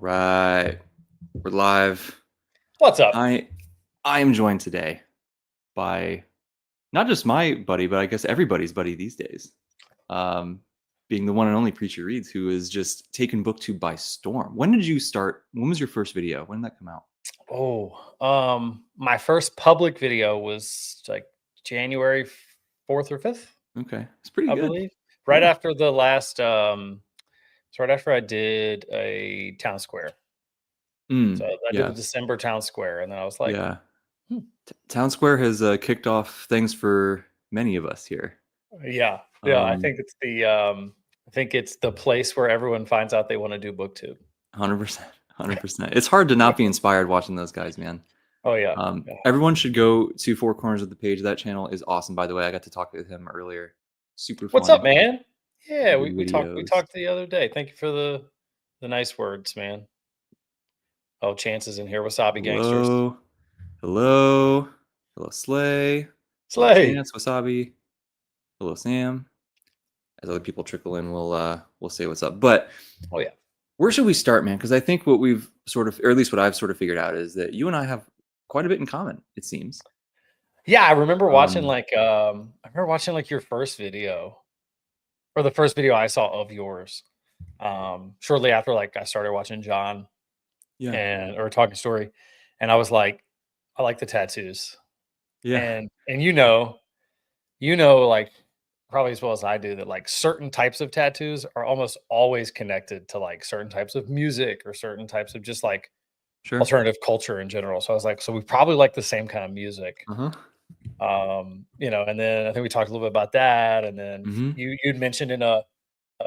right, we're live. What's up? I am joined today by not just my buddy, but I guess everybody's buddy these days. Being the one and only Preacher Reads, who has just taken BookTube by storm. When did you start? When was your first video? When did that come out? My first public video was like January 4th or 5th, Okay, it's pretty I good. believe. Right Yeah. after the last, it's right after I did a town square. So I did Yeah, the December town square, and then I was like, yeah. hmm, Town Square has kicked off things for many of us here. yeah. I Um, think it's the place where everyone finds out they want to do BookTube. 100%, 100%. It's hard to not be inspired watching those guys, man. Oh yeah. Everyone should go to Four Corners of the Page. That channel is awesome, by the way. I got to talk with him earlier. Super What's fun. up, man? Yeah, Good we videos. talked the other day. Thank you for the nice words, man. Oh, Chance is in here. Wasabi gangsters. Hello, Slay. Hello, Slay. Chance, Wasabi. Hello, Sam. As other people trickle in, we'll say what's up. But Oh yeah. where should we start, man? Because I think what we've sort of, or at least what I've sort of figured out, is that you and I have quite a bit in common. It seems. Yeah, I remember watching your first video, or the first video I saw of yours. Shortly after I started watching John Yeah. or Talking Story, and I was like, I like the tattoos. Yeah. And like probably as well as I do that like certain types of tattoos are almost always connected to like certain types of music or certain types of just like Sure. alternative culture in general. So I was like, so we probably like the same kind of music. Uh-huh. And then I think we talked a little bit about that, and then Mm-hmm. you'd mentioned in a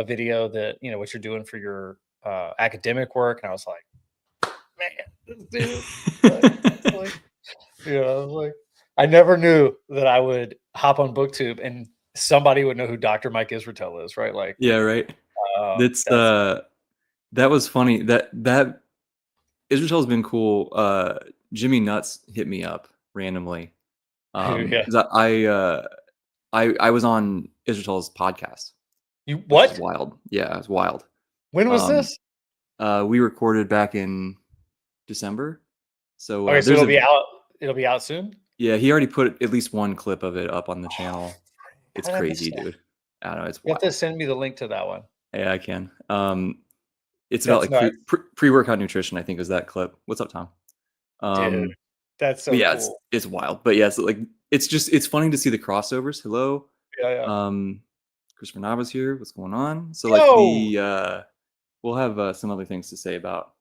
video that what you're doing for your academic work, and I was like, man, this dude, I was like, I never knew that I would hop on BookTube and somebody would know who Dr. Mike Israetel is, right? Like, Yeah, right. that's That was funny. That Israel's been cool. Jimmy Nuts hit me up randomly. yeah. 'Cause I was on Israel's podcast. You Which what? is wild. Yeah, it was wild. When was this? We recorded back in December. So Okay, so it'll be out. It'll be out soon. Yeah, he already put at least one clip of it up on the channel. It's How did I miss crazy, that? dude. I don't know. It's You have wild. to send me the link to that one. Yeah, I can. It's That's about like pre-workout nutrition, I think, is that clip. What's up, Tom? Dude, that's so But yeah, cool. it's wild. But yeah, it's like it's funny to see the crossovers. Hello. Yeah. Christopher Nava's here. What's going on? So Yo! we'll have some other things to say about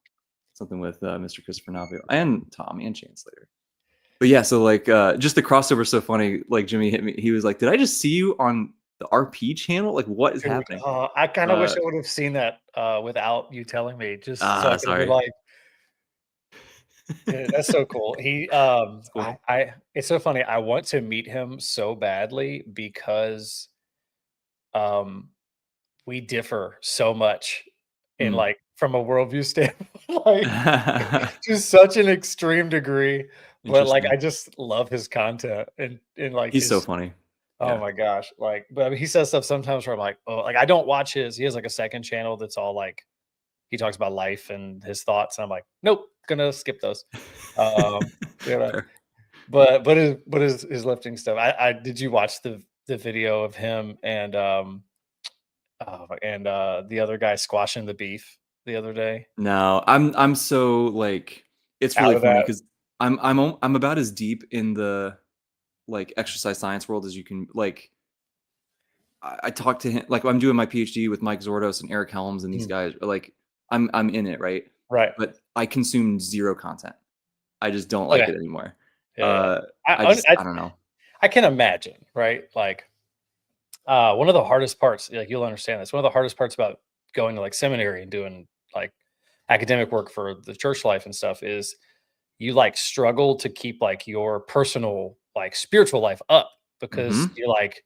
something with Mr. Christopher Nava and Tom and Chance later. But yeah, so like just the crossover is so funny. Like Jimmy hit me. He was like, "Did I just see you on the RP channel? Like, what is happening?" I kind of wish I would have seen that without you telling me, just so I could be like, dude, that's so cool. He Cool. it's so funny. I want to meet him so badly because we differ so much in like from a worldview standpoint, like to such an extreme degree. But like I just love his content and like he's so funny. Oh my gosh. Like, but I mean, he says stuff sometimes where I'm like, oh, like I don't watch he has like a second channel that's all like he talks about life and his thoughts. And I'm like, nope, gonna skip those. But his lifting stuff. I did you watch the video of him and the other guy squashing the beef the other day? No, I'm so like it's really funny because I'm about as deep in the like exercise science world as you can. Like I talked to him, like I'm doing my PhD with Mike Zordos and Eric Helms and these guys. Like I'm in it, right? But I consume zero content. I just don't like it anymore. Yeah. I don't know. I can imagine, right? Like one of the hardest parts, like you'll understand this, one of the hardest parts about going to like seminary and doing like academic work for the church life and stuff is you like struggle to keep like your personal like spiritual life up because you're like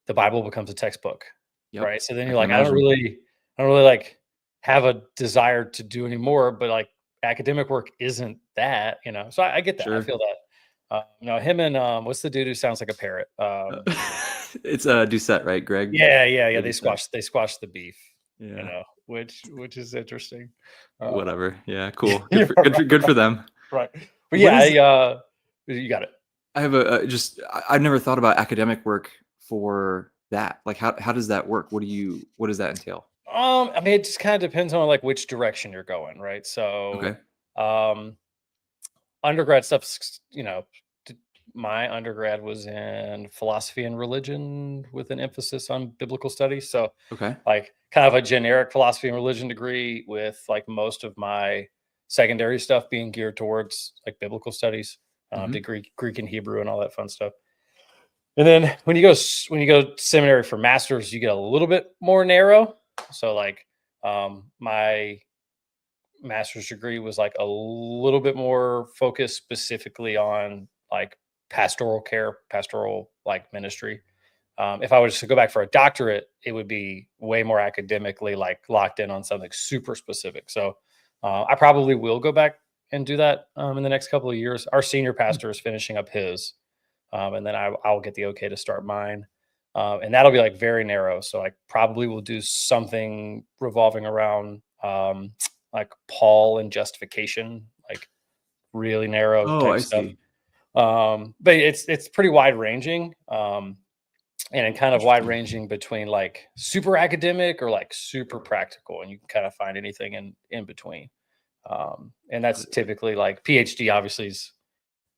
the Bible becomes a textbook, right? So then you're like, I don't really like have a desire to do anymore, but like academic work isn't that, So I get that. I feel that. Him and what's the dude who sounds like a parrot? It's Doucette, right, Greg? Yeah. They squashed the beef. which is interesting. Whatever. Yeah, cool. You're Good for them. right. But What yeah, is you got it. I have just I've never thought about academic work for that. Like how does that work? What does that entail? I mean, it just kind of depends on like which direction you're going, right? So, Okay. um, undergrad stuff, my undergrad was in philosophy and religion with an emphasis on biblical studies. So, Okay. like, kind of a generic philosophy and religion degree with like most of my secondary stuff being geared towards like biblical studies, Mhm. did Greek and Hebrew and all that fun stuff. And then when you go seminary for masters, you get a little bit more narrow. So like my master's degree was like a little bit more focused specifically on like pastoral care, pastoral like ministry. If I was to go back for a doctorate, it would be way more academically like locked in on something super specific. So I probably will go back and do that in the next couple of years. Our senior pastor is finishing up his, and then I'll get the okay to start mine. And that'll be like very narrow. So I probably will do something revolving around like Paul and justification, like really narrow Oh, type I stuff. see. But it's pretty wide ranging. And kind of wide Interesting. ranging between like super academic or like super practical, and you can kind of find anything in between. And Uh, that's typically like PhD obviously is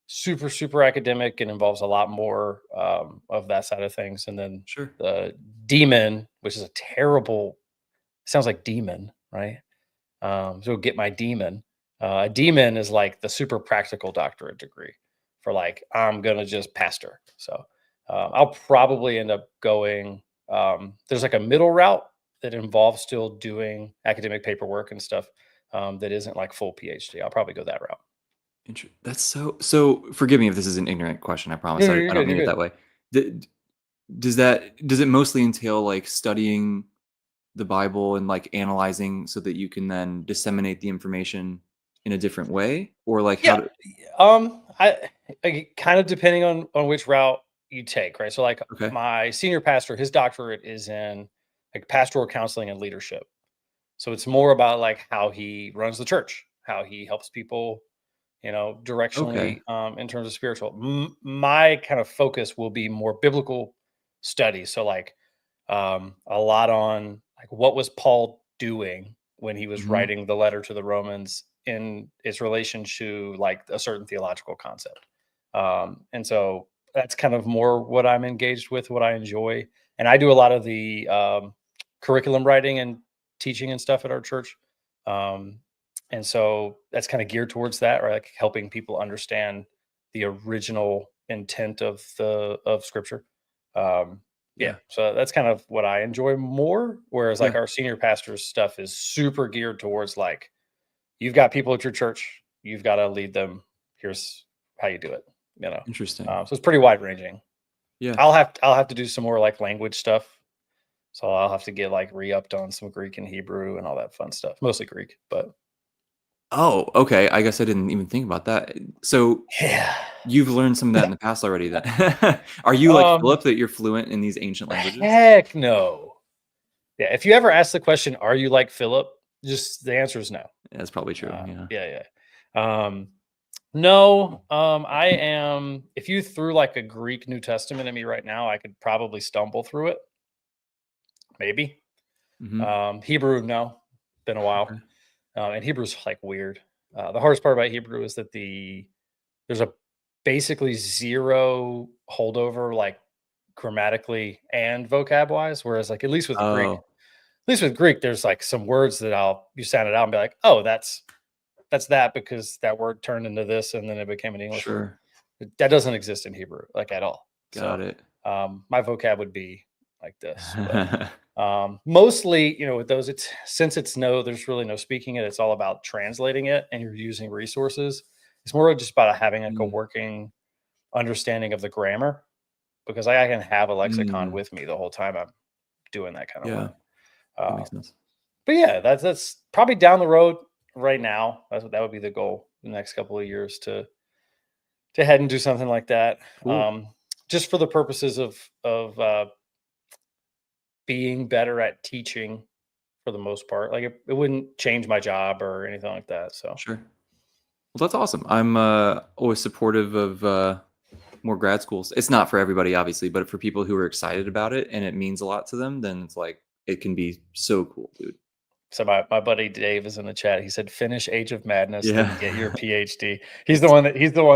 super academic and involves a lot more of that side of things. And then Sure. the demon, which is a terrible, sounds like demon, right? So get my demon. A demon is like the super practical doctorate degree for like I'm gonna just pastor. So I'll probably end up going. There's like a middle route that involves still doing academic paperwork and stuff that isn't like full PhD. I'll probably go that route. That's so forgive me if this is an ignorant question. I No, promise. no, I you're don't good. You're mean it good. that way. D- does it mostly entail like studying the Bible and like analyzing so that you can then disseminate the information in a different way? Or like how Yeah. to I kind of depending on which route you take, right? So like okay. my senior pastor, his doctorate is in like pastoral counseling and leadership. So it's more about like how he runs the church, how he helps people, Okay. directionally in terms of spiritual. My kind of focus will be more biblical studies. So like a lot on like what was Paul doing when he was Mhm. writing the letter to the Romans in its relation to like a certain theological concept. And so that's kind of more what I'm engaged with, what I enjoy. And I do a lot of the curriculum writing and teaching and stuff at our church. Um, and so that's kind of geared towards that, right? Like helping people understand the original intent of scripture. Um, yeah, Yeah. so that's kind of what I enjoy more. Whereas like Yeah. our senior pastor's stuff is super geared towards like you've got people at your church, you've got to lead them. Here's how you do it. You know, Interesting. so it's pretty wide ranging. Yeah. I'll have to do some more like language stuff. So I'll have to get like re-upped on some Greek and Hebrew and all that fun stuff. Mostly Greek, but Oh, okay. I guess I didn't even think about that. So yeah. you've learned some of that in the past already then. Are you like Um, Philip that you're fluent in these ancient languages? heck no. Yeah, if you ever ask the question, "Are you like Philip?" Just the answer is no. That's probably true. Yeah. Yeah, yeah. No, I am. If you threw like a Greek New Testament at me right now, I could probably stumble through it. Maybe. Mhm. Hebrew, no. Been a while. Okay. And Hebrew's like weird. The hardest part about Hebrew is that there's a basically zero holdover, like grammatically and vocab wise. Whereas, like Oh, at least with Greek, there's like some words that you sound it out and be like, oh, that's that because that word turned into this and then it became an English word. sure. That doesn't exist in Hebrew like at all. So Got it. my vocab would be like this, but mostly, with those, it's since it's there's really no speaking it. It's all about translating it, and you're using resources. It's more just about having like a Mm, working understanding of the grammar because I can have a lexicon mm, with me the whole time I'm doing that kind of yeah, work. that makes Um, sense. but yeah, that's probably down the road. Right now, that would be the goal the next couple of years to head and do something like that. Cool. Just for the purposes of being better at teaching for the most part. Like it wouldn't change my job or anything like that. So Sure. Well, that's awesome. I'm always supportive of more grad schools. It's not for everybody, obviously, but for people who are excited about it and it means a lot to them, then it's like it can be so cool, dude. So my buddy Dave is in the chat. He said, "Finish Age of Madness, then Yeah. get your PhD." He's That's the one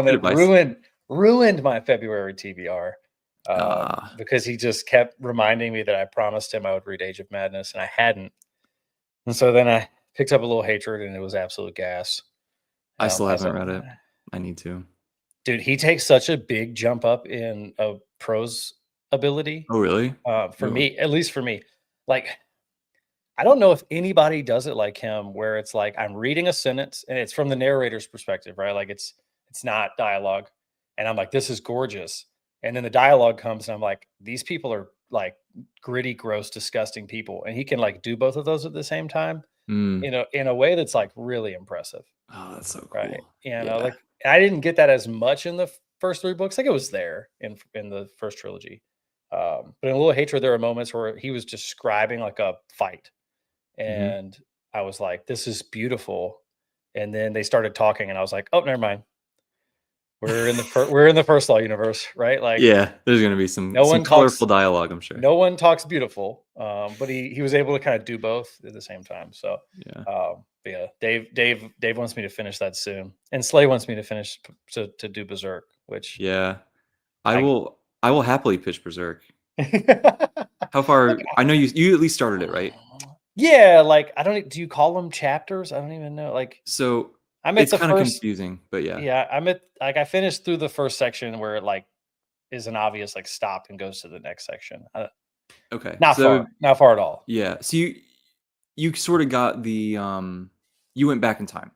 good that advice. ruined my February TBR Ah, because he just kept reminding me that I promised him I would read Age of Madness and I hadn't. And so then I picked up a little hatred and it was absolute gas. I still As haven't a read it. I need to. dude, he takes such a big jump up in prose ability. Oh, really? For Ooh. me, at least for me, like I don't know if anybody does it like him, where it's like I'm reading a sentence and it's from the narrator's perspective, right? Like it's not dialogue, and I'm like, this is gorgeous, and then the dialogue comes, and I'm like, these people are like gritty, gross, disgusting people, and he can like do both of those at the same time, Mm. in a way that's like really impressive, Oh, that's so right? cool. And Yeah. like I didn't get that as much in the first three books. Like it was there in the first trilogy, but in A Little Hatred, there are moments where he was describing like a fight Mhm. and I was like, "This is beautiful." And then they started talking, and I was like, "Oh, never mind. We're in the first law universe, right?" Like, Yeah, there's gonna be some no one talks colorful dialogue, I'm sure. no one talks beautiful, but he was able to kind of do both at the same time. So, Yeah. but yeah, Dave wants me to finish that soon, and Slay wants me to finish to do Berserk, which Yeah. I I will I will happily pitch Berserk. How look. far I know you at least started it, right? Yeah, like I don't. Do you call them chapters? I don't even know. Like So, I'm at it's the kinda first. confusing, but yeah. Yeah, I'm at like I finished through the first section where it like is an obvious like stop and goes to the next section. Okay. So Not far at all. yeah. So you sorta got you went back in time.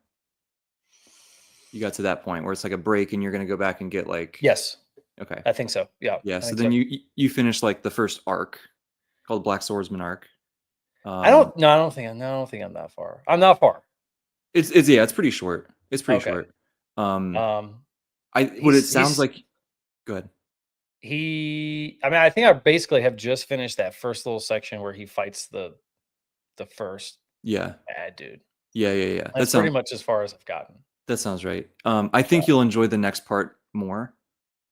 You got to that point where it's like a break and you're gonna go back and get like Yes, okay. I think so. Yeah, Yeah, I so think then so. you finished like the first arc called Black Swordsman arc. I Um, don't. No, I don't think. I don't think I'm that far. I'm not far. it's yeah, it's pretty short. It's pretty Okay. short. Um, Um, I what it sounds he's like good. he. I mean, I think I basically have just finished that first little section where he fights the first Yeah. bad dude. Yeah. That's pretty much as far as I've gotten. That sounds right. I Yeah, think you'll enjoy the next part more.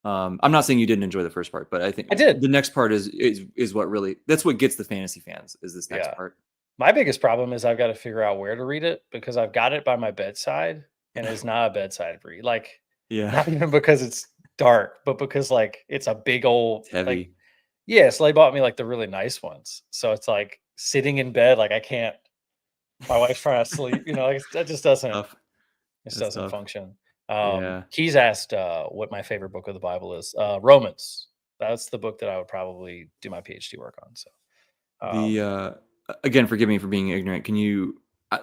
I'm not saying you didn't enjoy the first part, but I think I did. the next part is what really that's what gets the fantasy fans is this next Yeah. part. My biggest problem is I've got to figure out where to read it because I've got it by my bedside and it's not a bedside read. Like, Yeah. not even because it's dark, but because like it's a big old It's like heavy. yeah, so they bought me like the really nice ones. So it's like sitting in bed, like I can't my wife's trying to sleep, like that Tough. just That's doesn't tough. function. Yeah. He's asked what my favorite book of the Bible is. Romans. That's the book that I would probably do my PhD work on. So The um again, forgive me for being ignorant. Can you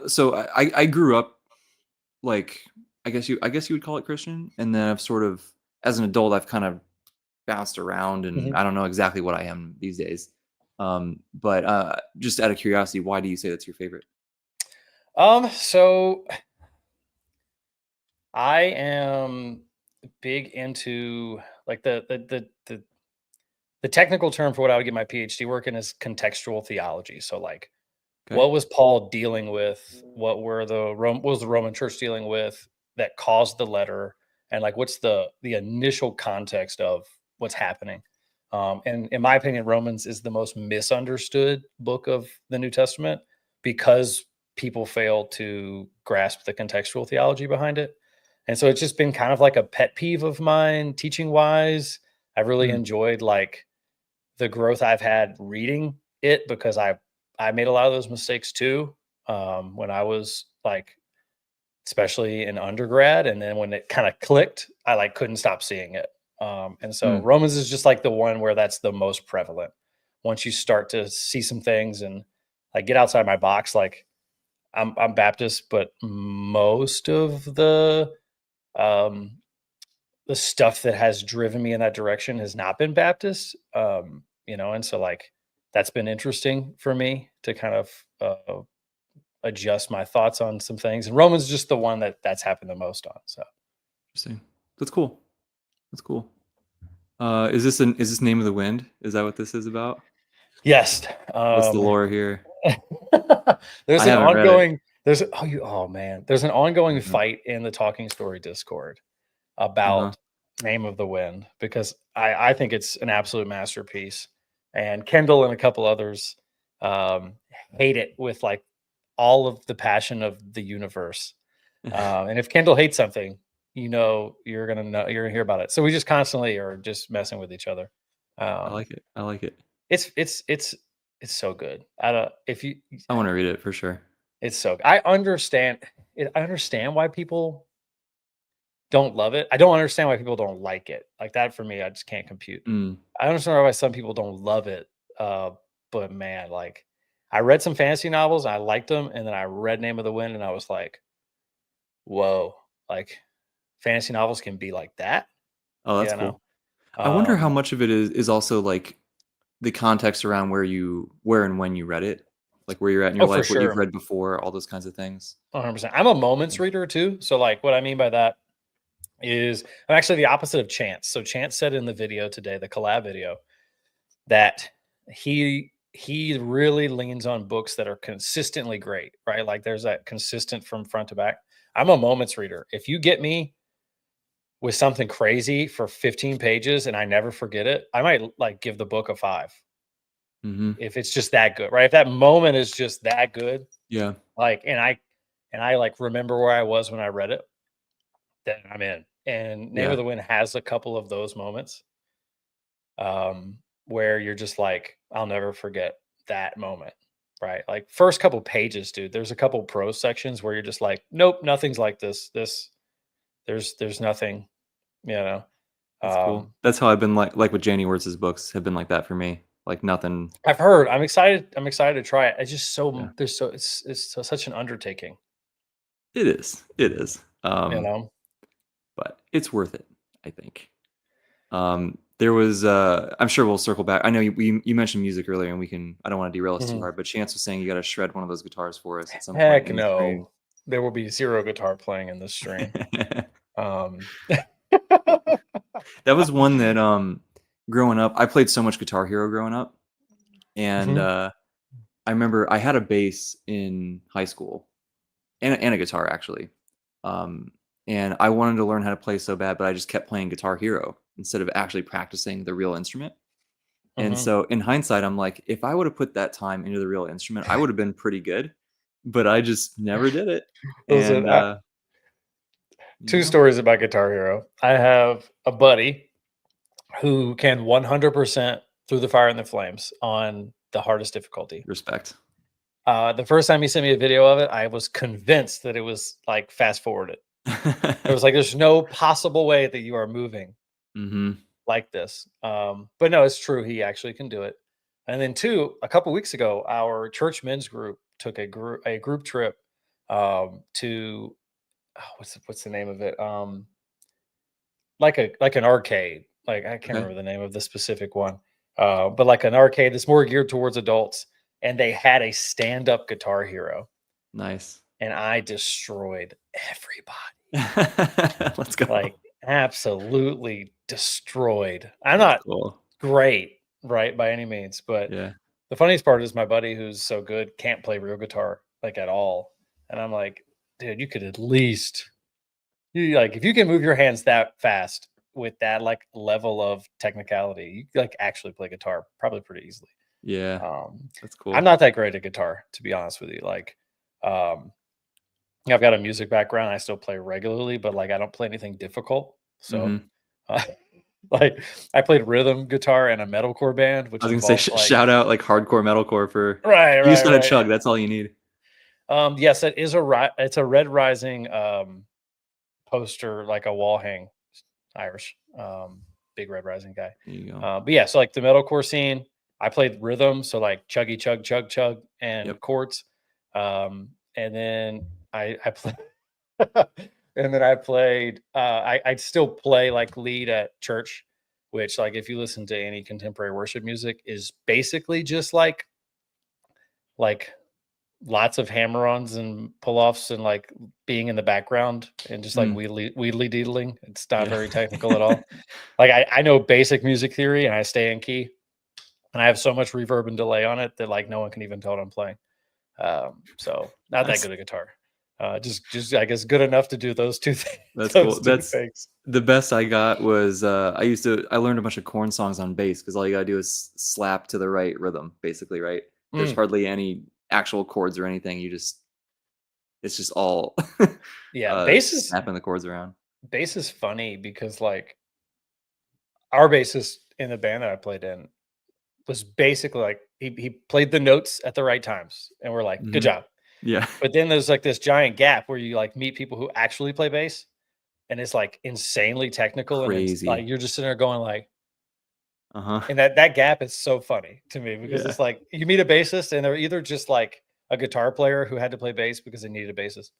so I grew up like I guess you would call it Christian, and then I've sort of as an adult I've kind of bounced around, and mhm. I don't know exactly what I am these days. But just out of curiosity, why do you say that's your favorite? So I am big into like the technical term for what I would get my PhD work in is contextual theology. So like Okay. what was Paul dealing with? What was the Roman church dealing with that caused the letter? And like what's the initial context of what's happening? And in my opinion, Romans is the most misunderstood book of the New Testament because people fail to grasp the contextual theology behind it. And so it's just been kind of like a pet peeve of mine teaching wise. I really Mm, enjoyed like the growth I've had reading it because I made a lot of those mistakes too when I was like especially in undergrad and then when it kind of clicked I like couldn't stop seeing it and so mm. Romans is just like the one where that's the most prevalent once you start to see some things and like get outside my box like I'm Baptist but most of um the stuff that has driven me in that direction has not been Baptist. And so like that's been interesting for me to kind of adjust my thoughts on some things. And Roman's just the one that's happened the most on. So Interesting. That's cool. That's cool. Is this Name of the Wind? Is that what this is about? yes, What's the lore here? There's I an haven't read it. ongoing oh man, there's an ongoing fight in the Talking Story Discord Uh-huh. about Name of the Wind because I think it's an absolute masterpiece. And Kendall and a couple others um, hate it with like all of the passion of the universe. And if Kendall hates something, you're gonna hear about it. So we just constantly are just messing with each other. I Um, like it. I like it. it's so good. I don't if you I wanna read it for sure. it's so I understand it. I understand why people don't love it. I don't understand why people don't like it. Like that for me, I just can't compute. Mm. I understand why some people don't love it. Uh, but man, like I read some fantasy novels, I liked them, and then I read Name of the Wind, and I was like, whoa, like fantasy novels can be like that, Oh, that's you know? cool. I wonder how Um, much of it is also, like, the context around where and when you read it, like, where you're at in your oh, for life, what you've sure. read before, all those kinds of things. 100%. I'm a moments reader too. So, like, what I mean by that is I'm actually the opposite of Chance. So, Chance said in the video today, the collab video, that he really leans on books that are consistently great, right? Like, there's that consistent from front to back. I'm a moments reader. If you get me with something crazy for 15 pages and I never forget it, I might like give the book a 5 Mhm. if it's just that good, right? If that moment is just that good, Yeah. like, and I like remember where I was when I read it, then I'm in. And Name of Yeah. the Wind has a couple of those moments where you're just like, I'll never forget that moment, right? Like first couple pages, dude. There's a couple prose sections where you're just like, nope, nothing's like this. There's nothing, you know. That's cool. Um, That's how I've been like with Janie Wertz's books have been like that for me. Like nothing. I've heard. I'm excited. I'm excited to try it. It's just Yeah. there's so such an undertaking, It is. It is. you know. But it's worth it, I think. There was I'm sure we'll circle back. I know you mentioned music earlier and I don't want to derail us too Mhm. hard, but Chance was saying you got to shred one of those guitars for us at some point Heck in the stream. no. There will be zero guitar playing in this stream. Um, That was one that growing up, I played so much Guitar Hero growing up, and Mhm, I remember I had a bass in high school and a guitar actually. Um, and I wanted to learn how to play so bad, but I just kept playing Guitar Hero instead of actually practicing the real instrument. And mhm. so in hindsight, I'm like, if I would have put that time into the real instrument, I would have been pretty good, but I just never did it. Listen, And you 2 know, stories about Guitar Hero. I have a buddy who can 100% Through the Fire and the Flames on the hardest difficulty. respect. The first time he sent me a video of it, I was convinced that it was, like, fast forwarded. It was like, "There's no possible way that you are moving Mhm. like this." But no, it's true, he actually can do it. And then 2, a couple weeks ago, our church men's group took a group trip, to what's the name of it? Like an arcade. Like I can't Okay. remember the name of the specific one. But like an arcade that's more geared towards adults. And they had a stand-up Guitar Hero, Nice. and I destroyed everybody. Let's go. Like absolutely destroyed. I'm That's not cool. great, right, by any means, but Yeah. the funniest part is my buddy who's so good can't play real guitar like at all. And I'm like, dude, you could at least like if you can move your hands that fast with that like level of technicality, you could, like actually play guitar probably pretty easily. Yeah. Um, That's I'm cool. not that great at guitar, to be honest with you. Like, um, I've got a music background. I still play regularly, but like I don't play anything difficult. So, Mhm. uh, like, I played rhythm guitar in a metalcore band, I which was gonna say involved like shout out like hardcore metalcore for right, you just right, gotta right. chug, that's all you need. Yes, it is it's a Red Rising poster, like a wall hang, Irish, big Red Rising guy. There you go. But yeah, so like the metalcore scene, I played rhythm, so like chuggy chug chug chug Yep. and chords, and then I played, and then I played. I still play like lead at church, which like if you listen to any contemporary worship music is basically just like lots of hammer-ons and pull-offs and like being in the background and just like Mm, wheedly deedling. It's not yeah. very technical at all. Like I know basic music theory and I stay in key and I have so much reverb and delay on it that like no one can even tell what I'm playing. So not that good a guitar. Just I guess good enough to do those two things. That's Those cool. two That's things. the best I got was I learned a bunch of Korn songs on bass because all you gotta do is slap to the right rhythm, basically, right? There's hardly any actual chords or anything. It's just all Yeah, snapping the chords around. bass is funny because like our bassist in the band that I played in was basically like he played the notes at the right times, and we're like, good Mhm. job. Yeah. But then there's like this giant gap where you like meet people who actually play bass, and it's like insanely technical, and it's like Crazy. you're just sitting there going like, Uh-huh. and that gap is so funny to me because Yeah. it's like you meet a bassist and they're either just like a guitar player who had to play bass because they needed a bassist,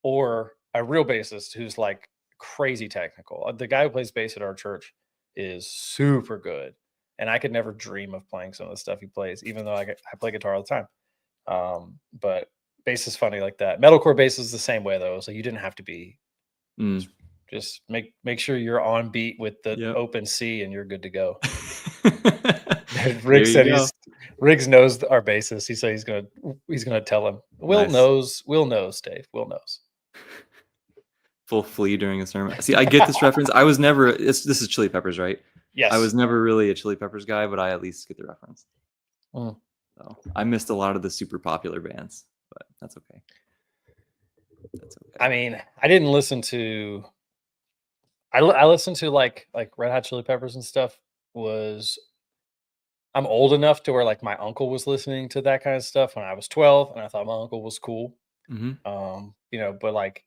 or a real bassist who's like crazy technical. The guy who plays bass at our church is super good, and I could never dream of playing some of the stuff he plays, even though I play guitar all the time. But bass is funny like that. Metalcore bass is the same way though, so you didn't have to be. Mm. Just make sure you're on beat with the Yep. open C, and you're good to go. There Riggs you said go. Riggs knows our bassist. He said he's gonna tell him. Will Nice. knows. Will knows. Dave. Will knows. Full flea during a sermon. See, I get this reference. I was never this is Chili Peppers, right? I Yes. was never really a Chili Peppers guy, but I at least get the reference. Mm. So I missed a lot of the super popular bands, but that's okay. That's okay. I mean, I didn't listen to. I listened to like Red Hot Chili Peppers and stuff. I'm old enough to where like my uncle was listening to that kind of stuff when I was 12, and I thought my uncle was cool. Mhm. But like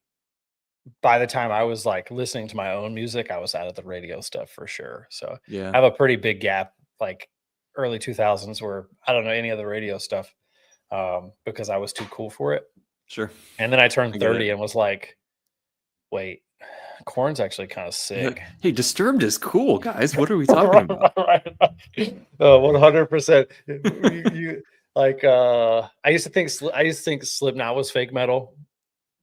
by the time I was like listening to my own music, I was out of the radio stuff for sure. So Yeah. I have a pretty big gap, like early 2000s, where I don't know any of the radio stuff because I was too cool for it. Sure. And then I I turned get 30 it. and was like, wait, corn's actually kind of You're sick. like, "Hey, Disturbed is cool, guys. What are we talking about?" Right. 100%. You like I used to think Slipknot was fake metal,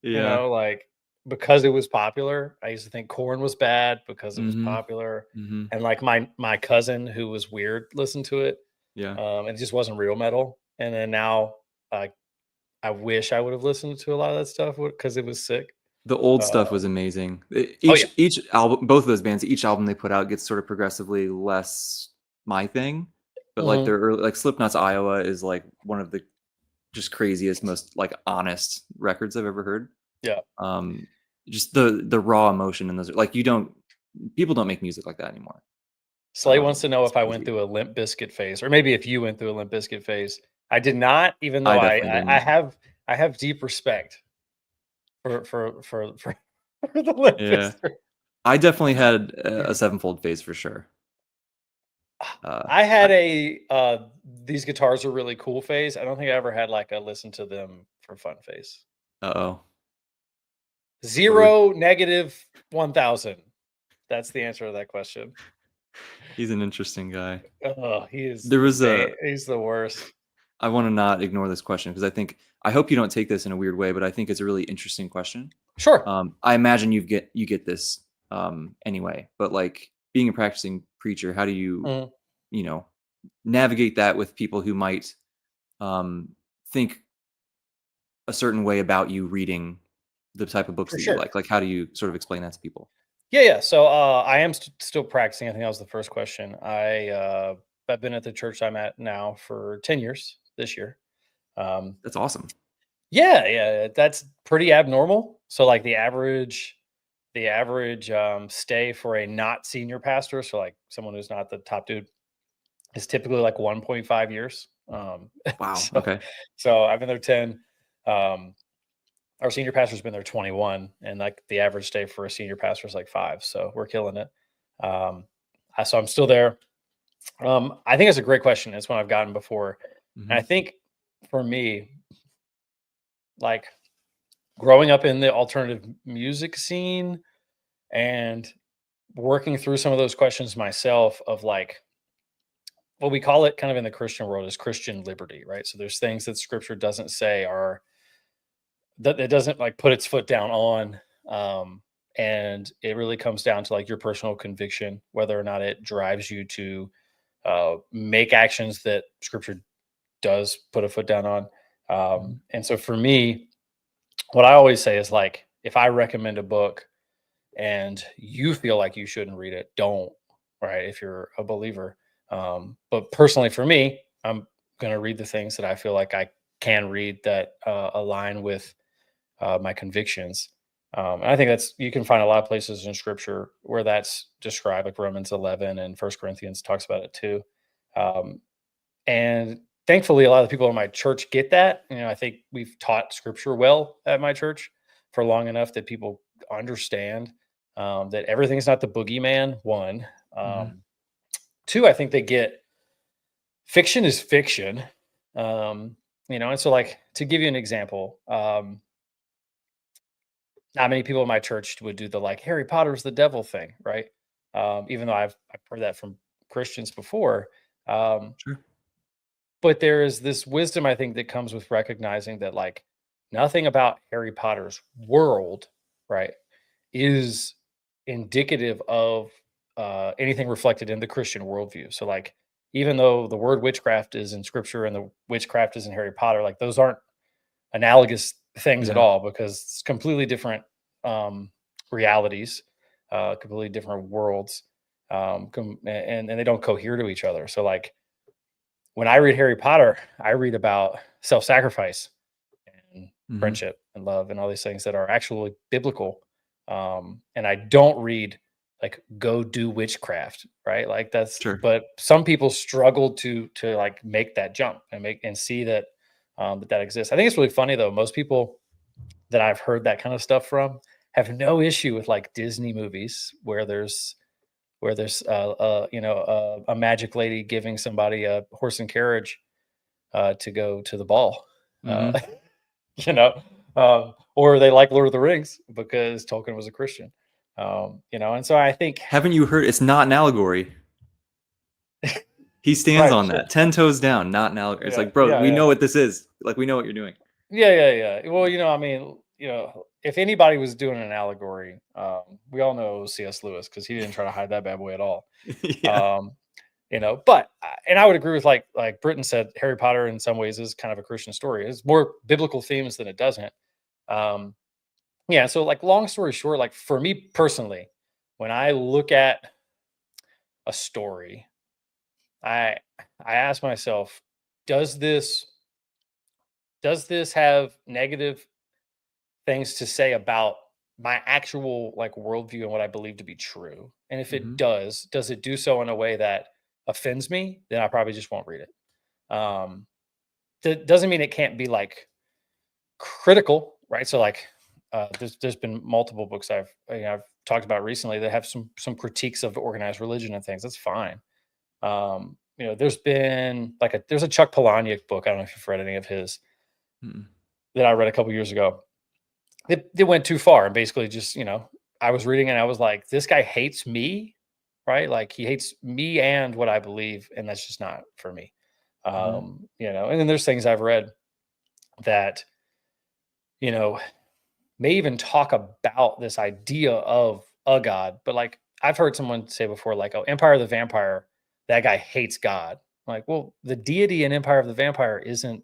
Yeah. like because it was popular. I used to think Corn was bad because it was Mhm. popular. Mhm. And like my cousin who was weird listened to it. Yeah. And it just wasn't real metal. And then now I wish I would have listened to a lot of that stuff because it was sick. The old Uh, stuff was amazing. oh yeah. Each album, both of those bands, each album they put out gets sort of progressively less my thing. But like Mhm. their early, like Slipknot's Iowa is like one of the just craziest, most like honest records I've ever heard. Yeah. Um, just the raw emotion in those, like people don't make music like that anymore. Slay wants to know It's if I went crazy. through a Limp Biscuit phase, or maybe if you went through a Limp Biscuit phase. I did not, even though I definitely didn't. I have deep respect for for the Limp Yeah, Bizkit. I definitely had a sevenfold phase for sure. I I, had a these guitars are really cool phase. I don't think I ever had like a listen to them for fun phase. uh-oh. What are we 0, negative 1,000. That's the answer to that question. He's an interesting guy. Oh, he is There was a he's the worst. I wanna not ignore this question because I hope you don't take this in a weird way, but I think it's a really interesting question. Sure. I imagine you get this, anyway, but, like, being a practicing preacher, how do Mhm. you know, navigate that with people who might, think a certain way about you reading the type of books For that you sure. like? Like, how do you sort of explain that to people? Yeah, yeah. So I am still practicing. I think that was the first question. I've been at the church I'm at now for 10 years this year. Um, That's awesome. yeah, yeah, that's pretty abnormal. So like the average stay for a not senior pastor, so like someone who's not the top dude, is typically like 1.5 years. Wow, So okay. so I've been there 10. Um, our senior pastor's been there 21, and like the average stay for a senior pastor is like 5. So we're killing it. So I'm still there. I think it's a great question. It's one I've gotten before. And I Mhm. think for me, like growing up in the alternative music scene and working through some of those questions myself of like what we call it kind of in the Christian world is Christian liberty, right? So there's things that scripture doesn't say are that it doesn't like put its foot down on. And it really comes down to like your personal conviction, whether or not it drives you to make actions that scripture does put a foot down on. And so for me, what I always say is like, if I recommend a book and you feel like you shouldn't read it, don't, right? If you're a believer. But personally, for me, I'm going to read the things that I feel like I can read that align with my convictions. And I think you can find a lot of places in scripture where that's described, like Romans 11 and First Corinthians talks about it too. Um, and thankfully, a lot of the people in my church get that. I think we've taught scripture well at my church for long enough that people understand that everything's not the boogeyman. One, Mm-hmm. two, I think they get fiction is fiction. And so like to give you an example, not many people in my church would do the like Harry Potter's the devil thing, right? Even though I've heard that from Christians before. Um, Sure. but there is this wisdom I think that comes with recognizing that like nothing about Harry Potter's world, right, is indicative of anything reflected in the Christian worldview. So like even though the word witchcraft is in scripture and the witchcraft is in Harry Potter, like those aren't analogous things at Yeah. all because it's completely different um, realities, completely different worlds, and they don't cohere to each other. So like when I read Harry Potter, I read about self-sacrifice and Mm-hmm. friendship and love and all these things that are actually biblical. And I don't read like go do witchcraft, right? Like that's Sure. but some people struggle to like make that jump and see that that exists. I think it's really funny though. Most people that I've heard that kind of stuff from have no issue with like Disney movies where there's a magic lady giving somebody a horse and carriage to go to the ball, Mm-hmm. you know, or they like Lord of the Rings because Tolkien was a Christian, and so I think Haven't you heard? It's not an allegory. He stands right, on sure, that 10 toes down, not an allegory. It's yeah, like, bro, yeah, we yeah, know what this is. Like, we know what you're doing. yeah. Well, I mean, if anybody was doing an allegory, we all know it was C.S. Lewis because he didn't try to hide that bad boy at all. Yeah. Um, but and I would agree with like Britton said, Harry Potter in some ways is kind of a Christian story. It's more biblical themes than it doesn't. Um, yeah. So like, long story short, like for me personally, when I look at a story, I I ask myself, does this does this have negative things to say about my actual like worldview and what I believe to be true? And if it Mm-hmm. does it do so in a way that offends me? Then I probably just won't read it. That doesn't mean it can't be like critical, right? So like, there's been multiple books I've talked about recently that have some critiques of organized religion and things. That's fine. There's been like there's a Chuck Palahniuk book. I don't know if you've read any of his Mm-hmm. that I read a couple years ago. It went too far and basically just I was reading and I was like, this guy hates me, right? Like he hates me and what I believe, and that's just not for me. Mm-hmm. And then there's things I've read that you know may even talk about this idea of a god, but like I've heard someone say before, like, oh, Empire of the Vampire, that guy hates God. I'm like, well, the deity in Empire of the Vampire isn't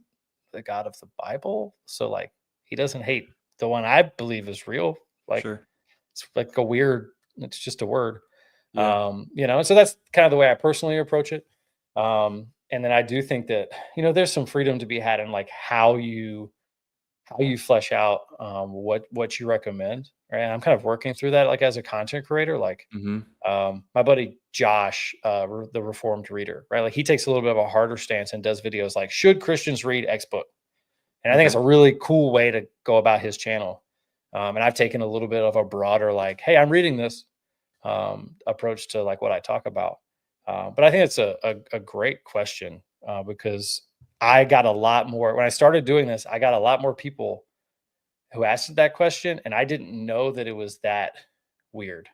the God of the Bible. So like he doesn't hate the one I believe is real. Like Sure. it's like a weird, it's just a word. Yeah. And so that's kind of the way I personally approach it. And then I do think that, there's some freedom to be had in like how you flesh out what you recommend, right? And I'm kind of working through that, like as a content creator. Like Mm-hmm. my buddy Josh, the Reformed Reader, right? Like he takes a little bit of a harder stance and does videos like, should Christians read X book? And I think it's Okay. a really cool way to go about his channel. And I've taken a little bit of a broader, like, hey, I'm reading this approach to like what I talk about. But I think it's a great question because I got a lot more when I started doing this. I got a lot more people who asked that question, and I didn't know that it was that weird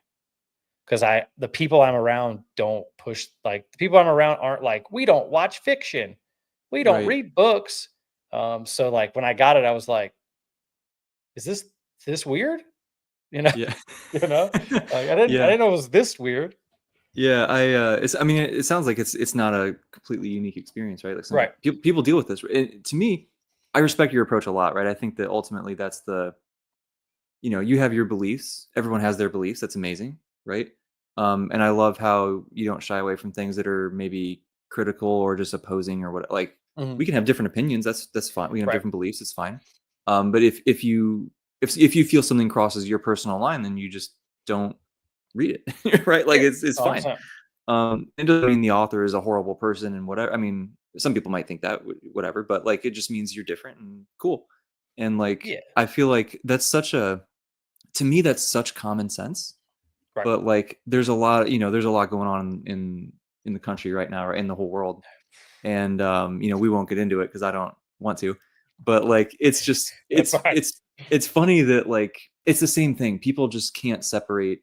because the people I'm around don't push, like the people I'm around aren't like, we don't watch fiction, we don't Right. read books. So like when I got it, I was like, is this weird? You know, Yeah. like I Yeah. didn't know it was this weird. Yeah. I mean, it sounds like it's not a completely unique experience, right? Like Right. people deal with this. To me, I respect your approach a lot, right? I think that ultimately that's the, you have your beliefs. Everyone has their beliefs. That's amazing, right? And I love how you don't shy away from things that are maybe critical or just opposing or what. Like Mhm. we can have different opinions. That's fine. We can have Right. different beliefs. It's fine. But if you feel something crosses your personal line, then you just don't read it, right? Like Yeah. it's fine. 100%. It doesn't mean the author is a horrible person and whatever. I mean, some people might think that, whatever, but like it just means you're different and cool. And like Yeah. I feel like to me that's such common sense. Right. But like there's a lot going on in the country right now, right, in the whole world. And we won't get into it because I don't want to. But like it's just That's fine. it's funny that like it's the same thing. People just can't separate.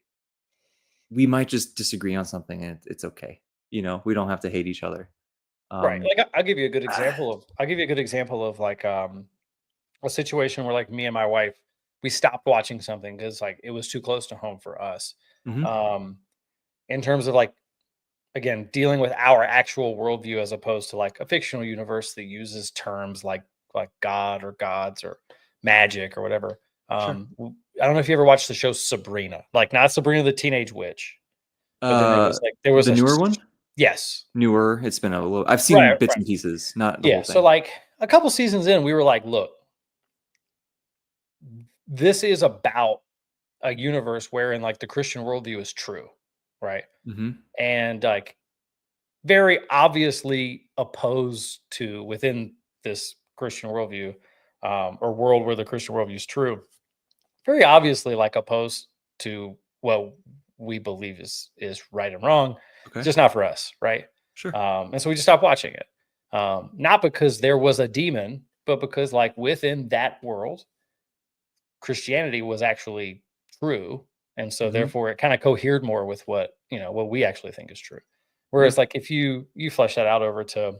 We might just disagree on something and it's okay. We don't have to hate each other. Right. Um, Like I'll give you a good example of like a situation where like me and my wife we stopped watching something because like it was too close to home for us. mhm, Um in terms of like again dealing with our actual worldview as opposed to like a fictional universe that uses terms like God or gods or magic or whatever. sure. I don't know if you ever watched the show Sabrina, like not Sabrina the Teenage Witch, but then Uh, there was the a newer one? yes. Newer. It's been a little. I've Right, seen bits right. and pieces, not the Yeah. whole So thing. like a couple seasons in, we were like, look, this is about a universe wherein like the Christian worldview is true, right? Mhm. And like very obviously opposed to within this Christian worldview, or world where the Christian worldview is true, very obviously like opposed to what we believe is right and wrong. It's Okay. just not for us, right? Sure. And so we just stopped watching it. Not because there was a demon, but because like within that world, Christianity was actually true, and so Mhm. therefore it kind of cohered more with what we actually think is true. Yeah. Whereas like if you flesh that out over to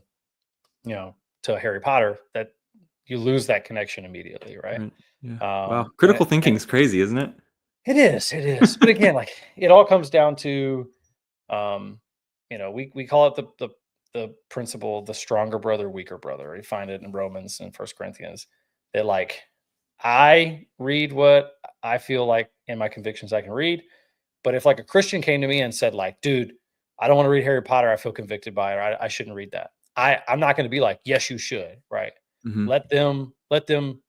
you know to Harry Potter, that you lose that connection immediately, right? Right. Yeah. Wow. And Critical thinking is crazy, isn't it? it is. But again, like it all comes down to, um, we call it the principle, the stronger brother, weaker brother. We find it in Romans and First Corinthians. That like I read what I feel like in my convictions I can read. But if like a Christian came to me and said, like, dude, I don't want to read Harry Potter, I feel convicted by it, or I shouldn't read that. I'm not going to be like, yes, you should, right? Mhm. Let them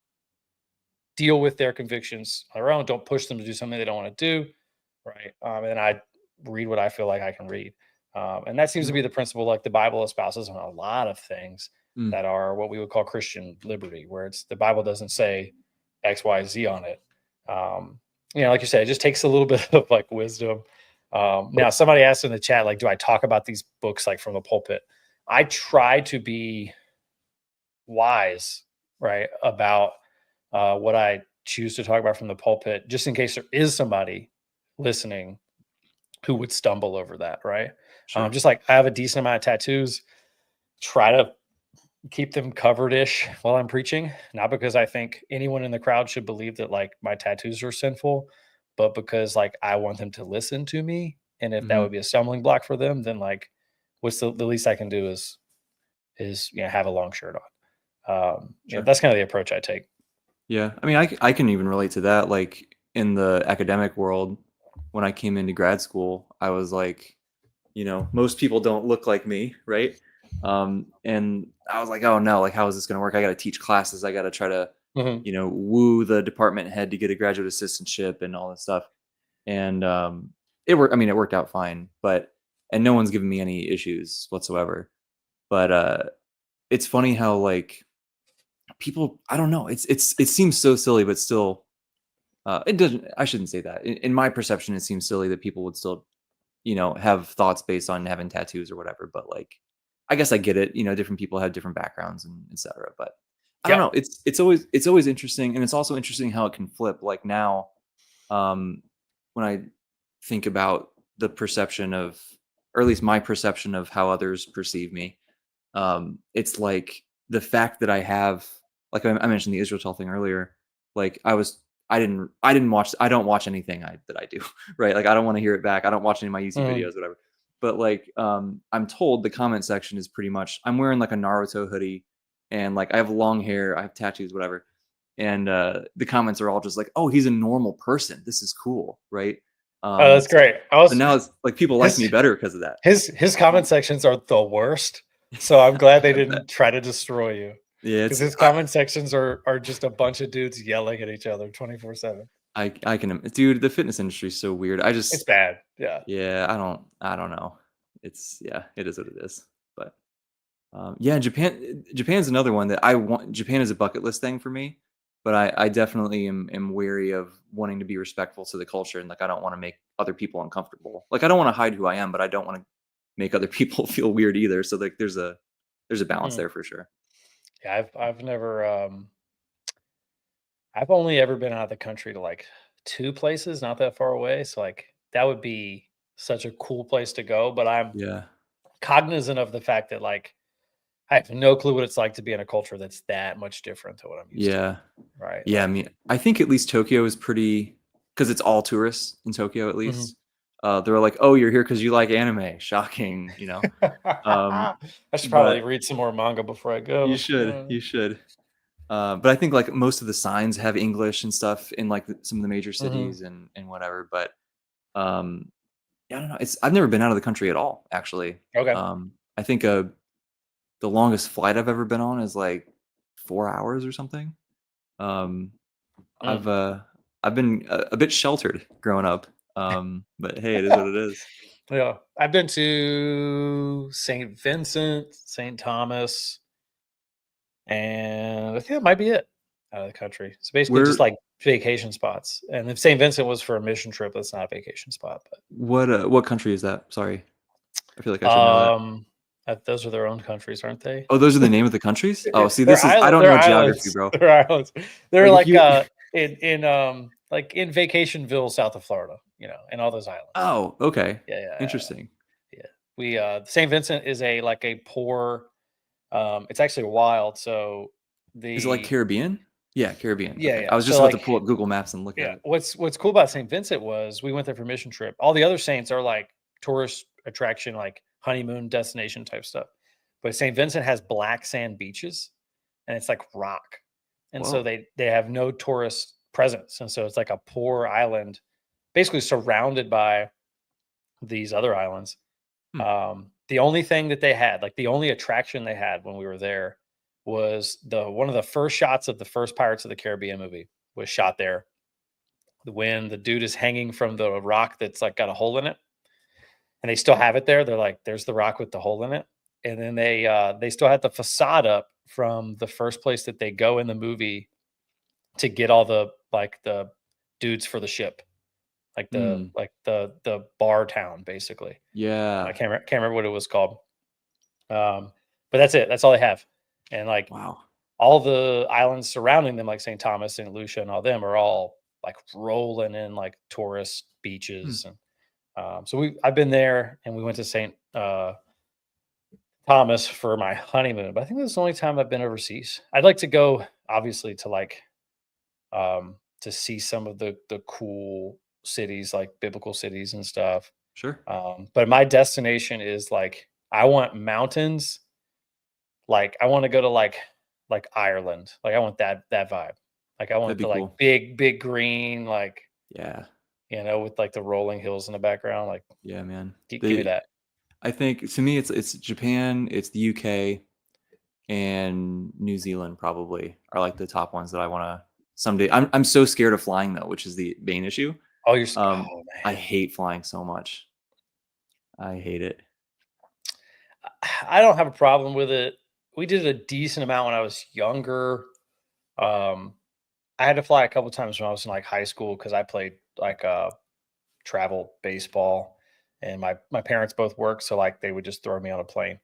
deal with their convictions on their own. Don't push them to do something they don't want to do, right? And I read what I feel like I can read, and that seems to Yeah. be the principle like the Bible espouses on a lot of things Mm. that are what we would call Christian liberty, where it's the Bible doesn't say X, Y, Z on it. Like you said, it just takes a little bit of like wisdom. Now, somebody asked in the chat, like, do I talk about these books like from the pulpit? I try to be wise, right, about what I choose to talk about from the pulpit, just in case there is somebody listening who would stumble over that, right? Sure. Just like I have a decent amount of tattoos, try to keep them covered ish while I'm preaching, not because I think anyone in the crowd should believe that like my tattoos are sinful, but because like I want them to listen to me. And if that Mhm. would be a stumbling block for them, then like what's the least I can do is have a long shirt on. Sure. That's kind of the approach I take. Yeah. I mean, I can even relate to that. Like in the academic world, when I came into grad school, I was like, most people don't look like me, right? And I was like, oh no, like how is this going to work? I got to teach classes. I got to try to, Mhm. woo the department head to get a graduate assistantship and all this stuff. And it worked. I mean, it worked out fine, and no one's given me any issues whatsoever. But it's funny how like people, I don't know, it seems so silly, but still, it doesn't. I shouldn't say that. In my perception, it seems silly that people would still have thoughts based on having tattoos or whatever. But like, I guess I get it. Different people have different backgrounds and etc. But I don't Yeah. know. It's always interesting, and it's also interesting how it can flip. Like now, um, when I think about the perception of, or at least my perception of how others perceive me, it's like the fact that I have, like I mentioned the Israel thing earlier. Like I don't watch anything that I do, right? Like I don't want to hear it back. I don't watch any of my YouTube Mhm. videos, whatever. But like, I'm told the comment section is pretty much, I'm wearing like a Naruto hoodie. and like I have long hair, I have tattoos, whatever. And the comments are all just like, "Oh, he's a normal person. This is cool, right?" Oh, that's great. And now it's like people like me better because of that. His comment sections are the worst. So I'm glad they didn't try to destroy you. Yeah, Because his comment sections are just a bunch of dudes yelling at each other 24/7. I can, dude. The fitness industry is so weird. It's bad. Yeah. Yeah, I don't know. It's yeah, it is what it is. But yeah, Japan's another one that I want. Japan is a bucket list thing for me, but I definitely am wary of wanting to be respectful to the culture, and like I don't want to make other people uncomfortable. Like I don't want to hide who I am, but I don't want to make other people feel weird either. So like there's a balance Hmm. there for sure. Yeah, I've never I've only ever been out of the country to like 2 places not that far away. So like that would be such a cool place to go. But I'm Yeah, cognizant of the fact that like I have no clue what it's like to be in a culture that's that much different to what I'm used to. yeah, Right. yeah. I Like, mean, I think at least Tokyo is pretty because it's all tourists in Tokyo at mhm. least. They're like, "Oh, you're here because you like anime." Shocking, you know. I should probably But read some more manga before I you go. should, you should. But I think like most of the signs have English and stuff in like some of the major Mhm. cities and whatever. But um, yeah, I don't know. I've never been out of the country at all, actually. Okay. I think the longest flight I've ever been on is like 4 hours or something. Um, Mm. I've uh, I've been a bit sheltered growing up. But hey, it is what it is. Yeah. I've been to St. Vincent, St. Thomas, and I think that might be it out of the country. So basically just Where like vacation spots. And if St. Vincent was for a mission trip, that's not a vacation spot. what country is that? Sorry, I feel like I But should know that. those are their own countries, aren't they? Oh, those are the name of the countries? Oh, see, They're this is I island don't they're know geography, islands. bro. They're islands. They're Like if you like in Vacationville, south of Florida, and all those islands. Oh, okay. Yeah, yeah, yeah, Interesting. yeah. We St. Vincent is a like a poor it's actually wild. So Is it like the Caribbean? Yeah, Caribbean. yeah, Okay. I yeah. was just So about to like pull up Google Maps and look at yeah, it. what's cool about St. Vincent was we went there for mission trip. All the other saints are like tourist attraction, like honeymoon destination type stuff. But St. Vincent has black sand beaches and it's like rock. And so Whoa. they have no tourist presence. And so it's like a poor island, basically surrounded by these other islands. Hmm. The only thing that they had, like the only attraction they had when we were there was the one of the first shots of the first Pirates of the Caribbean movie was shot there when the dude is hanging from the rock that's like got a hole in it and they still have it there. They're like, there's the rock with the hole in it. And then they still had the facade up from the first place that they go in the movie to get all the like the dudes for the ship, like Hmm. the bar town basically. I Yeah. can't remember what it was called. But that's it. That's all they have. And like Wow. all the islands surrounding them, like St. Thomas, St. Lucia, and all them are all like rolling in like tourist Hmm. beaches. And so I've been there and we went to St. Thomas for my honeymoon, but I think that's the only time I've been overseas. I'd like to go obviously to like to see some of the cool cities like biblical cities and stuff. Sure. But my destination is like I want mountains. Like I want to go to like Ireland. Like I want that vibe. Like I That'd want be the like cool. big green like Yeah. with like the rolling hills in the background. Like Yeah, man. give me The that. I think to me it's Japan, it's the UK, and New Zealand probably are like the top ones that I want to someday. I'm so scared of flying though, which is the main issue. Oh I man. hate flying so much. I hate it. I don't have a problem with it. We did a decent amount when I was younger. Um, I had to fly a couple times when I was in like high school because I played like travel baseball, and my parents both worked, so like they would just throw me on a plane,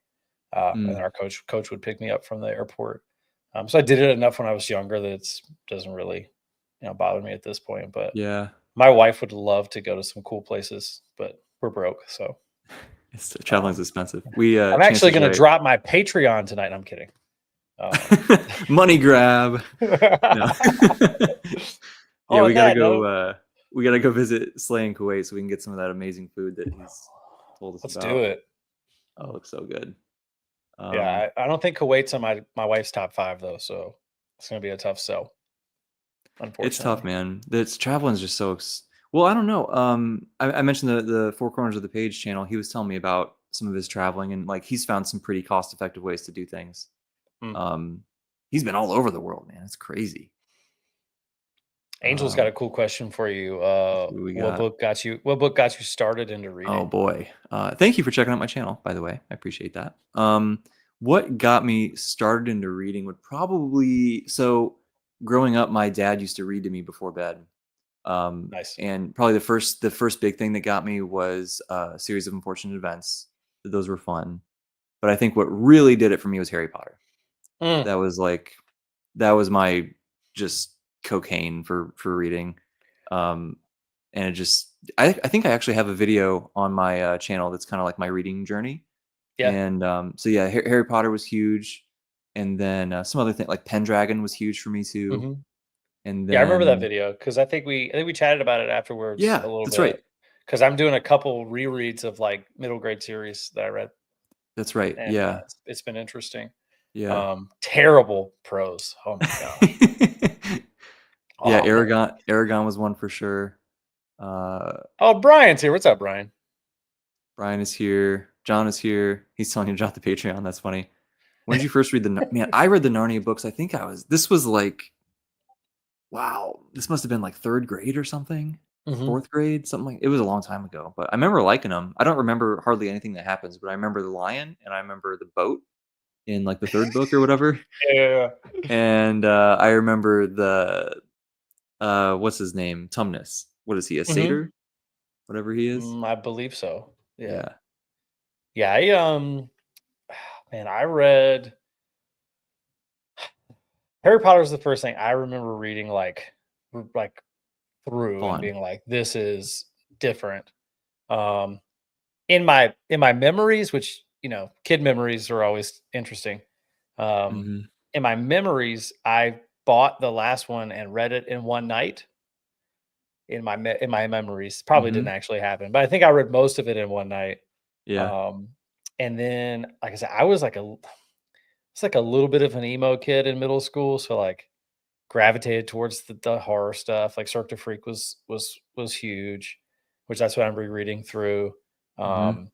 and Mm, our coach would pick me up from the airport. So I did it enough when I was younger that it doesn't really bother me at this point. But yeah. my wife would love to go to some cool places, but we're broke, so It's um, traveling's expensive. We I'm actually chances going to right. drop my Patreon tonight. I'm kidding. Um, Money grab. No. Yeah, on that note, we gotta go visit Slay in Kuwait so we can get some of that amazing food that he's told us let's do about. it. Oh, it looks so good. Yeah, I don't think Kuwait's on my wife's top 5 though, so it's gonna be a tough sell, It's tough, unfortunately. man. That's traveling is just so well, I don't know. I mentioned the Four Corners of the Page channel. He was telling me about some of his traveling and like he's found some pretty cost effective ways to do things. Mm. Um, he's been all over the world, man. It's crazy. Angel's got a cool question for you. Let's see what we got. What book got you started into Oh reading? boy. Thank you for checking out my channel, by the way. I appreciate that. What got me started into reading would probably growing up, my dad used to read to me before bed. Nice. And probably the first big thing that got me was a series of unfortunate events. Those were fun. But I think what really did it for me was Harry Potter. Mm. That was like that was my just cocaine for reading. Um, and it just I think I actually have a video on my channel that's kind of like my reading journey. Yeah. And so yeah, Harry Potter was huge, and then some other thing like Pendragon was huge for me too. Mhm. And Yeah, I remember that then video because I think we chatted about it afterwards yeah, a little that's right, bit. Because 'cause I'm doing a couple rereads of, like, middle grade series that I read, that's right, and, yeah, it's been interesting. yeah. Terrible prose. Oh my gosh. Yeah, Oh, man. Aragon was one for sure. Uh, Oh, Brian's here. What's up, Brian? Brian is here. John is here. He's telling you to drop the Patreon. That's funny. When did you first read man, I read the Narnia books. I think this was like, wow, this must have been like 3rd grade or something. Mhm. 4th grade, something like it was a long time ago, but I remember liking them. I don't remember hardly anything that happens, but I remember the lion and I remember the boat in like the 3rd book or whatever. Yeah, yeah, yeah. And I remember the what's his name? Tumnus. What is he? A Mhm. satyr? Whatever he is. I believe so. Yeah. Yeah. Yeah, man, I read Harry Potter was the first thing I remember reading, like, through and Fun. being like, "This is different." Um, in my memories, which, kid memories are always interesting. Um, Mhm. in my memories, I bought the last one and read it in one night in my memories. Probably didn't Mhm. actually happen, but I think I read most of it in one night. Yeah. Um, and then, like I said, it's like a little bit of an emo kid in middle school, so like gravitated towards the horror stuff. Like Cirque du Freak was huge, which that's what I'm rereading through. Mhm. Um,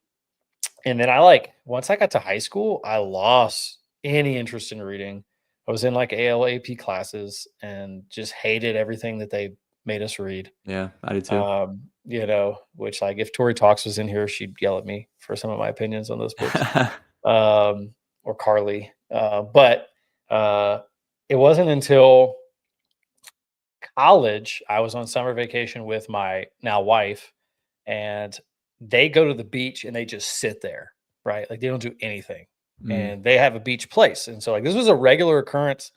and then I like once I got to high school, I lost any interest in reading. I was in like ALAP classes and just hated everything that they made us read. Yeah, I did too. Which like if Tori Talks was in here, she'd yell at me for some of my opinions on those books. Um, or Carly. But it wasn't until college I was on summer vacation with my now wife, and they go to the beach and they just sit there, right? Like they don't do anything. Mm, And they have a beach place. And so like this was a regular occurrence.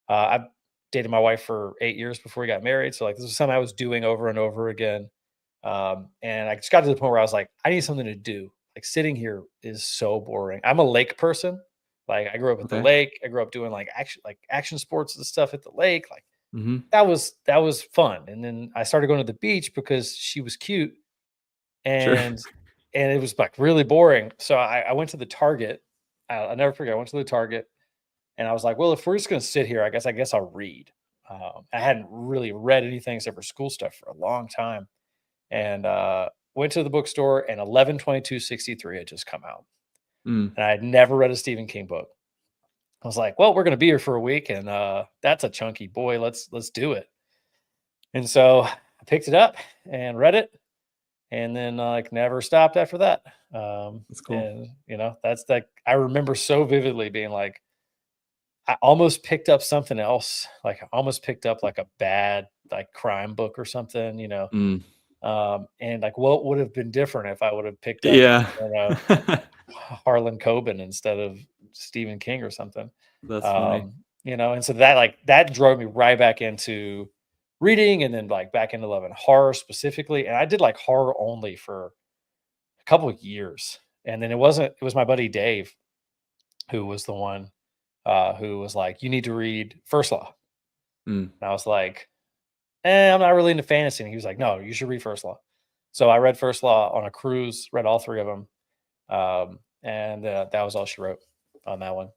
I dated my wife for 8 years before we got married. So like this was something I was doing over and over again. And I just got to the point where I was like, I need something to do. Like sitting here is so boring. I'm a lake person. Like I grew up at the okay. lake. I grew up doing like action sports and stuff at the lake. Like Mhm. that was fun. And then I started going to the beach because she was cute Sure. and it was like really boring. So I went to the Target. I'll never forget. I went to the Target and I was like, well, if we're just gonna sit here, I guess I'll read. I hadn't really read anything except for school stuff for a long time, and went to the bookstore and 11/22/63 had just come out, Mm, and I had never read a Stephen King book. I was like, well, we're gonna be here for a week, and that's a chunky boy. Let's do it. And so I picked it up and read it, and then like never stopped after that. that's cool. And that's like I remember so vividly being like, I almost picked up something else. Like I almost picked up like a bad like crime book or something. Mm, And like what would have been different if I would have picked up yeah. you know Harlan Coben instead of Stephen King or something. That's funny. And so that drove me right back into reading and then like back into loving horror specifically. And I did like horror only for a couple of years. And then it was my buddy Dave who was the one who was like, you need to read First Law. Mm, And I was like, I'm not really into fantasy. And he was like, no, you should read First Law. So I read First Law on a cruise, read all three of them. And that was all she wrote. on that one.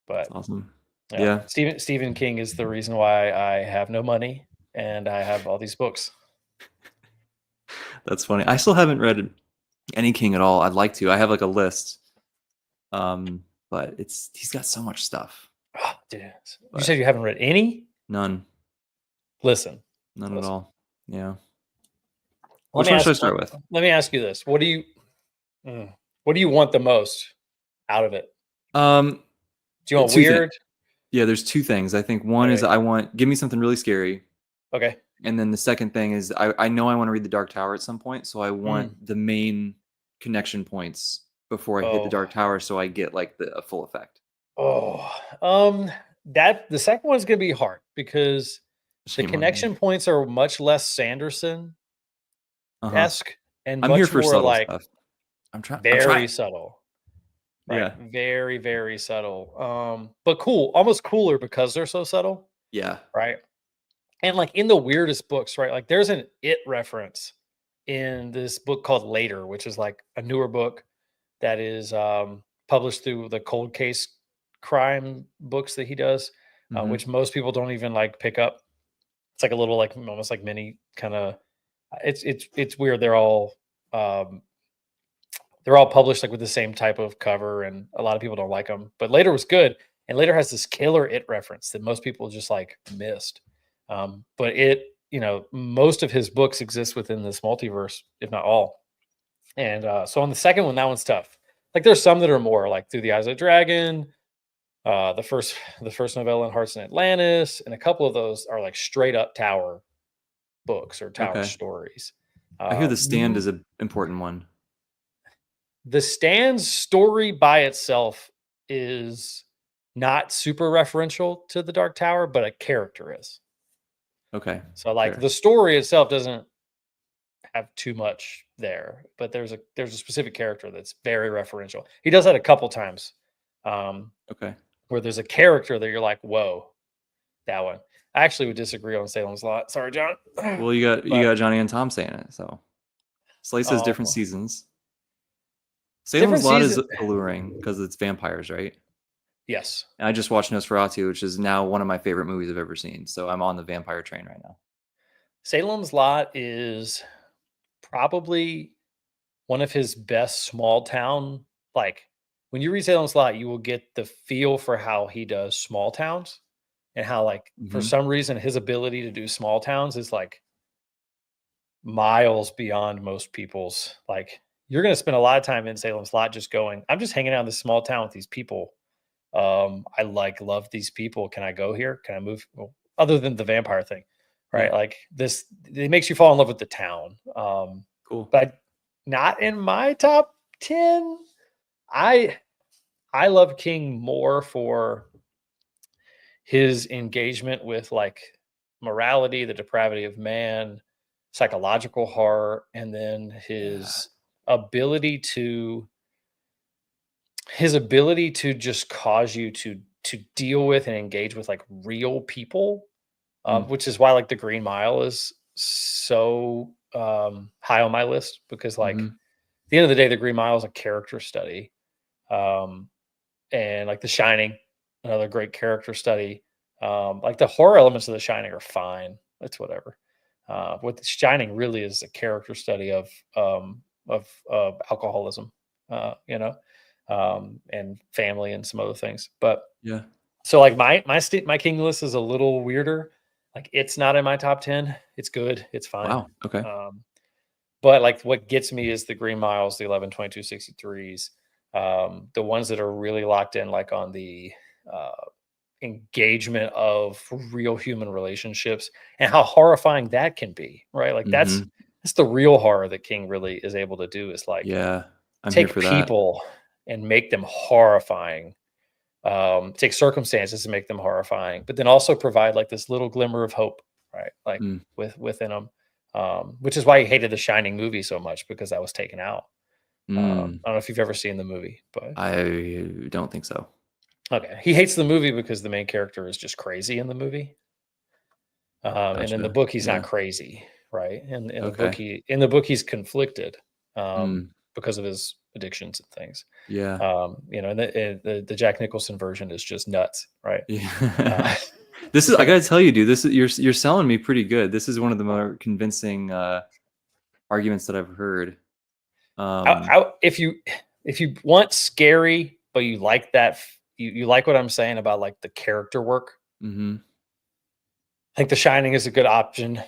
That's But awesome. yeah, Yeah, Stephen King is the reason why I have no money and I have all these books. that's funny. I still haven't read any King at all. I'd like to. I have like a list. But he's got so much stuff. Oh, dude, you But said you haven't read any? none. Listen, None at listen. all. Yeah. Let Which me one should I ask. start with? Let me ask you this: what do you want the most out of it? Um, Do you want two things. weird? Yeah, there's two things. I think one is Okay. give me something really scary. Okay. And then the second thing is I know I want to read the Dark Tower at some point, so I want Mm. the main connection points before I hit the Oh. Dark Tower so I get like the full effect. Oh. That the second one's gonna be hard because the Shame on me. connection points are much less Sanderson Uh-huh. esque and I'm here much for more subtle like stuff. I'm trying. very subtle. Right. Yeah. Very, very subtle. But cool, almost cooler because they're so subtle, Yeah. right? And like in the weirdest books, right? Like there's an it reference in this book called Later, which is like a newer book that is published through the cold case crime books that he does, Mm-hmm. which most people don't even like pick up. It's like a little like almost like mini kind of it's weird. Um they're all published like with the same type of cover, and a lot of people don't like them. But Later was good, and Later has this killer it reference that most people just like missed. But most of his books exist within this multiverse, if not all. And so on the second one, that one's tough. Like there's some that are more like Through the Eyes of the Dragon, the first novella in Hearts in Atlantis, and a couple of those are like straight up tower books or tower Okay. stories. I hear the stand Um, is an important one. The Stand's story by itself is not super referential to the Dark Tower, but a character is. Okay. So like Fair. the story itself doesn't have too much there, but there's a specific character that's very referential. He does that a couple times. Um, Okay. where there's a character that you're like, whoa, that one. I actually would disagree on Salem's Lot. Sorry, John. Well, you But got Johnny and Tom saying it, so Slice has different oh, seasons. different Salem's Lot is season. alluring because it's vampires, right? Yes. And I just watched Nosferatu, which is now one of my favorite movies I've ever seen. So I'm on the vampire train right now. Salem's Lot is probably one of his best small town. Like when you read Salem's Lot, you will get the feel for how he does small towns and how, like, for Hmm. some reason, his ability to do small towns is like miles beyond most people's. Like, you're going to spend a lot of time in Salem's Lot just going, I'm just hanging out in this small town with these people. I like love these people. Can I go here? Can I move? Well, other than the vampire thing, Yeah. right? Like this, it makes you fall in love with the town. Cool. But not in my top 10. I I love King more for his engagement with like morality, the depravity of man, psychological horror, and then Yeah. ability to his ability to just cause you to deal with and engage with like real people, Mm. which is why like the Green Mile is so high on my list because like Hmm. at the end of the day, the Green Mile is a character study, um, and like The Shining, another great character study. Like the horror elements of The Shining are fine. It's whatever. What The Shining really is a character study of alcoholism, and family and some other things. But Yeah. so like my King list is a little weirder. Like it's not in my top 10. It's good. It's fine. Wow. Okay. Um, but like what gets me is the Green Miles, the 11, 22, 63s, the ones that are really locked in, like on the uh, engagement of real human relationships and how horrifying that can be, right? Like that's Hmm. that's the real horror that King really is able to do is like Yeah. I'm here take for that. people and make them horrifying, take circumstances to make them horrifying, but then also provide like this little glimmer of hope, right? Like Mm. within them, which is why he hated the Shining movie so much because that was taken out. Mm. I don't know if you've ever seen the movie, but I don't think so. okay, he hates the movie because the main character is just crazy in the movie, and in the Gotcha. book he's not Yeah. crazy, right? And in the book Okay. he's conflicted, Mm. because of his addictions and things. Yeah. And the Jack Nicholson version is just nuts, right? Yeah. This is I gotta tell you, dude, this is you're selling me pretty good. This is one of the more convincing arguments that I've heard. If you want scary, but you like that, you like what I'm saying about like the character work. Mhm. I think The Shining is a good option.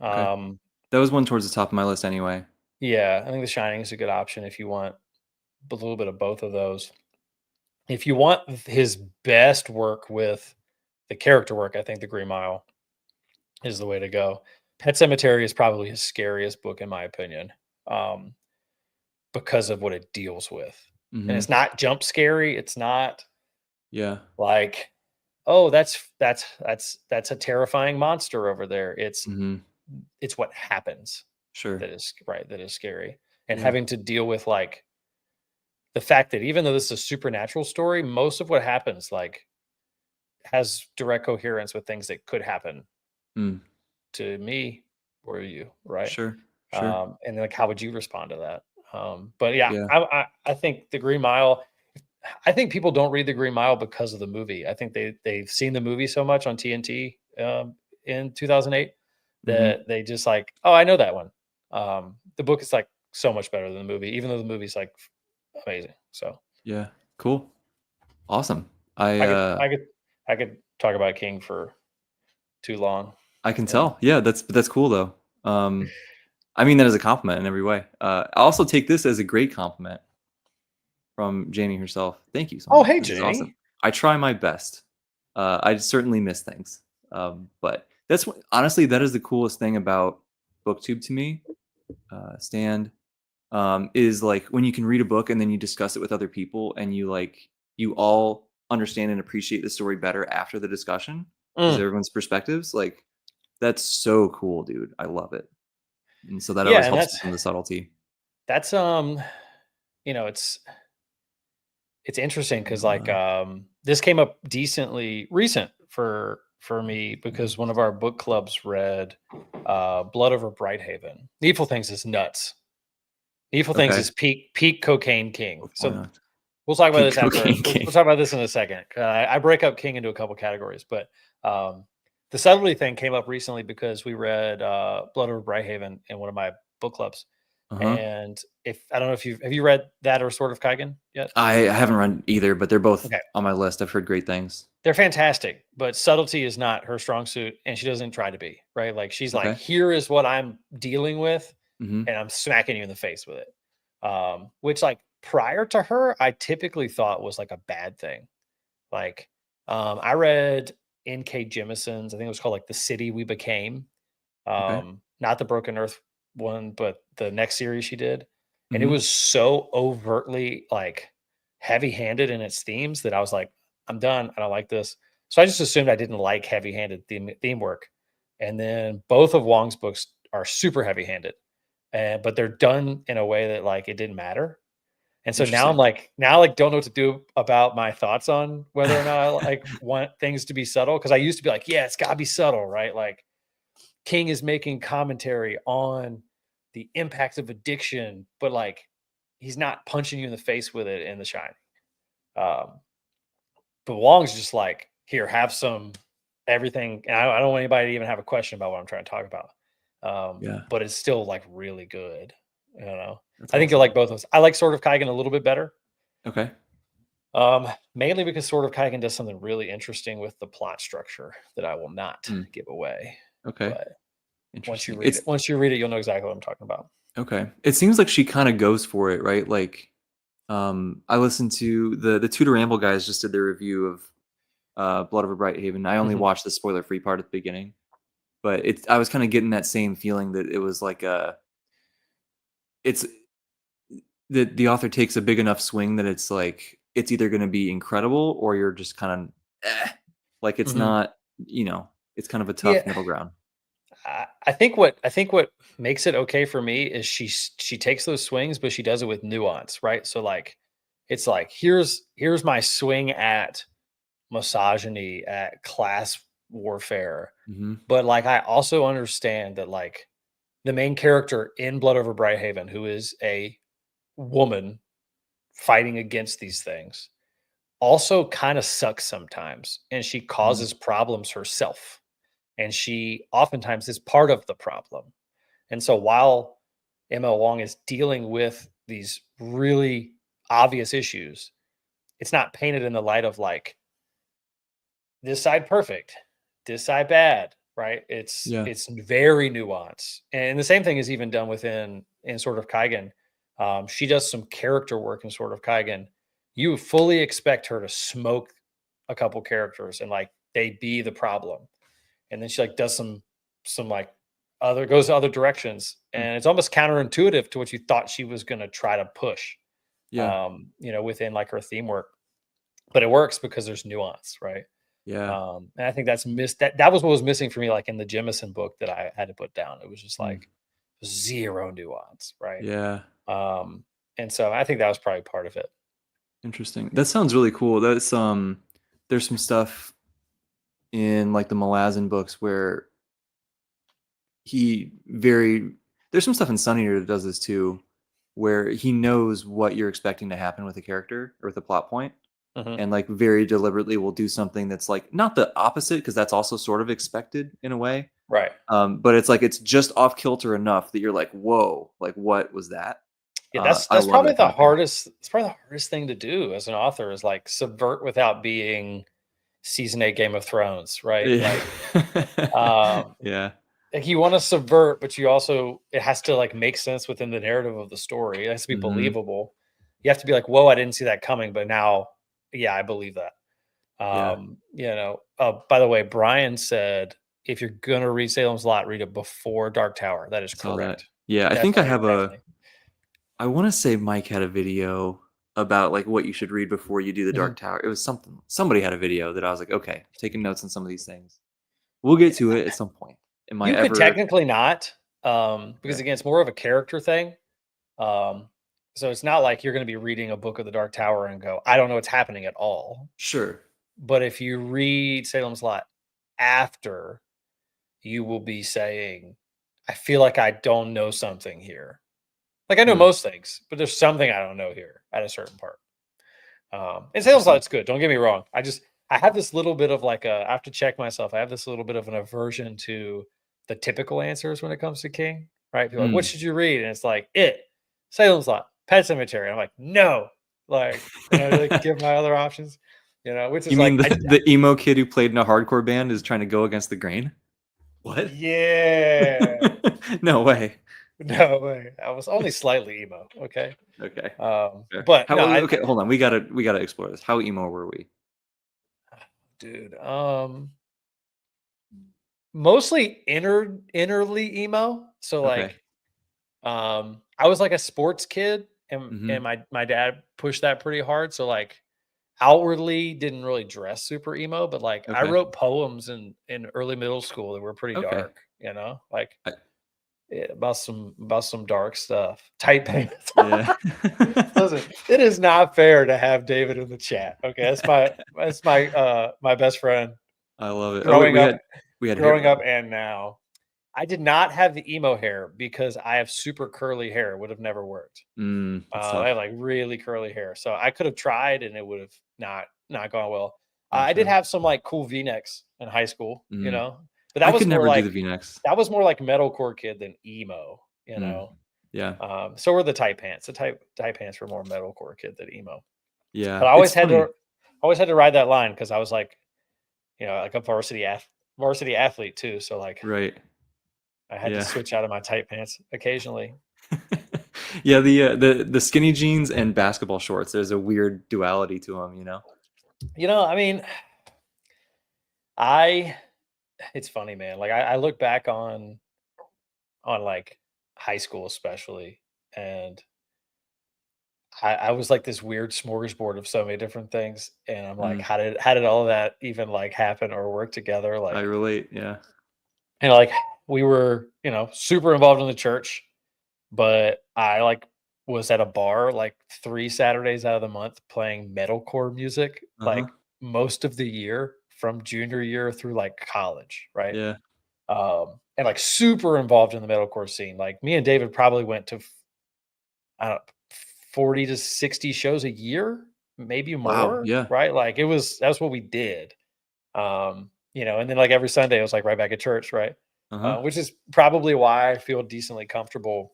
Okay. Um, That was one towards the top of my list anyway. yeah, I think The Shining is a good option if you want a little bit of both of those. If you want his best work with the character work, I think The Green Mile is the way to go. Pet Cemetery is probably his scariest book in my opinion, um, because of what it deals with. And it's Mhm. not jump scary. It's not Yeah. like, oh, that's a terrifying monster over there. Mhm. It's what happens Sure. that is right, that is scary. And Yeah. having to deal with like the fact that even though this is a supernatural story, most of what happens like has direct coherence with things that could happen Mm. to me or you, right? Sure. Sure. And like, how would you respond to that? But yeah, Yeah. I think the Green Mile. I think people don't read the Green Mile because of the movie. I think they've seen the movie so much on TNT in 2008 Mhm. that they just like, oh, I know that one. The book is like so much better than the movie, even though the movie's like amazing. So Yeah. Cool. Awesome. I I could uh I could I could talk about King for too long. I can And tell. Yeah, that's cool though. I mean that as a compliment in every way. I also take this as a great compliment from Jamie herself. Thank you so oh, much. hey This is awesome. Jamie. I try my best. I certainly miss things. But that's what honestly, that is the coolest thing about BookTube to me, Stand, is like when you can read a book and then you discuss it with other people and you all understand and appreciate the story better after the discussion because Mm, everyone's perspectives. Like that's so cool, dude. I love it. And so that yeah, always and helps with some of the subtlety. that's it's interesting because like NLR. this came up decently recent for me because one of our book clubs read Blood Over Brighthaven. Needful Things is nuts. Needful Things Okay. is peak cocaine king. Why So not? we'll talk about Peak this after. cocaine We'll king. talk about this in a second. I break up king into a couple categories, but um, the subtlety thing came up recently because we read Blood Over Brighthaven in one of my book clubs. Uh-huh. And if I don't know if you read that or Sword of Kaigen yet? I haven't run either, but they're both Okay. on my list. I've heard great things. They're fantastic, but subtlety is not her strong suit, and she doesn't try to be, right? Like, she's like, Okay. "Here is what I'm dealing with, Mhm. and I'm smacking you in the face with it." Which, like, prior to her, I typically thought was, like, a bad thing. Like, I read N.K. Jemison's, I think it was called, like, The City We Became, Okay. not the Broken Earth one, but the next series she did, and it Mhm. was so overtly, like, heavy-handed in its themes that I was like, "I'm done, I don't like this." So I just assumed I didn't like heavy-handed theme work, and then both of Wong's books are super heavy-handed, but they're done in a way that, like, it didn't matter, and so now I'm Interesting. like don't know what to do about my thoughts on whether or not I, like, want things to be subtle because I used to be like, "Yeah, it's gotta be subtle," right? Like, King is making commentary on the impact of addiction, but like he's not punching you in the face with it in The Shining. Um, but Wong's just like, here, have some everything. And I don't want anybody to even have a question about what I'm trying to talk about. Yeah. But it's still like really good. You know, That's I think you'll awesome. like both of those. I like Sword of Kaigen a little bit better. Okay. Mainly because Sword of Kaigen does something really interesting with the plot structure that I will not Mm. give away. Okay. But Interesting. once you read it, you'll know exactly what I'm talking about. Okay. It seems like she kinda goes for it, right? Like, I listened to the Tudor Ramble guys just did their review of, Blood Over Brighthaven. I only Mhm. watched the spoiler-free part at the beginning, but I was kinda getting that same feeling that it was like a it's the author takes a big enough swing that it's like, it's either gonna be incredible or you're just kinda, eh. Like, it's Mhm. not, it's kind of a tough Yeah, middle ground. I think what makes it okay for me is she takes those swings, but she does it with nuance, right? So like, it's like here's my swing at misogyny, at class warfare, Mhm. but like I also understand that like the main character in Blood Over Brighthaven, who is a woman, fighting against these things also kind of sucks sometimes, and she Mm. causes problems herself, and she oftentimes is part of the problem. And so while ML Wong is dealing with these really obvious issues, it's not painted in the light of like this side perfect, this side bad, right? Yeah. It's very nuanced, and the same thing is even done within in sort of Kaigen. She does some character work in sort of Kaigen. You fully expect her to smoke a couple characters and like they be the problem, and then she like does some like other goes other directions, Mm. and it's almost counterintuitive to what you thought she was going to try to push, Yeah. within like her theme work, but it works because there's nuance, right? Yeah. And I think that's missed. That was what was missing for me, like in the Jemison book that I had to put down. It was just Mm. like zero nuance, right? Yeah. Um, and so I think that was probably part of it. Interesting. That sounds really cool. That's there's some stuff in like the Malazan books where he very there's some stuff in Sunny that does this too, where he knows what you're expecting to happen with a character or with a plot point, Hmm. and like very deliberately will do something that's like not the opposite because that's also sort of expected in a way. Right. But it's like it's just off kilter enough that you're like, whoa, like what was that? Yeah, I that's love probably that the kind of thing. hardest. It's probably the hardest thing to do as an author is like subvert without being season 8 Game of Thrones, right? Yeah. Um, Yeah. like you want to subvert, but you also it has to like make sense within the narrative of the story. It has to be Hmm. believable. You have to be like, "Whoa, I didn't see that coming," but now, yeah, I believe that. Yeah. By the way, Brian said if you're gonna read Salem's Lot, read it before Dark Tower. That is Saw that. correct. Yeah, I think I Definitely, have a. definitely. I want to say Mike had a video about like what you should read before you do the Mhm. Dark Tower. It was something. Somebody had a video that I was like, okay, taking notes on some of these things. We'll get to it at some point. Am I You could ever? technically not, because Okay. again, it's more of a character thing. Um, so it's not like you're gonna be reading a book of the Dark Tower and go, I don't know what's happening at all. Sure. But if you read Salem's Lot after, you will be saying, I feel like I don't know something here. Like I know Hmm. most things, but there's something I don't know here at a certain part. And Salem's Interesting. Lot's good. Don't get me wrong. I have this little bit of like I have to check myself. I have this little bit of an aversion to the typical answers when it comes to King. Right? People are like, what Hmm. should you read? And it's like Salem's Lot, Pet Cemetery. I'm like, no. Like, and I like give my other options, which You is mean like the emo kid who played in a hardcore band is trying to go against the grain? What? yeah. No way. No way. I was only slightly emo. Okay. Okay. Fair. But How? no, Okay, hold on. We gotta explore this. How emo were we? dude. Mostly innerly emo. So Okay. like, I was like a sports kid, and Hmm. my dad pushed that pretty hard. So like, outwardly didn't really dress super emo, but like I Okay. wrote poems in early middle school that were pretty Okay. dark. Like I, about some dark stuff. Tight pants. yeah. Listen, it is not fair to have David in the chat. Okay, that's my best friend I love it. Oh wait, growing up we had hair growing up though. and now. I did not have the emo hair because I have super curly hair. Would have never worked. That's I have tough. like really curly hair, so I could have tried and it would have not gone well. I did Gotcha. have some like cool V-necks in high school, Mm. but I could never do the V-necks. that was more like metalcore kid than emo, Mm. Yeah. So were the tight pants. The tight pants were more metalcore kid than emo. But Yeah. I It's always funny. always had to ride that line because I was like, like a varsity athlete too. So like Right. I had to Yeah. switch out of my tight pants occasionally. Yeah, the skinny jeans and basketball shorts, there's a weird duality to them, you know? I mean, I it's funny, man. Like I look back on like high school especially, and I was like this weird smorgasbord of so many different things. And I'm like, Mm. how did all of that even like happen or work together? I Like, relate, yeah. like we were, super involved in the church, but I like was at a bar like 3 Saturdays out of the month playing metalcore music Uh-huh. like most of the year from junior year through like college, right? Yeah. And like super involved in the metalcore scene. Like me and David probably went to I don't know, 40 to 60 shows a year, maybe Wow. more, Yeah. right? Like that's what we did. And then like every Sunday it was like right back at church, right? Uh-huh. Which is probably why I feel decently comfortable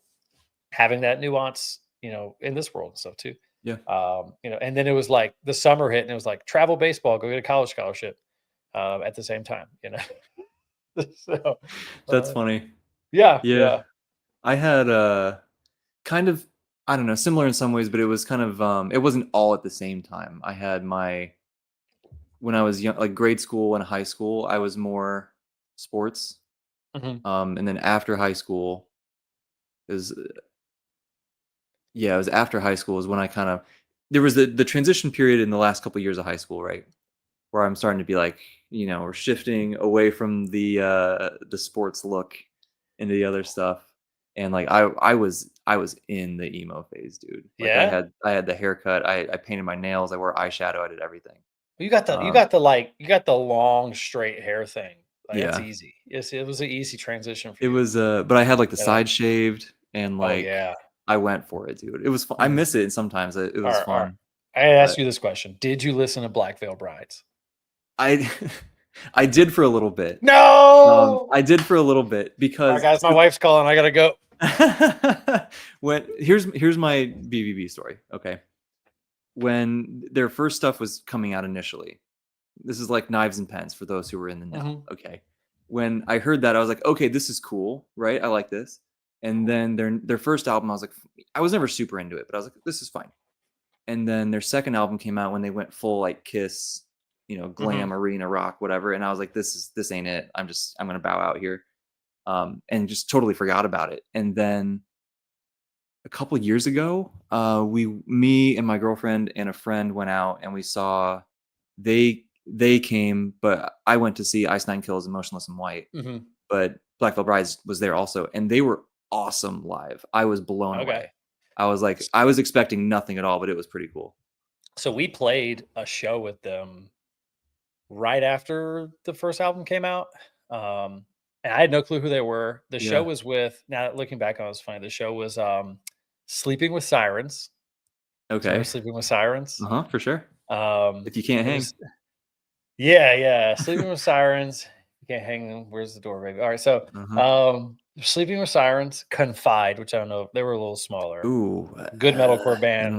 having that nuance, in this world and stuff too. Yeah. And then it was like the summer hit and it was like travel baseball, go get a college scholarship at the same time. So, That's uh, funny. yeah, Yeah. yeah. I had kind of, I don't know, similar in some ways, but it was kind of it wasn't all at the same time. I had my when I was young, like grade school and high school, I was more sports. Mhm. And then after high school is yeah, it was after high school is when I kind of there was the transition period in the last couple years of high school, right? Where I'm starting to be like, we're shifting away from the sports look into the other stuff. And like I was in the emo phase, dude. Like I Yeah. had I had the haircut, I painted my nails, I wore eyeshadow, I did everything. Um, You got the long straight hair thing. Like that's yeah. easy. Yes, it was an easy transition for It you. was but I had like the You know? side shaved and Oh like yeah. I went for it, dude. It was fun. I Mhm. miss it and sometimes it All was right, all right. fun. I ask But you this question: did you listen to Black Veil Brides? I I did for a little bit. No. I did for a little bit All right, because guys, my wife's calling. I gotta go. when here's my BBB story. Okay, when their first stuff was coming out initially, this is like Knives and Pens for those who were in the know. Mhm. Okay, when I heard that, I was like, okay, this is cool, right? I like this. And then their first album, I was like, I was never super into it, but I was like, this is fine. And then their second album came out when they went full like Kiss, Mhm. glam arena rock, whatever. And I was like, this ain't it. I'm gonna bow out here. And just totally forgot about it. And then a couple years ago, me and my girlfriend and a friend went out and we saw they came, but I went to see Ice Nine Kills and Motionless in White, Mhm. but Black Veil Brides was there also, and they were awesome live. I was blown Okay. away. I was like, I was expecting nothing at all, but it was pretty cool. So we played a show with them right after the first album came out. And I had no clue who they were. The show Yeah. was with now looking back on it was funny. The show was Sleeping with Sirens. Do you remember Okay. Sleeping with Sirens? Uh-huh, for sure. Um If you can't it hang. was Yeah, yeah. Sleeping with Sirens. You can't hang them. Where's the door, baby? All right. So Uh-huh. Sleeping with Sirens, Confide, which I don't know, they were a little smaller. Ooh, Good metalcore I don't band.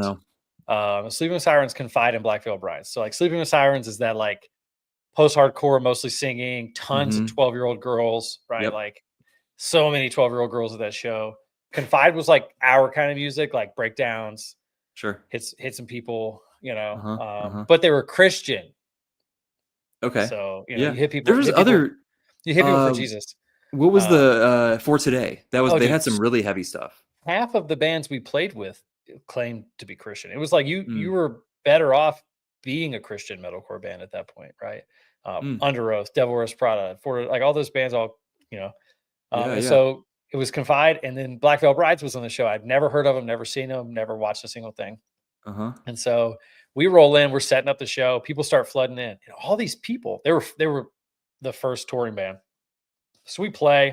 know. Sleeping with Sirens, Confide, and Black Veil Brides. So like Sleeping with Sirens is that like post-hardcore, mostly singing, tons of Mhm. 12-year-old girls, right? Yep. Like so many 12-year-old girls at that show. Confide was like our kind of music, like breakdowns, Sure. hit some people, Uh-huh. Uh-huh. but they were Christian. Okay. So, Yeah. There you was hit people, other you hit people for uh Jesus. what was Um, the For Today? That was oh, they dude, had some really heavy stuff. half of the bands we played with claimed to be Christian. It was like you Mm. were better off being a Christian metalcore band at that point, right? Mm. Under Oath, Devil Wears Prada, for like all those bands, all you know. Yeah, And yeah. so it was Confide, and then Black Veil Brides was on the show. I'd never heard of them, never seen them, never watched a single thing. Uh-huh. And so we roll in, we're setting up the show. People start flooding in. And all these people, they were the first touring band. So we play,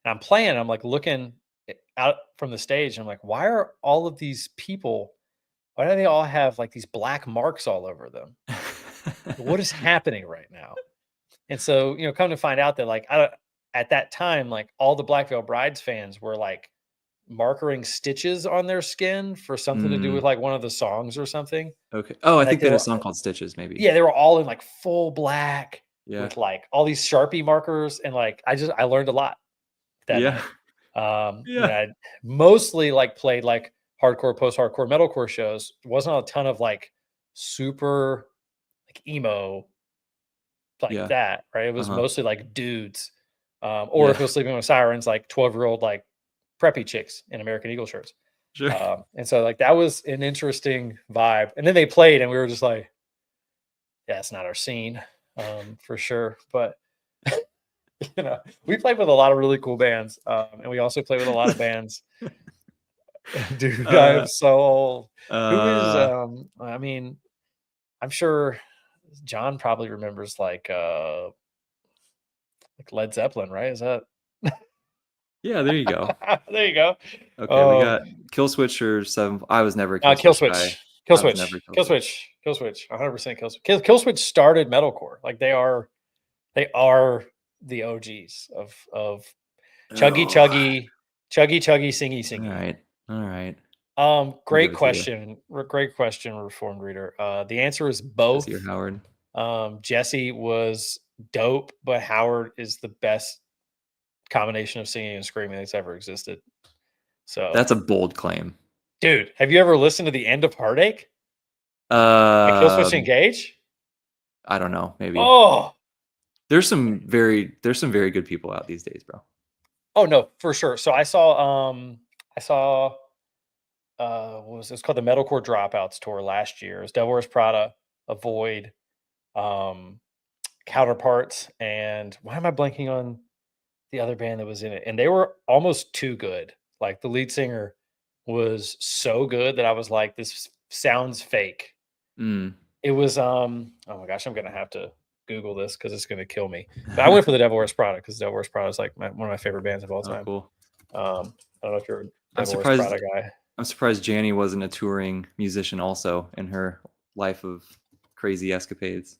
and I'm playing. And I'm like looking out from the stage, and I'm like, why are all of these people? Why do they all have like these black marks all over them? What is happening right now? And so, come to find out that like at that time, like all the Black Veil Brides fans were like markering stitches on their skin for something to do with Mm, like one of the songs or something. okay. Oh, I And like think they had a song called Stitches, maybe. they were all in like full black Yeah. with like all these Sharpie markers. And like I learned a lot that Yeah. night. Yeah. I mostly like played like hardcore, post-hardcore, metalcore shows. Wasn't a ton of like super like emo like Yeah. that, right? It was Uh-huh. mostly like dudes, or Yeah. if it was Sleeping with Sirens, like 12-year-old like preppy chicks in American Eagle shirts. Sure. And so like that was an interesting vibe. And then they played, and we were just like, yeah, it's not our scene, for sure. But we played with a lot of really cool bands, and we also played with a lot of bands. Dude, I am Uh, so old. Who is? uh, I mean, I'm sure John probably remembers like Led Zeppelin, right? Is that Yeah, there you go. There you go. Okay, we got Kill Switch or 7. I was never a Kill Kill Switch guy. Switch. Kill I was never a Switch. Kill Kill Switch. Switch. Kill Switch. 100% Kill Switch. Kill Switch started metalcore. Like they are the OGs of chuggy Oh, chuggy singy all singy. right. Great question. Great question, Reformed Reader. The answer is both. Jesse or Howard? Jesse was dope, but Howard is the best combination of singing and screaming that's ever existed. So That's a bold claim. Dude, have you ever listened to The End of Heartache? Kill Switch Engage? I don't know. Maybe. Oh, there's some very good people out these days, bro. Oh no, for sure. So I saw what was this called, the Metalcore Dropouts tour last year. It was Devil Wears Prada, Avoid, Counterparts, and why am I blanking on the other band that was in it? And they were almost too good. Like the lead singer was so good that I was like, this sounds fake. It was oh my gosh, I'm gonna have to Google this because it's gonna kill me. But I went for the Devil Wears Prada because Devil Wears Prada is like one of my favorite bands of all time. Cool. I don't know if you're a Devil Wears Prada guy. I'm surprised Janny wasn't a touring musician also in her life of crazy escapades.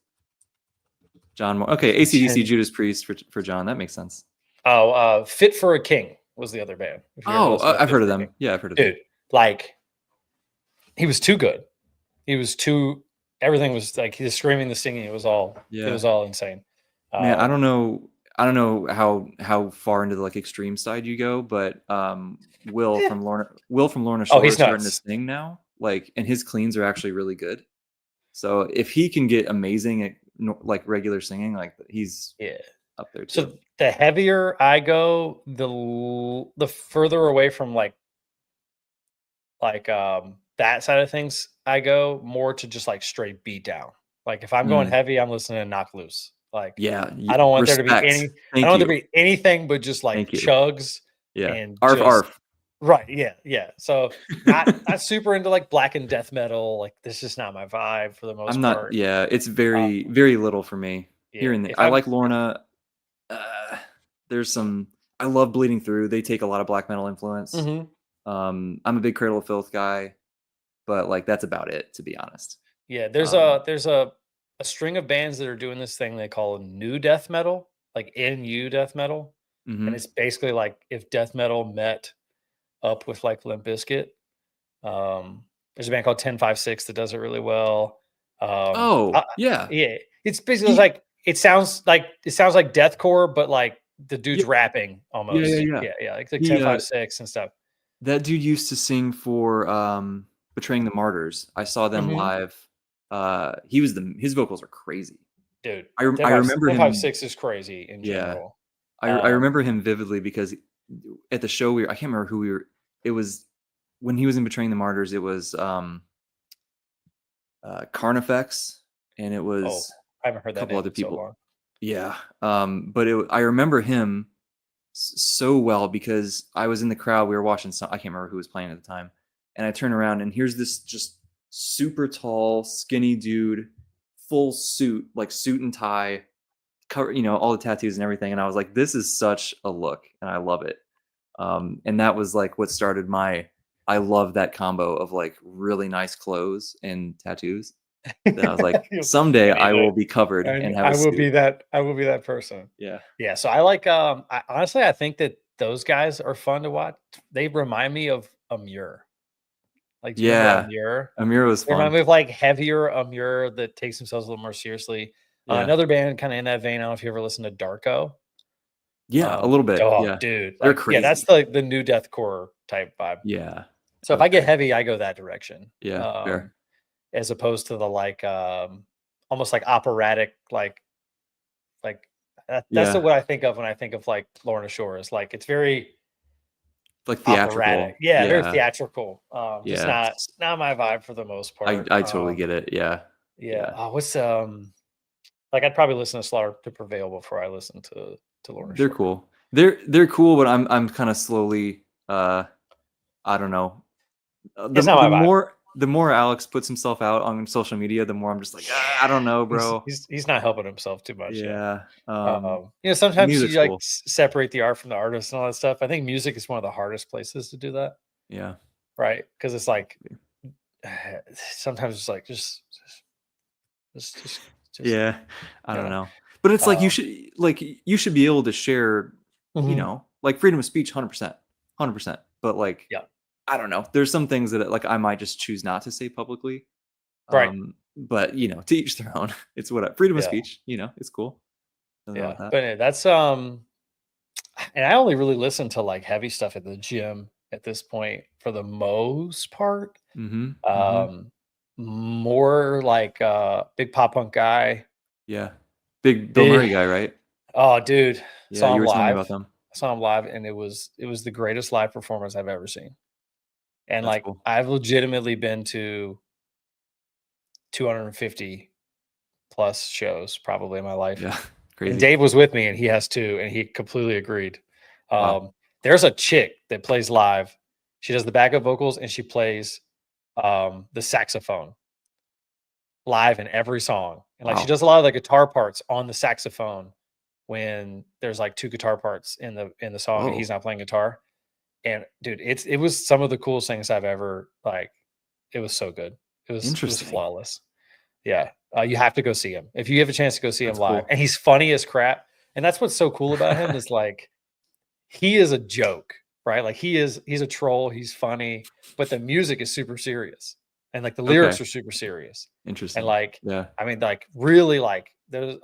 John Moore. Okay, AC/DC, Judas Priest for John. That makes sense. Oh, Fit for a King was the other band. I've heard of them. Yeah, I've heard of them. Dude, like, he was too good. He was too. Everything was like the screaming, the singing. It was all insane. Man, I don't know how far into the like extreme side you go, but Will from Lorna Shore is starting to sing now. Like, and his cleans are actually really good. So if he can get amazing at like regular singing, like he's up there too. So the heavier I go, the further away from like that side of things I go, more to just like straight beat down. Like if I'm going heavy, I'm listening to Knock Loose. Like, I don't want there to be anything but just like chugs. Yeah. And arf. Right. Yeah. So not super into like black and death metal. Like this is just not my vibe for the most part. Yeah, it's very little for me. Here and there. I like Lorna. There's some. I love Bleeding Through. They take a lot of black metal influence. I'm a big Cradle of Filth guy, but like that's about it, to be honest. Yeah, there's a string of bands that are doing this thing they call new death metal, like NU death metal, and it's basically like if death metal met up with like Limp Bizkit. There's a band called 1056 that does it really well. Yeah. It's basically like it sounds like deathcore, but like the dude's rapping almost. Yeah, like 1056 and stuff. That dude used to sing for Betraying the Martyrs. I saw them live. His vocals are crazy. Dude, I remember him. 1056 is crazy in general. I remember him vividly because at the show I can't remember who we were. It was when he was in Betraying the Martyrs. It was Carnifex, and it was I haven't heard that. A couple other people. So long. Yeah, but I remember him so well because I was in the crowd. We were watching I can't remember who was playing at the time, and I turn around and here's this just super tall, skinny dude, full suit, like suit and tie, cover, all the tattoos and everything. And I was like, this is such a look, and I love it. And that was like what started I love that combo of like really nice clothes and tattoos. That I was like, someday I will be covered and have a suit. I will be that person. Yeah. So I like honestly, I think that those guys are fun to watch. They remind me of Amur. Like, Amur was fun. They remind me of like heavier Amur that takes themselves a little more seriously. Another band kind of in that vein. I don't know if you ever listened to Darko. Yeah, a little bit. Dude, they're crazy. Yeah, that's the new deathcore type vibe. Yeah. So if I get heavy, I go that direction. Yeah, fair. As opposed to the like almost like operatic, like that's what I think of when I think of like Lorna Shore. Is like it's very like theatrical. Operatic. Yeah, very theatrical. Just not my vibe for the most part. I totally get it. Yeah. What's like I'd probably listen to Slaughter to Prevail before I listen to Lorna Shore. They're cool. They're cool, but I'm kind of slowly I don't know. It's not my vibe. the more Alex puts himself out on social media, the more I'm just like, I don't know, bro. He's not helping himself too much. Yeah. Sometimes Music's you like cool. separate the art from the artist and all that stuff. I think music is one of the hardest places to do that, Yeah. right? Because it's like sometimes it's like just Yeah. I you don't know. know. But it's like you should be able to share, Mhm. like freedom of speech 100%. 100%. But like Yeah, I don't know. There's some things that like I might just choose not to say publicly. right. But to each their own. It's what freedom of Yeah, speech, it's cool. Nothing wrong yeah. with that. But that's and I only really listen to like heavy stuff at the gym at this point for the most part. Mhm. Mhm. Um, More like big pop punk guy. Yeah. Big Bill Big, Murray guy, right? oh, dude, Yeah, saw you him were telling me live. about them. Saw him live, and it was the greatest live performance I've ever seen. And That's like cool. I've legitimately been to 250 plus shows probably in my life. Yeah. And Crazy. Dave was with me, and he has too, and he completely agreed. Wow. There's a chick that plays live. She does the backup vocals, and she plays the saxophone live in every song. And like she Wow. does a lot of the guitar parts on the saxophone when there's like two guitar parts in the song, and he's Whoa. not playing guitar. And dude, it was some of the coolest things I've ever like. It was so good. It was Interesting. flawless. Yeah, you have to go see him if you have a chance to go see him That's live. cool. And he's funny as crap. And that's what's so cool about him is like he is a joke, right? Like he's a troll. He's funny, but the music is super serious, and like the Okay. lyrics are super serious. And Interesting. like, Yeah. I mean, like really, like there's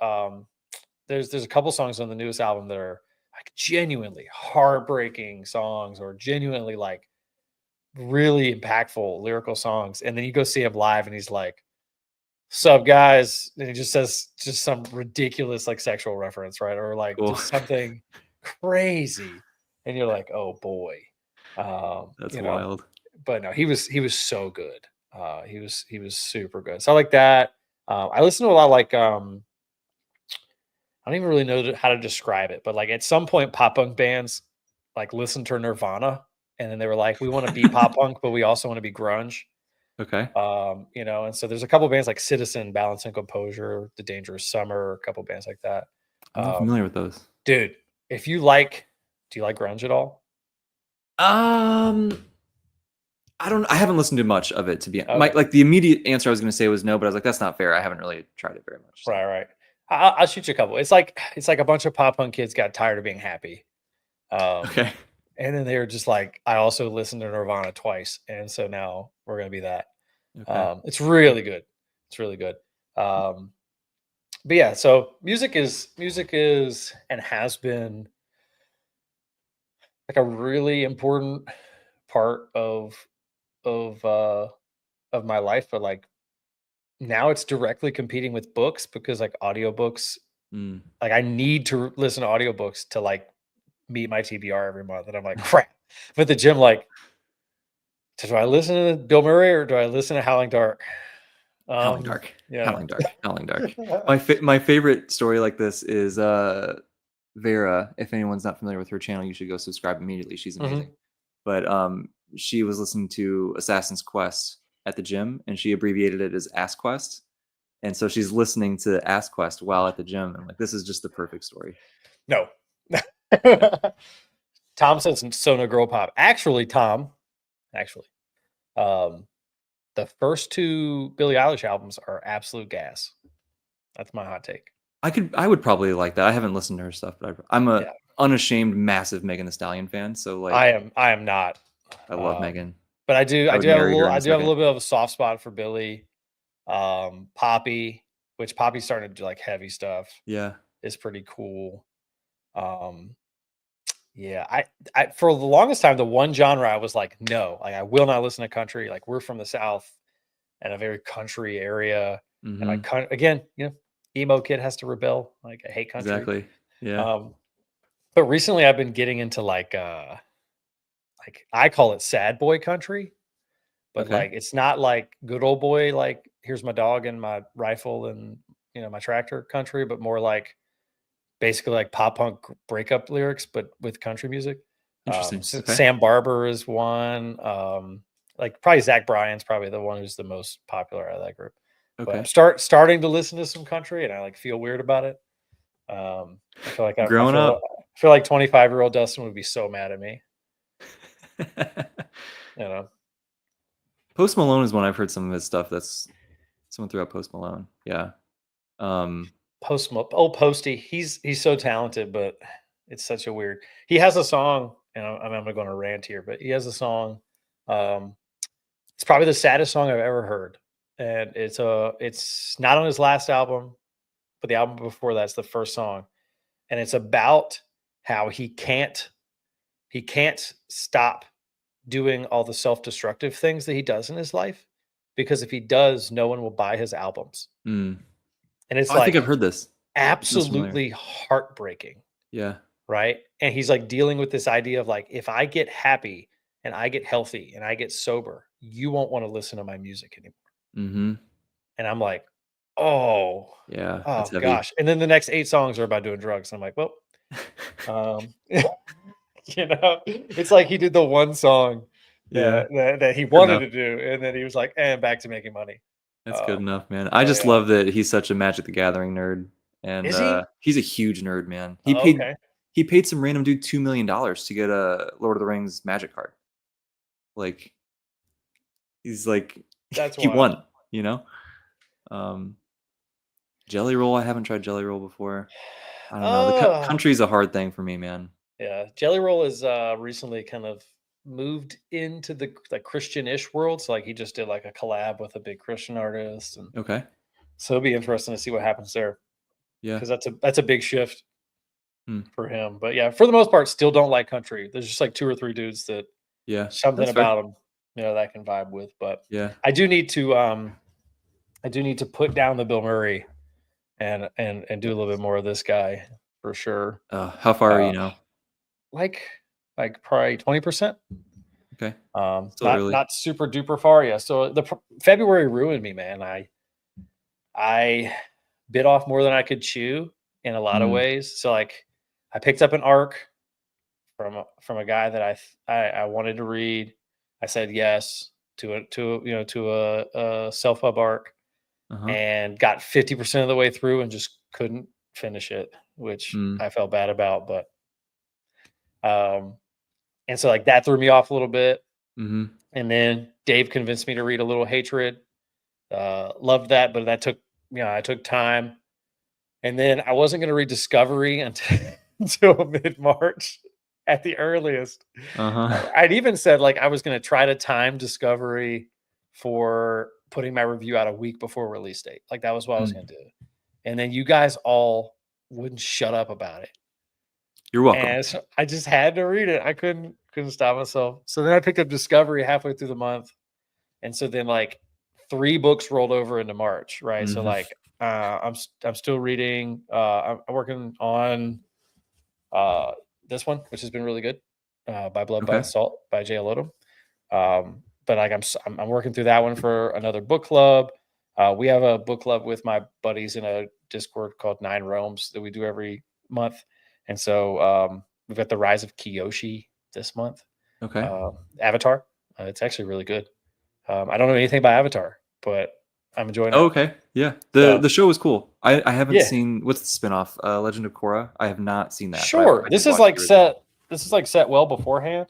a couple songs on the newest album that are like genuinely heartbreaking songs, or genuinely like really impactful lyrical songs. And then you go see him live, and he's like, "Sup, guys," and he just says just some ridiculous like sexual reference, right? Or like Cool. just something crazy, and you're like, "Oh boy," That's you know. wild. But no, he was so good. He was super good. So I like that. I listen to a lot of like I don't even really know how to describe it, but like at some point, pop punk bands like listened to Nirvana, and then they were like, "We want to be pop punk, but we also want to be grunge." Okay. And so there's a couple bands like Citizen, Balance and Composure, The Dangerous Summer, a couple bands like that. I'm not Um, familiar with those. Dude, if do you like grunge at all? Um, I haven't listened to much of it to be my Okay, like the immediate answer I was going to say was no, but I was like, that's not fair. I haven't really tried it very much. So right, right. I'll shoot you a couple. It's like a bunch of pop punk kids got tired of being happy, um, okay. and then they were just like, I also listened to Nirvana twice, and so now we're gonna be that. Okay. It's really good. It's really good. Um, but yeah, so music is and has been like a really important part of uh of my life, but like now it's directly competing with books because like audiobooks, Mm. like I need to listen to audiobooks to like meet my TBR every month, and I'm like, crap. But the gym, like, do I listen to Bill Murray or do I listen to Howling Dark? Howling Dark. Yeah. Howling Dark. Howling Dark. My favorite story like this is Vera. If anyone's not familiar with her channel, you should go subscribe immediately. She's Mhm. amazing. But she was listening to Assassin's Quest at the gym, and she abbreviated it as Ass Quest. And so she's listening to Ass Quest while at the gym, and like this is just the perfect story. No. Yeah. Tom says so no girl pop. Actually, um, the first two Billie Eilish albums are absolute gas. That's my hot take. I would probably like that. I haven't listened to her stuff, but I'm a Yeah. unashamed massive Megan Thee Stallion fan. So I like am I am not. I love Um, Megan. but I do I I would do have a marry little her in I a do have a second. little bit of a soft spot for Billy. Poppy, which Poppy's starting to do like heavy stuff, Yeah. is pretty cool. Um, yeah, I for the longest time, the one genre I was like, no, like I will not listen to country. Like we're from the South and a very country area. And like Mm-hmm. again, emo kid has to rebel. Like I hate country. Exactly. Yeah. Um, but recently I've been getting into like I call it sad boy country, but Okay. like it's not like good old boy, like here's my dog and my rifle and my tractor country, but more like basically like pop punk breakup lyrics, but with country music. Interesting. Okay. Sam Barber is one. like probably Zach Bryan's probably the one who's the most popular out of that group. But Okay. I'm starting to listen to some country, and I like feel weird about it. I feel like I Growing up. feel like 25-year-old Dustin would be so mad at me. You know, Post Malone is one I've heard some of his stuff. That's someone threw out Post Malone. Yeah. Posty, he's so talented, but it's such a weird. He has a song, and I'm going to go on a rant here, but he has a song. It's probably the saddest song I've ever heard, and it's not on his last album, but the album before that's the first song, and it's about how he can't stop doing all the self-destructive things that he does in his life, because if he does, no one will buy his albums. Mm. And it's Oh, I think I've like heard this. That's familiar. absolutely heartbreaking. Yeah. Right. And he's like dealing with this idea of like, if I get happy and I get healthy and I get sober, you won't want to listen to my music anymore. Mm-hmm. And I'm like, oh, Yeah, oh that's heavy. gosh. And then the next 8 songs are about doing drugs. And I'm like, well, it's like he did the one song Yeah. that he wanted to do, and then he was like, and back to making money. That's good enough, man. I just love that he's such a Magic the Gathering nerd, and Is he? he's a huge nerd, man. Okay. He paid some random dude $2 million to get a Lord of the Rings Magic card. Like, he's like, That's he wild. won, you know. Jelly Roll, I haven't tried Jelly Roll before. I don't know. The country's a hard thing for me, man. Yeah, Jelly Roll is recently kind of moved into the like Christian-ish world. So like he just did like a collab with a big Christian artist, and Okay. so it'll be interesting to see what happens there. Yeah, because that's a big shift for him. But yeah, for the most part, still don't like country. There's just like 2 or 3 dudes that something about them, that I can vibe with. But yeah, I do need to put down the Bill Murray and do a little bit more of this guy for sure. How far are you now? Like probably 20%. Okay. Not super duper far. Yeah. So the February ruined me, man. I bit off more than I could chew in a lot of ways. So like I picked up an arc from a guy that I wanted to read. I said yes to a self-pub arc, and got 50% of the way through and just couldn't finish it, which I felt bad about. But and so like that threw me off a little bit. And then Dave convinced me to read a little Hatred. Loved that, but that took I took time. And then I wasn't going to read Discovery until mid-March at the earliest. I'd even said like I was going to try to time Discovery for putting my review out a week before release date. Like that was what I was going to do. And then you guys all wouldn't shut up about it. You're welcome. And so I just had to read it. I couldn't stop myself. So then I picked up Discovery halfway through the month. And so then like 3 books rolled over into March, right? So like I'm still reading. I'm working on this one, which has been really good, by Blood by Salt by Jay Alodom. But like I'm working through that one for another book club. We have a book club with my buddies in a Discord called 9 Realms that we do every month, and so we've got the Rise of Kiyoshi this month. Avatar. It's actually really good. I don't know anything about Avatar, but I'm enjoying it. Okay. Yeah. The show was cool. I haven't seen what's the spinoff, Legend of Korra. I have not seen that. Sure. This is like set well beforehand.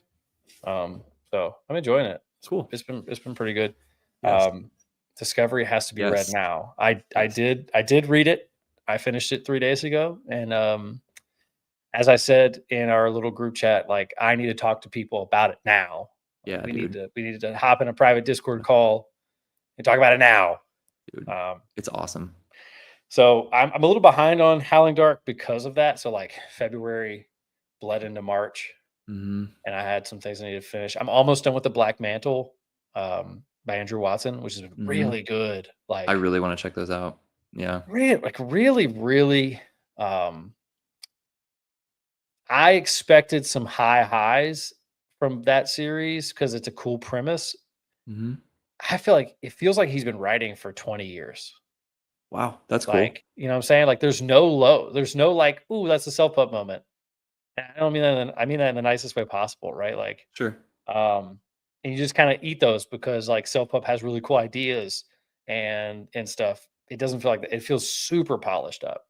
So I'm enjoying it. It's cool. It's been pretty good. Yes. Discovery has to be read now. I did read it. I finished it 3 days ago. And as I said in our little group chat, like I need to talk to people about it now. Yeah. We need to hop in a private Discord call and talk about it now. Dude, it's awesome. So I'm a little behind on Howling Dark because of that. So like February bled into March, and I had some things I needed to finish. I'm almost done with the Black Mantle by Andrew Watson, which is really good. Like I really want to check those out. Yeah, really. I expected some high highs from that series because it's a cool premise. I feel like it feels like he's been writing for 20 years. Wow, that's cool. Like, you know what I'm saying? Like there's no low. There's no like, ooh, that's a self-pub moment. And I don't mean that I mean that in the nicest way possible, right? Like sure. and you just kind of eat those because like self-pub has really cool ideas and stuff. It doesn't feel like that. It feels super polished up.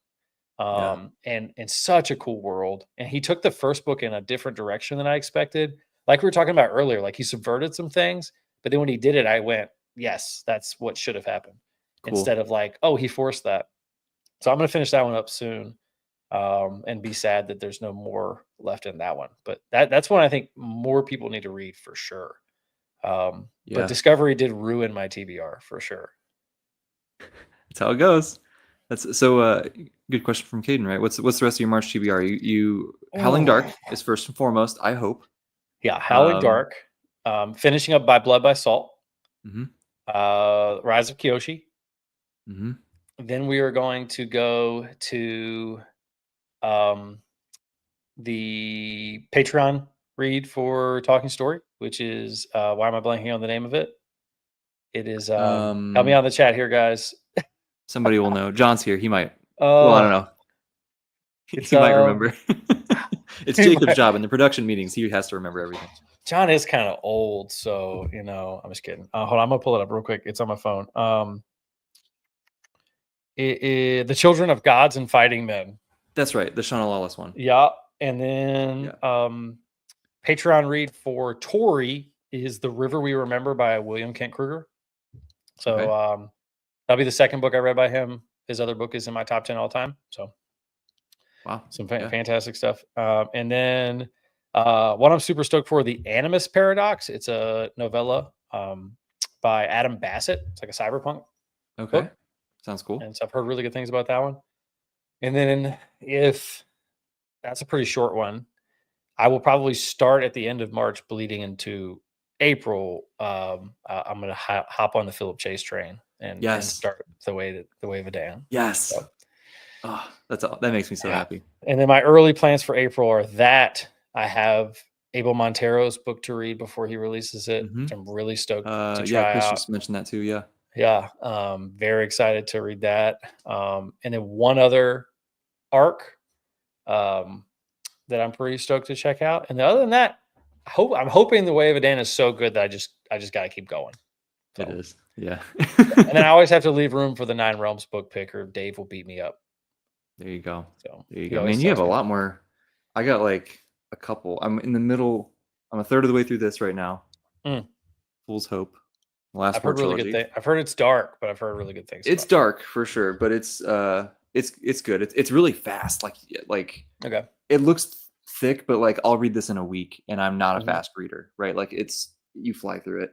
Yeah. And such a cool world. And he took the first book in a different direction than I expected. Like we were talking about earlier, like he subverted some things, but then when he did it, I went, yes, that's what should have happened. Cool. Instead of like, oh, he forced that. So I'm gonna finish that one up soon. And be sad that there's no more left in that one. But that's one I think more people need to read for sure. But Yeah. Discovery did ruin my TBR for sure. That's how it goes. That's so. Good question from Caden, right? What's the rest of your March TBR? You Howling Dark is first and foremost. I hope. Yeah, Howling Dark. Finishing up by Blood by Salt. Mm-hmm. Rise of Kyoshi. Mm-hmm. Then we are going to go to the Patreon read for Talking Story, which is why am I blanking on the name of it? It is help me out in the chat here, guys. Somebody will know. John's here. He might. Well, I don't know. He might remember. It's Jacob's job in the production meetings. He has to remember everything. John is kind of old, so I'm just kidding. Hold on, I'm gonna pull it up real quick. It's on my phone. The Children of Gods and Fighting Men. That's right, the Shauna Lawless one. Yeah, and then Patreon read for Tori is The River We Remember by William Kent Kruger. So that'll be the second book I read by him. His other book is in my top 10 all time. So wow, some fantastic stuff. And then one I'm super stoked for, The Animus Paradox. It's a novella by Adam Bassett. It's like a cyberpunk book. Sounds cool. And so I've heard really good things about that one. And then if that's a pretty short one, I will probably start at the end of March bleeding into April. I'm going to hop on the Philip Chase train and start the Way of a Dan. Yes. So, that's all. That makes me so happy. And then my early plans for April are that I have Abel Montero's book to read before he releases it. Which I'm really stoked to try Chris out. just mentioned that too. Yeah. Yeah. Very excited to read that. And then one other arc that I'm pretty stoked to check out. And other than that, I'm hoping The Way of a Dan is so good that I just got to keep going. So. It is. Yeah. And then I always have to leave room for the Nine Realms book pick, or Dave will beat me up. There you go. So there you go. Man, you have a lot more. I got like a couple. I'm in the middle. I'm a third of the way through this right now. Fool's Hope. I've heard really good things. I've heard it's dark, but I've heard really good things. It's dark for sure, but it's good. It's really fast. Like okay. It looks thick, but like I'll read this in a week, and I'm not a fast reader, right? Like you fly through it.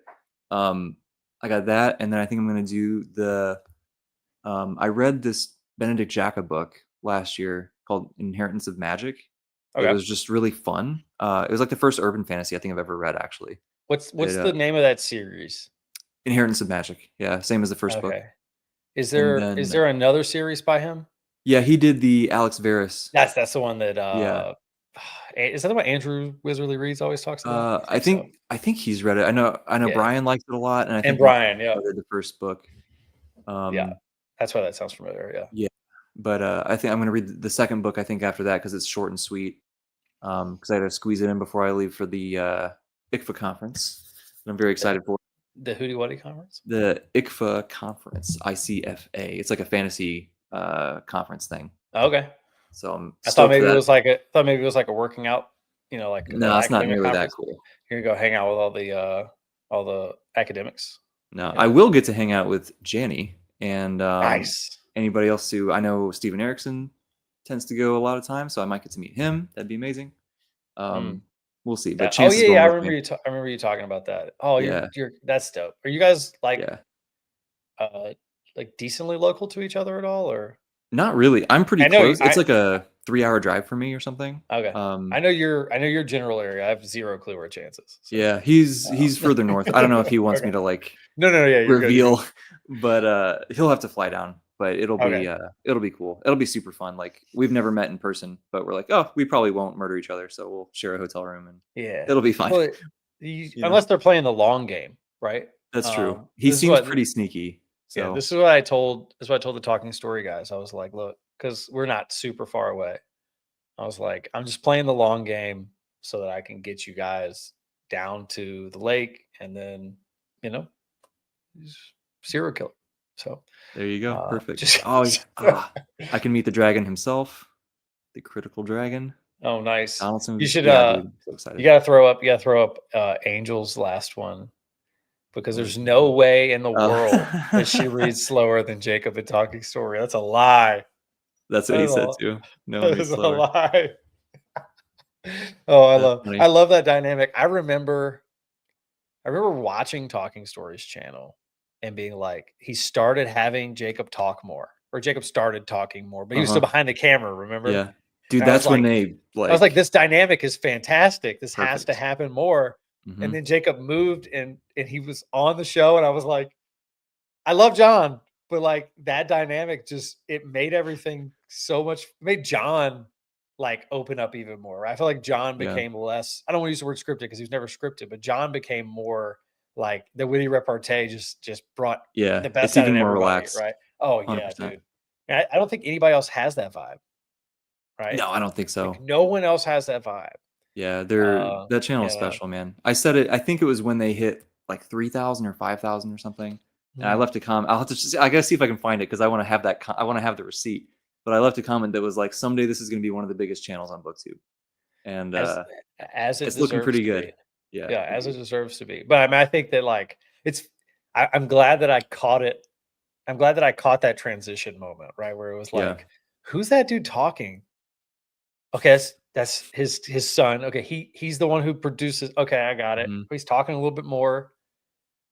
I got that, and then I think I'm gonna do the. I read this Benedict Jacka book last year called Inheritance of Magic. Okay. It was just really fun. It was like the first urban fantasy I think I've ever read, actually. What's the name of that series? Inheritance of Magic. Yeah, same as the first book. Is there another series by him? Yeah, he did the Alex Verus. That's the one that is that the one Andrew Wizardly Reads always talks about? I think he's read it. I know Brian likes it a lot, and I think Brian, read the first book. Yeah, that's why that sounds familiar. Yeah. Yeah. But I think I'm going to read the second book, I think, after that, because it's short and sweet. Because I had to squeeze it in before I leave for the ICFA conference. And I'm very excited for it. The Hootie Wootie conference? The ICFA conference, ICFA. It's like a fantasy conference thing. Okay. So I thought maybe it was like a working out, like no, it's not nearly that cool. You're gonna go hang out with all the academics. No, I will get to hang out with Janny and nice. Anybody else who I know. Steven Erickson tends to go a lot of times, so I might get to meet him. That'd be amazing. We'll see. But I remember you talking about that. Oh, yeah, that's dope. Are you guys like decently local to each other at all, or not really? I'm pretty close. It's like a 3-hour drive for me or something. Okay. I know your general area. I have zero clue where Chances. So. Yeah, he's further north. I don't know if he wants me to reveal, but he'll have to fly down. But it'll be cool. It'll be super fun. Like we've never met in person, but we're like, oh, we probably won't murder each other, so we'll share a hotel room and it'll be fine. Well, unless they're playing the long game, right? That's true. He seems pretty sneaky. So. Yeah, this is what I told the Talking Story guys. I was like, look, because we're not super far away. I was like, I'm just playing the long game so that I can get you guys down to the lake, and then, he's serial killer. So There you go. Perfect. just I can meet the dragon himself, the critical dragon. oh, nice. Donaldson. You should Yeah, dude. I'm so you excited. gotta throw up Angel's last one, because there's no way in the world that she reads slower than Jacob at Talking Story. That's a lie. That's what he said too. No one That reads is a slower. lie. Oh, That's funny. I love that dynamic. I remember watching Talking Stories channel and being like, he started having Jacob talk more, or Jacob started talking more, but he was still behind the camera, remember? Yeah. Dude, And that's when I was like, this dynamic is fantastic. This has to perfect. happen more. And Mhm. then Jacob moved, and he was on the show, and I was like, I love John, but like that dynamic just, it made everything so much, made John like open up even more. I feel like John Yeah. became less, I don't want to use the word scripted because he was never scripted, but John became more like the witty repartee just brought Yeah. the best It's out of even more everybody, relaxed. right? Oh yeah, 100%. dude. And I don't think anybody else has that vibe, right? No, I don't think Like so. no one else has that vibe. Yeah, that channel You is know. special, man. I said it. I think it was when they hit like 3,000 or 5,000 or something, and I Mm. left a comment. I'll have to. I gotta see if I can find it because I want to have that. I want to have the receipt. But I left a comment that was like, "Someday this is going to be one of the biggest channels on BookTube," and As it it's looking deserves pretty to be. good. Yeah, Yeah, as it agreed. deserves to be. But I mean, I think that like I'm glad that I caught it. I'm glad that I caught that transition moment, right? Where it was Yeah. like, who's that dude talking? Okay, that's his son. Okay, he's the one who produces. Okay, I got it. Mhm. He's talking a little bit more.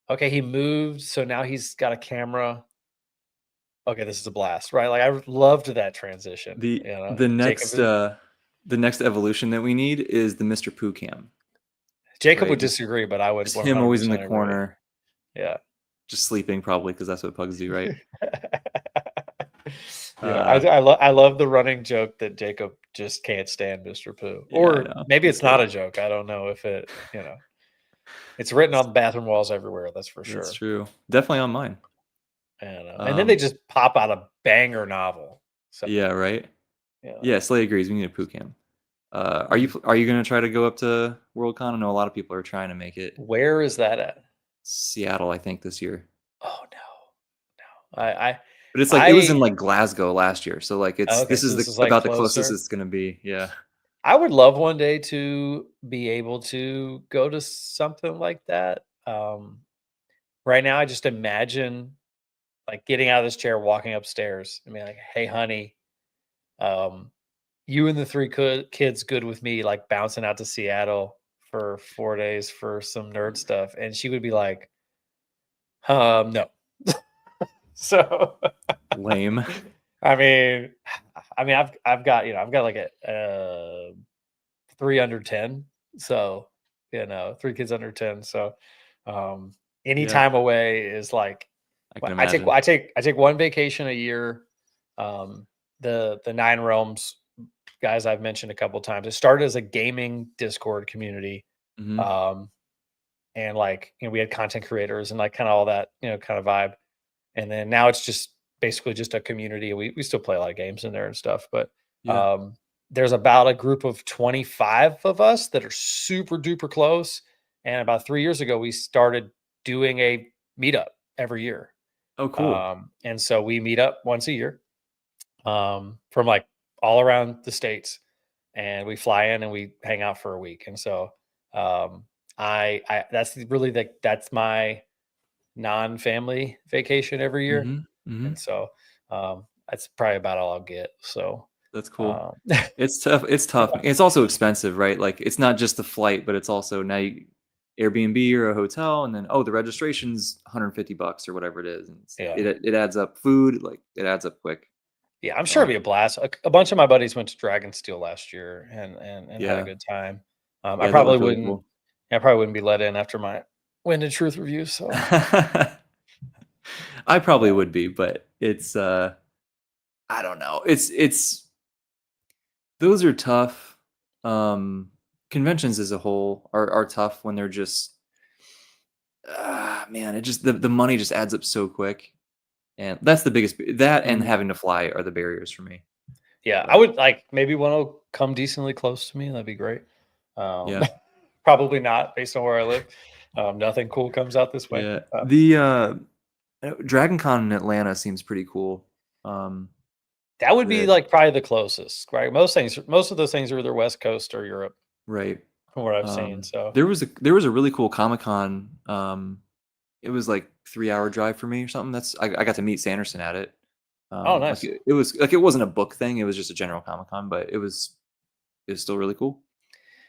Okay, he moved, so now he's got a camera. Okay, this is a blast, right? Like I loved that transition. The You know, the Jacob next uh the next evolution that we need is the Mr. Pooh cam, Jacob right? would disagree, but I would Just him always in the 100% agree. corner, Yeah. just sleeping probably because that's what pugs do, right? Yeah, Uh, I love the running joke that Jacob just can't stand Mr. Pooh. yeah, I Or know. maybe It's it's not great. a joke. I don't know if it's written on the bathroom walls everywhere, that's for That's sure. true. Definitely on mine. And then they Um, just pop out a banger novel. So, yeah, right? yeah. Yeah, Slay agrees. We need a poo cam. Mm. Are you gonna try to go up to Worldcon? I know a lot of people are trying to make it. Where is that at? Seattle, I think, this year. Oh, no. No. But it's like it was in I like Glasgow last year, so like okay, this so is this the is, like, about the closest closer. it's gonna be. Yeah. I would love one day to be able to go to something like that. Right now, I just imagine like getting out of this chair, walking upstairs, and being like, "Hey, honey, um, you and the three kids good with me, like bouncing out to Seattle for 4 days for some nerd stuff," and she would be like, no. So, Lame. I mean, I've got I've got like a 3 under 10, so 3 kids under 10, so um, any Yeah, time away is like, I can well, imagine. I take one vacation a year. Um, the Nine Realms guys I've mentioned a couple times. It started as a gaming Discord community, Mhm. um, and like we had content creators and like kind of all that kind of vibe. And then now it's just basically just a community. We still play a lot of games in there and stuff, but Yeah. um, there's about a group of 25 of us that are super duper close. And about 3 years ago, we started doing a meetup every year. Oh, cool. And so we meet up once a year, from like all around the states, and we fly in and we hang out for a week. And so um, I really that's my non-family vacation every year, Mhm. Mhm. and so that's probably about all I'll get. So That's cool. um, It's tough. It's tough. It's also expensive, right? Like it's not just the flight, but it's also now you Airbnb or a hotel, and then the registration's $150 or whatever it is, and yeah, it adds up. Food, like it adds up quick. yeah, I'm sure it'd be a Um, blast. A bunch of my buddies went to Dragonsteel last year and had a yeah, good time. yeah, that looked really cool. I probably wouldn't be let in after my Wind and Truth review. So I probably yeah. would be, but it's I don't know. It's those are tough. Conventions as a whole are tough when they're just man, it just the money just adds up so quick. And that's the biggest that and Mhm. having to fly are the barriers for me. Yeah, I But would like maybe one will come decently close to me. That'd be great. Um, yeah. Probably not, based on where I live. Nothing cool comes out this way. Yeah, the Dragon Con in Atlanta seems pretty cool. That would be like probably the closest, right? Most of those things are either West Coast or Europe, right. from what I've seen. So there was a really cool Comic-Con. It was like 3-hour drive for me or something. I got to meet Sanderson at it. oh, Like nice. it was like, it wasn't a book thing, it was just a general Comic-Con, but it was still really cool.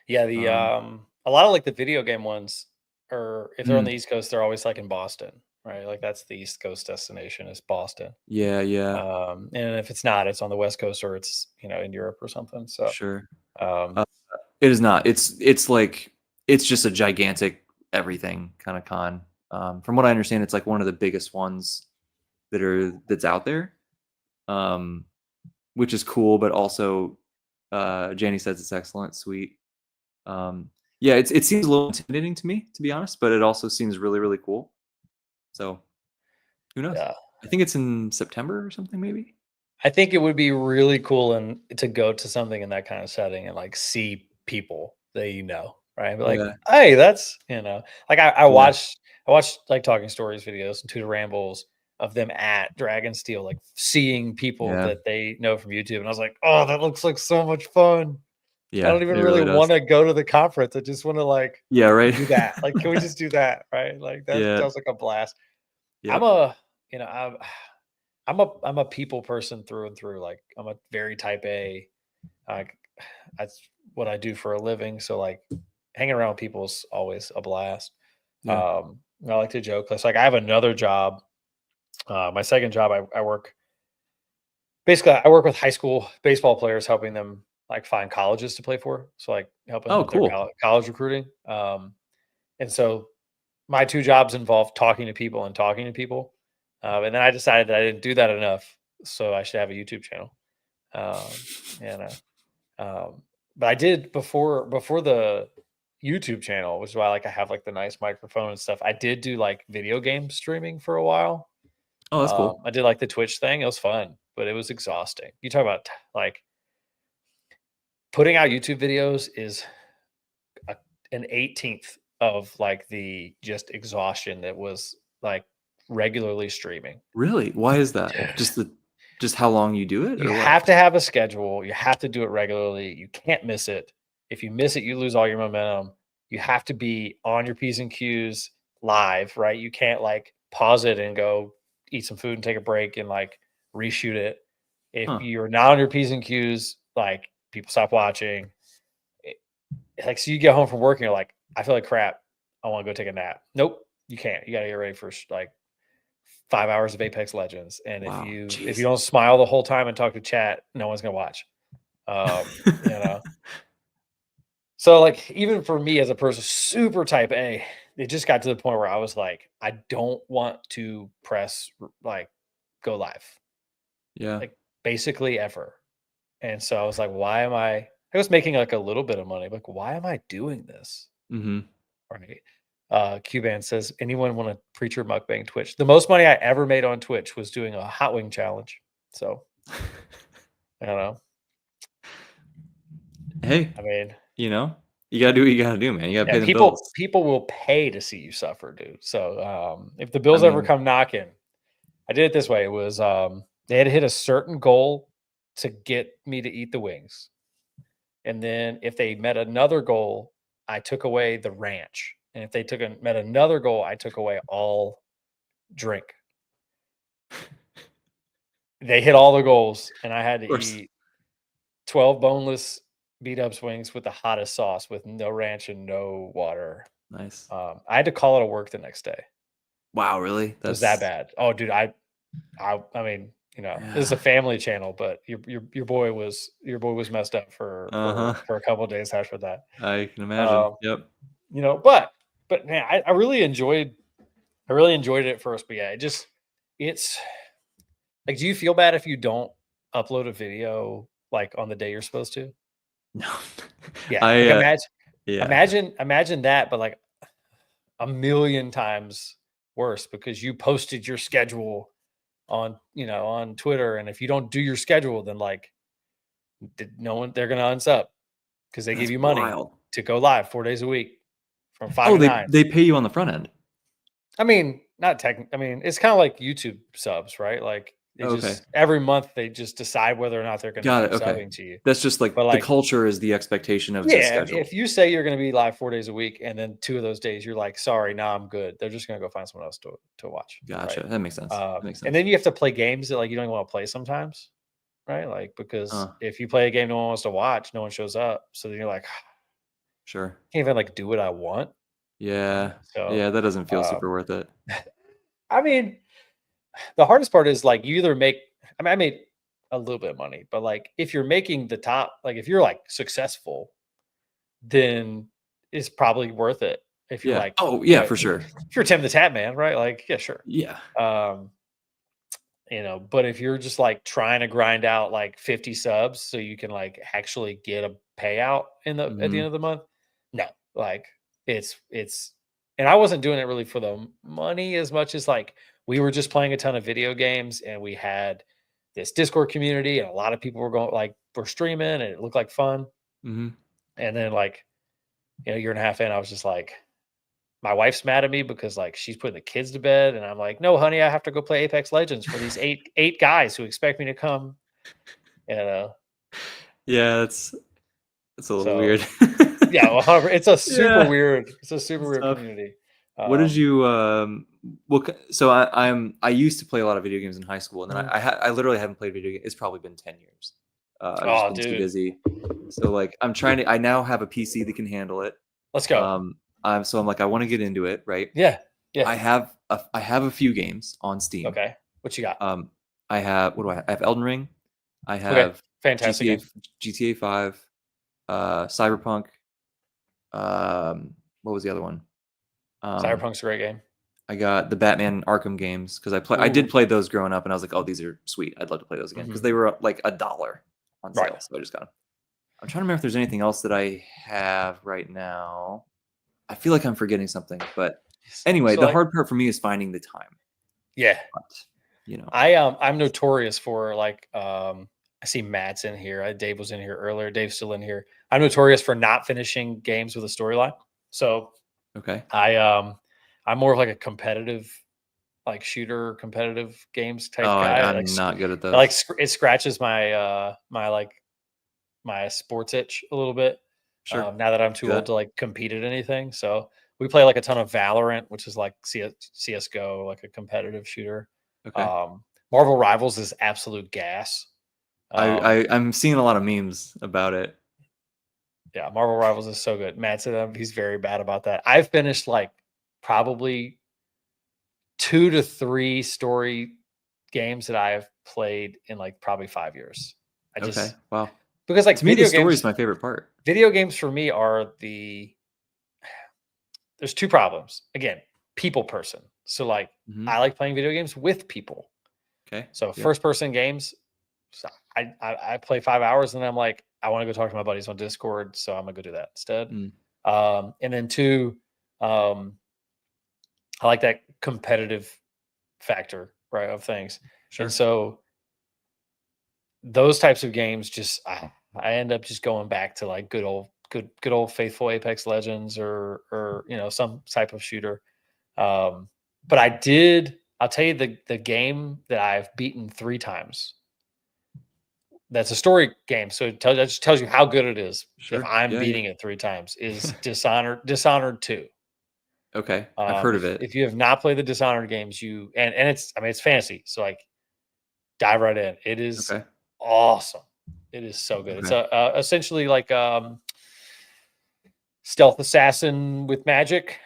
Yeah, the a lot of like the video game ones, or if they're on the East Coast, they're always like in Boston, right? Like that's the East Coast destination is Boston. Yeah, yeah. And if it's not, it's on the West Coast or it's in Europe or something. So Sure. um, It is not. It's like, it's just a gigantic everything kind of con. From what I understand, it's like one of the biggest ones that's out there, which is cool. But also, Janie says it's excellent, sweet. Yeah, it seems a little intimidating to me, to be honest, but it also seems really, really cool. So who knows? yeah, I think it's in September or something, maybe. I think it would be really cool and to go to something in that kind of setting and like see people that right? But like, Yeah, hey, that's like I yeah, watched like Talking Stories videos and Tutor Rambles of them at Dragonsteel, like seeing people yeah, that they know from YouTube, and I was like, oh, that looks like so much fun. I yeah. don't even It really really does. want to go to the conference. I just want to like Yeah, right. do that. Like, can we just do that? Right? Like that Yeah, sounds like a blast. I'm yep. a, you know, I'm a people person through and through. Like I'm a very type A. Like that's what I do for a living. So like hanging around with people is always a blast. Yeah. I like to joke. It's like I have another job. My second job, I work basically. I work with high school baseball players, helping them like find colleges to play for. So like helping Oh, with their cool. college recruiting. And so my two jobs involve talking to people and talking to people. And then I decided that I didn't do that enough, so I should have a YouTube channel. Um, and but I did before the YouTube channel, which is why like I have like the nice microphone and stuff. I did do like video game streaming for a while. Oh, that's cool. I did like the Twitch thing. It was fun, but it was exhausting. You talk about like putting out YouTube videos is an 18th of like the just exhaustion that was like regularly streaming. Really? Why is that? Just how long you do it, You or what? have to have a schedule. You have to do it regularly. You can't miss it. If you miss it, you lose all your momentum. You have to be on your P's and Q's live, right? You can't like pause it and go eat some food and take a break and like reshoot it. If Huh. you're not on your P's and Q's, like people stop watching. It- like, so you get home from work and you're like, I feel like crap. I want to go take a nap. Nope, you can't. You got to get ready for like 5 hours of Apex Legends, and if Wow. you Jeez. don't smile the whole time and talk to chat, no one's gonna watch. You know. So like even for me as a person, super type A, it just got to the point where I was like, I don't want to press like go live, Yeah. like basically ever. And so I was like, why am I was making like a little bit of money, like, why am I doing this? Mhm. Right. Cuban says, anyone want to preacher mukbang Twitch? The most money I ever made on Twitch was doing a hot wing challenge. So I don't know. Hey, I mean, you gotta do what you gotta do, man. You gotta yeah, pay the bills. people will pay to see you suffer, dude. So if the bills I ever mean, come knocking, I did it this way. It was they had to hit a certain goal to get me to eat the wings. And then if they met another goal, I took away the ranch. And if they met another goal, I took away all drink. They hit all the goals, and I had of to course. eat 12 boneless beat up wings with the hottest sauce with no ranch and no water. Nice. I had to call it to work the next day. Wow, really? It was that That's bad. Oh, dude, I mean, this is a yeah. family channel, but your boy was messed up for Uh-huh. a couple of days after that. I can imagine. Um, Yep. but man, I really enjoyed it at first, but yeah, it's like, do you feel bad if you don't upload a video like on the day you're supposed to? No. Yeah, like I, yeah. imagine that, but like a million times worse because you posted your schedule on Twitter, and if you don't do your schedule, then like no one they're gonna unsub because they give That's you money wild. to go live 4 days a week. from 5 Oh, to 9. they pay you on the front end. I mean, not technically. I mean, it's kind of like YouTube subs, right? Like they Okay. just every month they just decide whether or not they're going to Got keep it. Okay. subbing to you. That's just But like the like, culture is the expectation of the yeah, schedule. if you say you're going to be live 4 days a week, and then 2 of those days you're like, sorry, now I'm good. They're just going to go find someone else to watch, right? Gotcha. That makes sense. That makes And sense. then you have to play games that like you don't want to play sometimes, right? Like because Uh, if you play a game no one wants to watch, no one shows up. So then you're like, sure. can't even like do what I want, Yeah. right? So, Yeah, that doesn't feel super um, worth it. I mean, the hardest part is like you either make. I mean, I made a little bit of money, but like if you're making the top, like if you're like successful, then it's probably worth it. If you're Yeah. like, Oh, you yeah, know, for sure. if you're Tim the Tap Man, right? Like, yeah, sure. Yeah. Um, but if you're just like trying to grind out like 50 subs so you can like actually get a payout at the end Mhm. of the month, no, like it's and I wasn't doing it really for the money as much as like we were just playing a ton of video games and we had this Discord community and a lot of people were going like were streaming and it looked like fun. Mhm. And then like, a year and a half in, I was just like, my wife's mad at me because like she's putting the kids to bed, and I'm like, no, honey, I have to go play Apex Legends for these eight guys who expect me to come. You know, Yeah, it's a little so weird. yeah, well, it's a super Yeah, weird, it's tough. community. What did Um, you so I used to play a lot of video games in high school, and then mhm. I literally haven't played video games. It's probably been 10 years. I've just Oh, been too dude, busy. So like I now have a PC that can handle it. let's go. I'm like I want to get into it, right? Yeah, yeah. I have a few games on Steam. Okay, what you got? Um I have what do I have? I have Elden Ring. I Okay, have fantastic game. GTA 5, Cyberpunk, what was the other one? Um Cyberpunk's a great game. I got the Batman Arkham games because I did Ooh, play those growing up, and I was like, "Oh, these are sweet. I'd love to play those again," because mhm. they were like $1 on Right. sale, so I just got them. I'm trying to remember if there's anything else that I have right now. I feel like I'm forgetting something, but anyway, So the like, hard part for me is finding the time. yeah, But, you know, I'm notorious for like I see Matt's in here. Dave was in here earlier. Dave's still in here. I'm notorious for not finishing games with a storyline. So okay. I'm more of like a competitive like shooter competitive games Oh, type guy. I'm not good at Like those. it scratches my my sports itch a little bit. Sure, Now that I'm see too old that. to like compete at anything. So we play like a ton of Valorant, which is like CS:GO, like a competitive shooter. Okay. Um, Marvel Rivals is absolute gas. Um, I'm seeing a lot of memes about it. yeah, Marvel Rivals is so good. Matt said he's very bad about that. I've finished like probably 2 to 3 story games that I have played in like probably 5 years. I Okay. just Wow. because like To me, the story is my favorite part. video games for me are there's 2 problems. Again, people person. So like Mhm. I like playing video games with people. Okay. So Yep. first person games, so I play 5 hours and then I'm like, I want to go talk to my buddies on Discord, so I'm gonna go do that instead. Mm, And then 2, um, I like that competitive factor, right, of things. And sure. so those types of games just I end up just going back to like good old faithful Apex Legends or some type of shooter. But I'll tell you the game that I've beaten 3 times. That's a story game, so that just tells you how good it is if Sure. I'm Yeah, yeah. beating it 3 times, is Dishonored 2. Okay. I've heard of it. If you have not played the Dishonored games, and it's I mean, it's fantasy, so, like, dive right in. It is Okay. awesome. It is so good. It's Okay. essentially like, stealth assassin with magic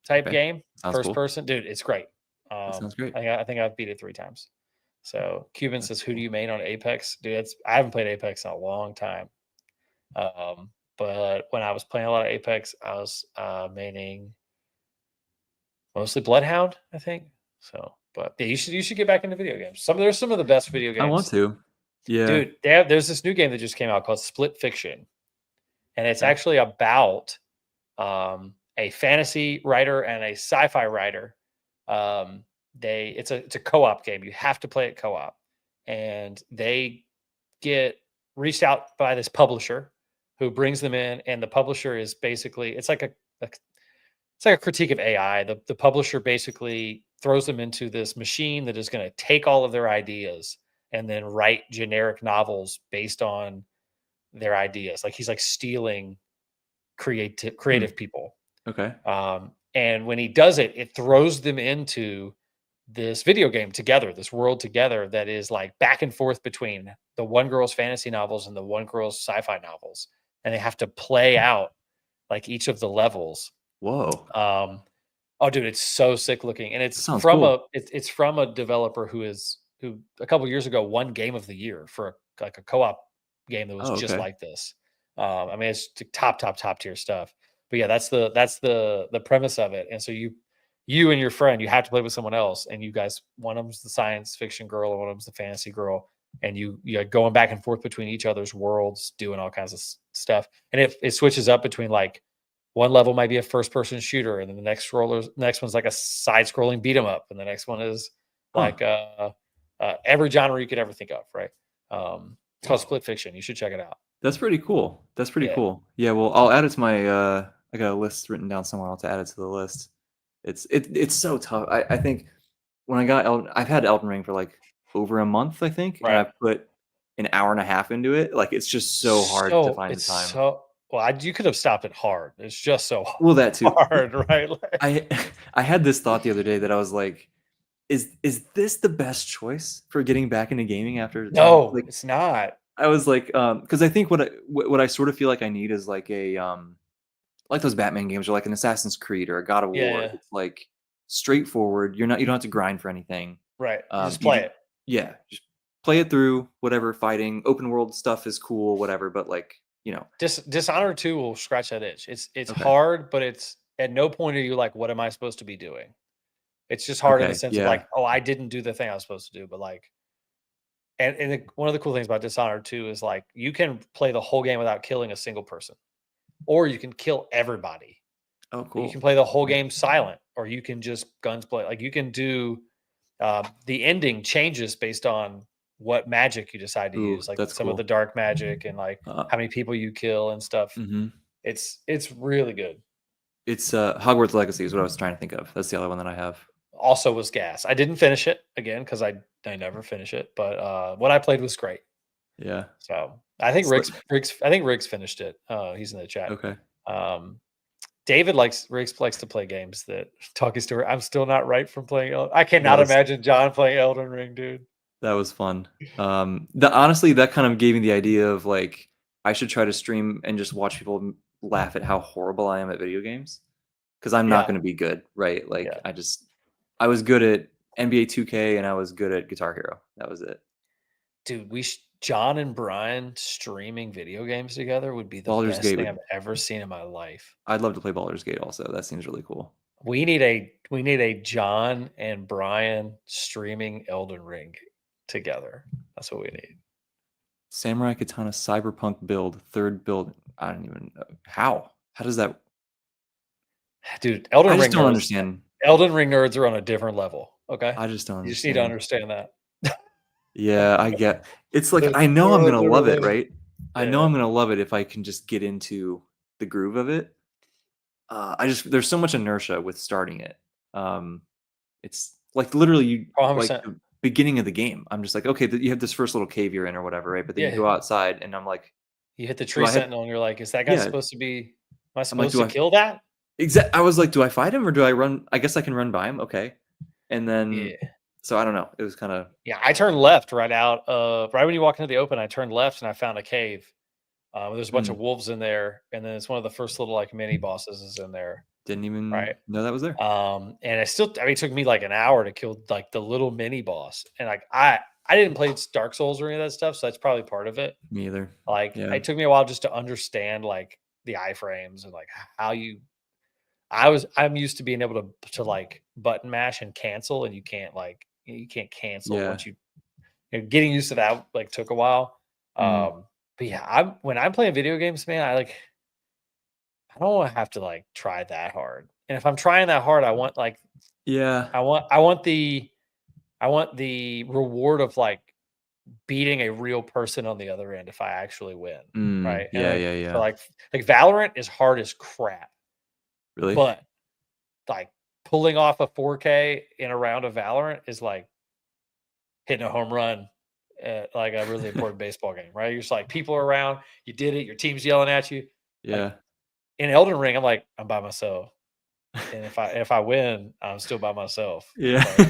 type Okay. game, Sounds first cool. person. Dude, it's great. That sounds great. I think I've beat it 3 times. So, Cuban That's says, "Who do cool. you main on Apex?" Dude, I haven't played Apex in a long time. But when I was playing a lot of Apex, I was, maining mostly Bloodhound, I think. So, but yeah, you should get back into video games. There's some of the best video I want games. to. Yeah. Dude, there's this new game that just came out called Split Fiction, and it's Okay. actually about a fantasy writer and a sci-fi writer. It's a co-op game. You have to play it co-op, and they get reached out by this publisher who brings them in, and the publisher is basically it's like it's like a critique of AI. The publisher basically throws them into this machine that is going to take all of their ideas and then write generic novels based on their ideas. Like he's like stealing creative people. Okay. And when he does it, it throws them into this video game together, this world together that is like back and forth between the one girl's fantasy novels and the one girl's sci-fi novels. And they have to play out like each of the levels. Whoa. Oh, dude, it's so sick looking, and That sounds cool. it's from a developer who a couple years ago won Game of the Year for like a co-op game that was Oh, just okay. like this. I mean, it's top tier stuff. But yeah, that's the premise of it. And so you and your friend, you have to play with someone else, and you guys, one of them's the science fiction girl, and one of them's the fantasy girl, and you're going back and forth between each other's worlds, doing all kinds of stuff, and it switches up between like one level might be a first person shooter, and then the next one's like a side scrolling beat 'em up, and the next one is Huh. like every genre you could ever think of, right? It's called Whoa. Split Fiction. You should check it out. That's pretty cool. That's pretty Yeah. cool. Yeah, well, I'll add it to my I got a list written down somewhere. I'll have to add it to the list. It's so tough. I think when I got I've had Elden Ring for like over a month, I think, and Right. I've put an hour and a half into it. Like it's just so hard to find the It's time. so well. You could have stopped it hard. It's just so Well, that too. hard, right? Like, I I had this thought the other day that I was like, is this the best choice for getting back into gaming after time? no, Like it's not. I was like, because I think what I sort of feel like I need is like a like those Batman games or like an Assassin's Creed or a God of Yeah, War. yeah, It's like straightforward. You don't have to grind for anything. right. You just You play just it. yeah, just play it through. Whatever fighting, open world stuff is cool. Whatever, but like Dishonored 2 will scratch that itch. It's okay, hard, but it's at no point are you like, what am I supposed to be doing? It's just hard in the okay, sense of yeah. like, oh, I didn't do the thing I was supposed to do, but like, one of the cool things about Dishonored 2 is like you can play the whole game without killing a single person, or you can kill everybody. Oh, You can cool. play the whole Okay. game silent, or you can just guns play. Like you can do the ending changes based on what magic you decide to Ooh, use, like that's some of the cool. dark magic and like Uh, how many people you kill and stuff. mhm. It's really good. It's Hogwarts Legacy is what I was trying to think of. That's the other one that I have. Also was gas. I didn't finish it again because I never finish it, but what I played was great. Yeah. So I think It's like Riggs finished it. He's in the chat. okay. Um, Riggs likes to play games that talking story. I'm still not right from playing. I That cannot was imagine John playing Elden Ring, dude. that was fun. The honestly, that kind of gave me the idea of like I should try to stream and just watch people laugh at how horrible I am at video games because I'm not Yeah, going to be good, right? Like yeah, I was good at NBA 2K and I was good at Guitar Hero. That was it. dude. John and Brian streaming video games together would be the Baldur's best Gate thing would I've ever seen in my life. I'd love to play Baldur's Gate also. That seems really cool. We need a John and Brian streaming Elden Ring together. That's what we need. Samurai Katana Cyberpunk build, third build. I don't even know. How does that Dude, I just don't understand. Elden Ring nerds are on a different level. Okay. I just don't You just need to understand. understand that. Yeah, I get it's like I know I'm They're gonna love it, literally, right? I know yeah. I'm gonna love it if I can just get into the groove of it. I just there's so much inertia with starting it. Um, it's like literally you like 100%. the beginning of the game. I'm just like, okay, you have this first little cave you're in or whatever, right? But then you Yeah. go outside and I'm like, You hit the do tree I have sentinel and you're like, is that guy yeah. supposed to be, am I I'm like, supposed do to I kill that? I was like, do I fight him or do I run? I guess I can run by him. Okay. And then Yeah. so I don't know. It was kind of Yeah. I turned left right when you walk into the open, I turned left and I found a cave. There's a bunch of mm, wolves in there, and then it's one of the first little like mini bosses is in there, didn't even right? know that was there. And I mean, it took me like an hour to kill like the little mini boss, and like I didn't play Dark Souls or any of that stuff, so that's probably part of it. Me either. Like Yeah. it took me a while just to understand like the iframes and like how you. I'm used to being able to like button mash and cancel, and you can't cancel Yeah. once getting used to that like took a while. Mm. But yeah, when I'm playing video games, man, I don't want to have to like try that hard. And if I'm trying that hard, I want like Yeah. I want the reward of like beating a real person on the other end if I actually win, Mm. right? And Yeah, like yeah, so yeah. like Valorant is hard as crap. Really? but like pulling off a 4K in a round of Valorant is like hitting a home run at like a really important baseball game, right? You're just like people are around, you did it, your team's yelling at you. Like Yeah. in Elden Ring, I'm like, I'm by myself. And if I win, I'm still by myself. Yeah. Like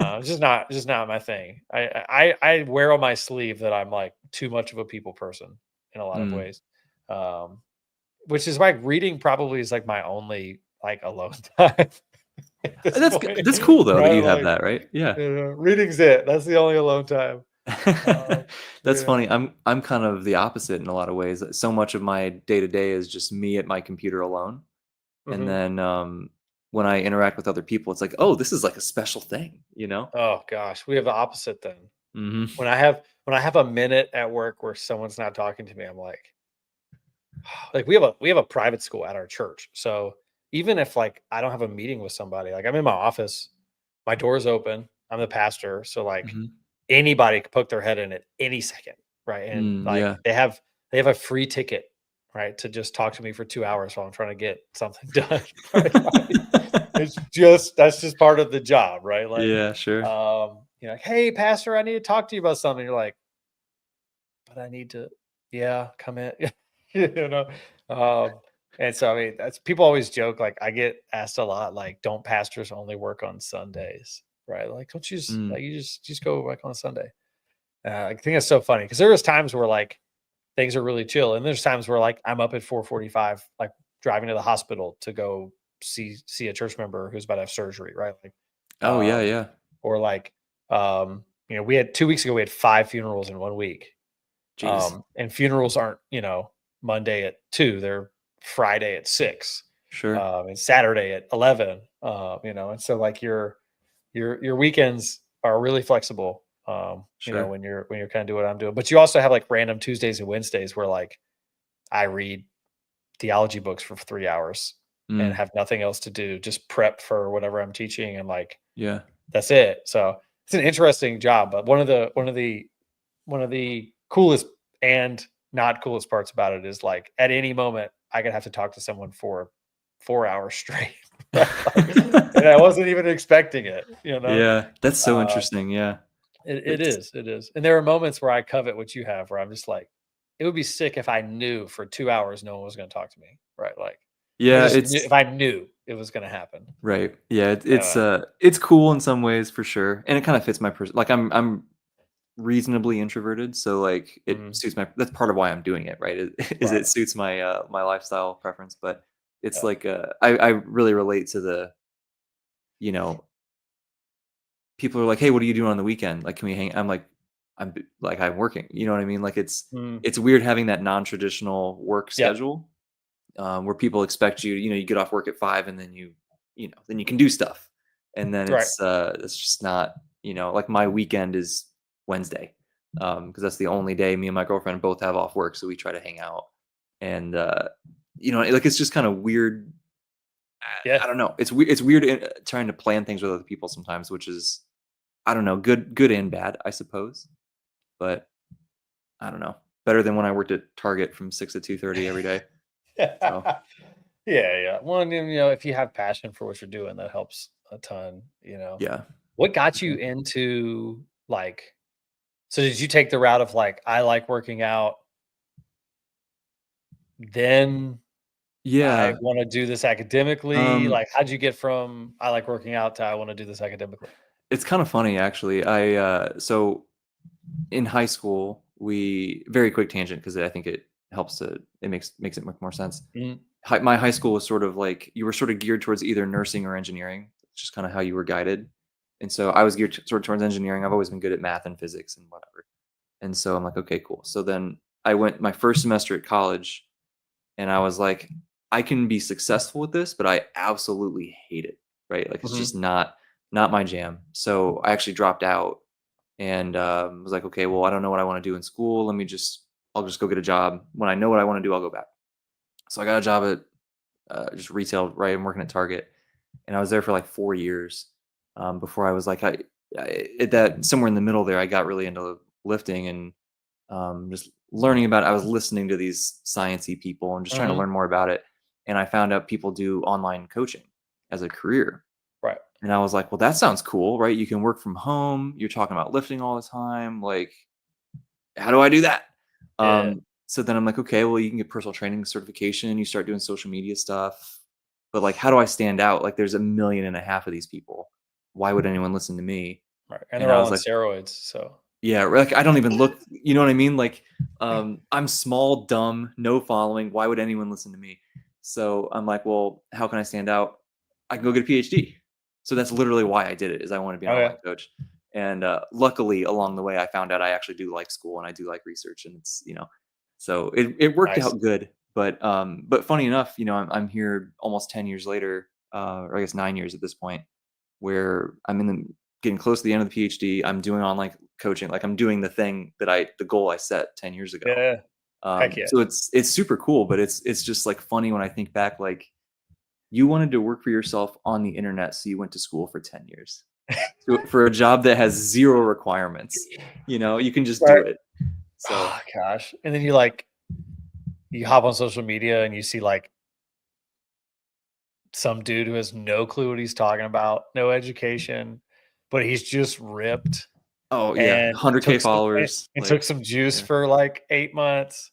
it's just not my thing. I wear on my sleeve that I'm like too much of a people person in a lot of Mm. ways. Um, which is why reading probably is like my only like alone time at this point, That's cool though that right? you have Like, that, right? Yeah. reading's it. That's the only alone time. That's Yeah. funny. I'm kind of the opposite in a lot of ways. So much of my day to day is just me at my computer alone. And Mhm. then when I interact with other people, it's like, oh, this is like a special thing, you know? Oh gosh, we have the opposite then. Hmm. When I have a minute at work where someone's not talking to me, I'm like we have a private school at our church. So even if like I don't have a meeting with somebody, like I'm in my office, my door's open, I'm the pastor, so like Hmm. anybody could poke their head in at any second, right? And Mm, like yeah. they have a free ticket, right, to just talk to me for 2 hours while I'm trying to get something done. Right? Like, that's just part of the job, right? Like, Yeah, sure. like, hey, pastor, I need to talk to you about something. You're like, but I need to, yeah, come in, you know. Um, and so I mean, that's people always joke like I get asked a lot, like, don't pastors only work on Sundays, right? Like, don't you just Mm, like you just go work on Sunday? I think it's so funny because there was times where like things are really chill, and there's times where like I'm up at 4:45, like driving to the hospital to go see a church member who's about to have surgery, right? Like, oh, yeah, um, yeah. or like, we had 2 weeks ago we had 5 funerals in 1 week, Jeez. and funerals aren't Monday at 2, they're Friday at 6, Sure. and Saturday at 11, and so like your weekends are really flexible, Sure. when you're kind of doing what I'm doing. But you also have like random Tuesdays and Wednesdays where like I read theology books for 3 hours and Mm, have nothing else to do, just prep for whatever I'm teaching, and like yeah. that's it. So it's an interesting job, but one of the coolest and not coolest parts about it is like at any moment I could have to talk to someone for 4 hours straight. Right? Like, and I wasn't even expecting it, you know. Yeah, that's so Uh, interesting, yeah. it It's is, it is. And there are moments where I covet what you have where I'm just like, it would be sick if I knew for 2 hours no one was going to talk to me. Right. Like yeah, if I knew it was going to happen. right. Yeah, Uh, it's cool in some ways for sure, and it kinda fits my like, I'm reasonably introverted, so, like, it mhm, suits my that's part of why I'm doing it, right? Is it right. suits my, my lifestyle preference, but it's Yeah. like, I really relate to the, you know, people are like, "Hey, what are you doing on the weekend? Like, can we hang?" I'm like, I'm working." You know what I mean? Like, Mm, it's weird having that non-traditional work yep. schedule, where people expect you, you get off work at 5 and then then you can do stuff. And then Right. it's just not, like my weekend is Wednesday. Because that's the only day me and my girlfriend both have off work, so we try to hang out. And like it's just kind of weird. Yeah. I don't know. It's weird trying to plan things with other people sometimes, which is I don't know, good and bad, I suppose. But I don't know. Better than when I worked at Target from 6 to 2:30 every day. So, Yeah, yeah. Well, and if you have passion for what you're doing, that helps a ton. yeah. What For got you sure. into like, so did you take the route of like, I like working out, then I Yeah. want to do this academically? Um, Like, how'd you get from I like working out to I want to do this academically? it's kind of funny actually. So in high school, we very quick tangent because I think it makes it make more sense. Mm, My high school was sort of like you were sort of geared towards either nursing or engineering. It's just kind of how you were guided. And so I was geared sort of towards engineering. I've always been good at math and physics and whatever. And so I'm like, okay, cool. So then I went my first semester at college and I was like, I can be successful with this, but I absolutely hate it. Right. Like it's mhm, just not my jam. So I actually dropped out and was like, okay, well, I don't know what I want to do in school. I'll just go get a job. When I know what I want to do, I'll go back. So I got a job at just retail, right? I'm working at Target, and I was there for like 4 years before I was like, at that somewhere in the middle there, I got really into lifting and just learning about it. I was listening to these sciencey people and just trying to mhm, learn more about it. and I found out people do online coaching as a career. Right. And I was like, well, that sounds cool, right? You can work from home. You're talking about lifting all the time. Like, how do I do that? Yeah. So then I'm like, okay, well, you can get personal training certification. You start doing social media stuff. But like, how do I stand out? Like, there's 1.5 million of these people. Why would anyone listen to me? Right. And And they're I all was on like, steroids. So yeah, like I don't even look, you know what I mean? Like, I'm small, dumb, no following. Why would anyone listen to me? So I'm like, well, how can I stand out? I can go get a PhD. So that's literally why I did it, is I want to be an oh yeah. online coach. And luckily along the way, I found out I actually do like school and I do like research, and it's, so it worked Nice. out good. But funny enough, I'm here almost 10 years later, or I guess 9 years at this point, where I'm getting close to the end of the PhD. I'm doing online coaching. Like I'm doing the goal I set 10 years ago. Yeah. Heck yeah. So it's super cool, but it's just like funny when I think back, like you wanted to work for yourself on the internet. So you went to school for 10 years for a job that has zero requirements. You can just do Right. it. So Oh gosh. And then you hop on social media and you see like some dude who has no clue what he's talking about, no education, but he's just ripped oh yeah, and 100K followers. took Like some juice yeah. for like 8 months.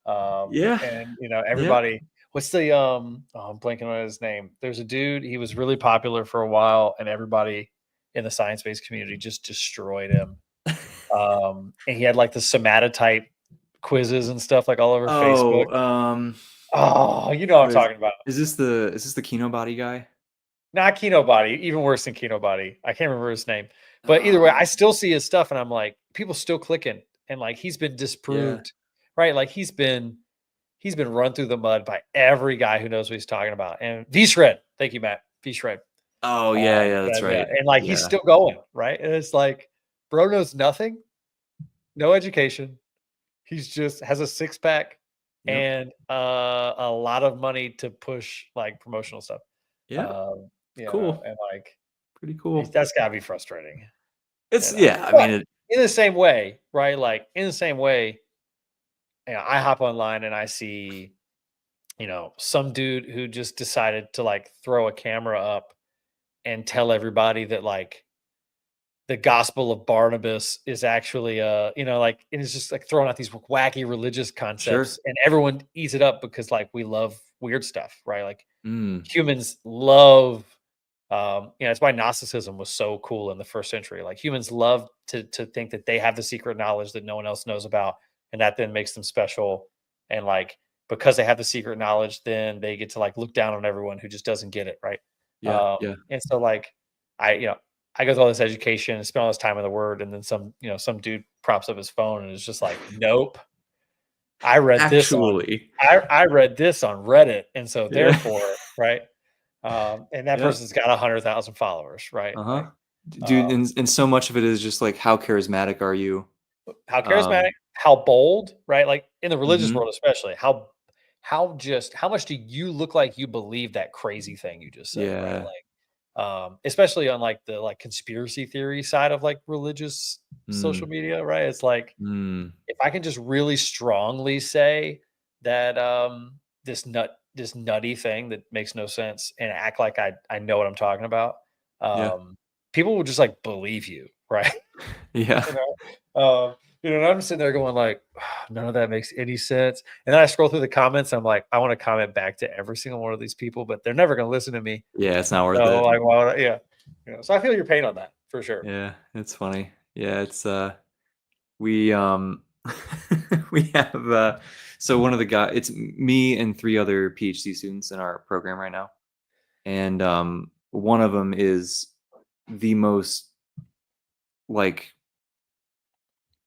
Yeah. And Yeah. everybody, what's the I'm blanking on his name. There's a dude, he was really popular for a while and everybody in the science-based community just destroyed him. And he had like the somatotype quizzes and stuff like all over Facebook. Oh, Oh, you know what I'm what talking about. is this the Kino body guy? Not Kino Body, even worse than Kino Body. I can't remember his name. But either way, I Um, still see his stuff and I'm like, people still clicking. And like he's been yeah. disproved, right? Like he's been run through the mud by every guy who knows what he's talking about. And V Shred, thank you, Matt. V Shred. Oh, yeah, yeah, that's Yeah. right. And like he's Yeah. still going, right? And it's like, bro knows nothing, no education. He's just has a six pack Yep. and a lot of money to push like promotional stuff. Yeah. Um, Cool. and like Pretty cool. that's gotta be frustrating. Yeah, I But mean, in the same way, right? Like in the same way, I hop online and I see, some dude who just decided to like throw a camera up and tell everybody that like the gospel of Barnabas is actually like and it's just like throwing out these wacky religious sure. concepts and everyone eats it up because like we love weird stuff, right? Like Mm, humans love it's why Gnosticism was so cool in the first century. Like humans love to think that they have the secret knowledge that no one else knows about, and that then makes them special. And like because they have the secret knowledge, then they get to like look down on everyone who just doesn't get it, right? yeah, yeah. And so like I you know I go through all this education and spend all this time in the Word, and then some dude props up his phone and is just like, nope, I read this on Actually. I read this on Reddit, and so Yeah. therefore, right? And that Yeah. person's got 100,000 followers, right? Uh-huh. Like, Dude, um, and so much of it is just like, how charismatic are you? how charismatic, Um, how bold, right? Like in the religious mhm. world, especially, how much do you look like you believe that crazy thing you just said, right? Yeah. Like, especially on like the like conspiracy theory side of like religious social Mm, media, right? It's like mm. if I can just really strongly say that this nutty thing that makes no sense and act like I know what I'm talking about, Yeah. people will just like believe you, right? Yeah. you and I'm sitting there going like, none of that makes any sense. And then I scroll through the comments. I'm like, I want to comment back to every single one of these people, but they're never going to listen to me. Yeah, it's not worth So it. like, well, yeah, So I feel your pain on that for sure. Yeah, it's funny. Yeah, we we have so one of the guy it's me and 3 other PhD students in our program right now. And one of them is the most like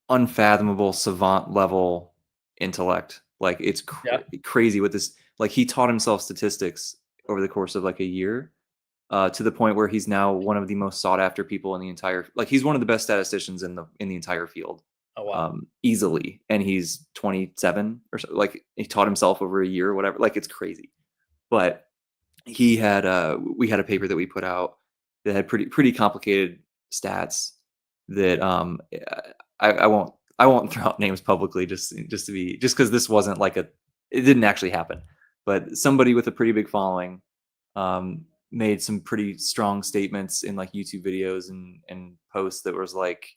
unfathomable savant level intellect. Like it's Yeah. crazy with this. Like he taught himself statistics over the course of like a year, to the point where he's now one of the most sought after people in the entire. Like he's one of the best statisticians in the entire field, Oh wow. easily. And he's 27 or so. Like he taught himself over a year, or whatever. Like it's crazy. But we had a paper that we put out that had pretty complicated stats that I won't throw out names publicly, just because this wasn't like it didn't actually happen. but somebody with a pretty big following made some pretty strong statements in like YouTube videos and posts that was like,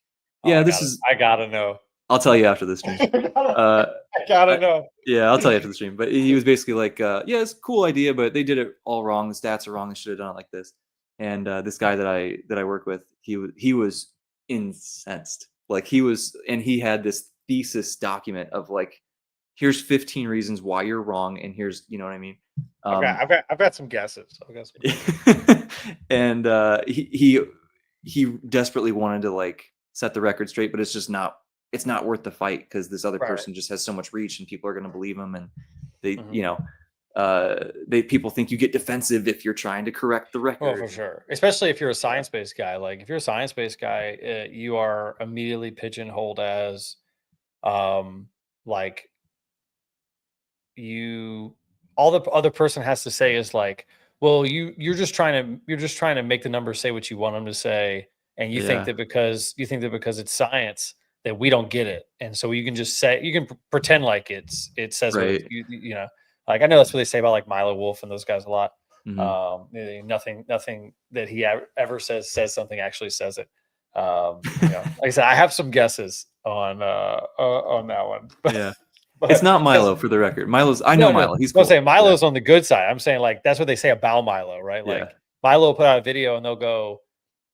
Oh, yeah, this is. I gotta know. I'll tell you after the stream. I gotta know. Yeah, I'll tell you after the stream. But he was basically like, yeah, it's a cool idea, but they did it all wrong. The stats are wrong. They should have done it like this. And this guy that I work with, he was incensed. Like and he had this thesis document of like, here's 15 reasons why you're wrong, and here's, you know what I mean. I've got some guesses. I've got some guesses. And he desperately wanted to like set the record straight, but it's not worth the fight because this other person just has so much reach and people are going to believe him, and they people think you get defensive if you're trying to correct the record. Oh, for sure. Especially if you're a science-based guy. Like if you're a science-based guy, you are immediately pigeonholed as like all the other person has to say is like, well, you're just trying to make the numbers say what you want them to say, and you think that because it's science that we don't get it, and so you can just say, you can pretend like it says what you know, like I know that's what they say about like Milo Wolf and those guys a lot. Nothing that he ever says something actually says it. Like I said, I have some guesses on that one. Yeah. It's not Milo, for the record. I know Milo. He's cool. I'm saying Milo's on the good side. I'm saying like that's what they say about Milo, right? Like Milo put out a video and they'll go,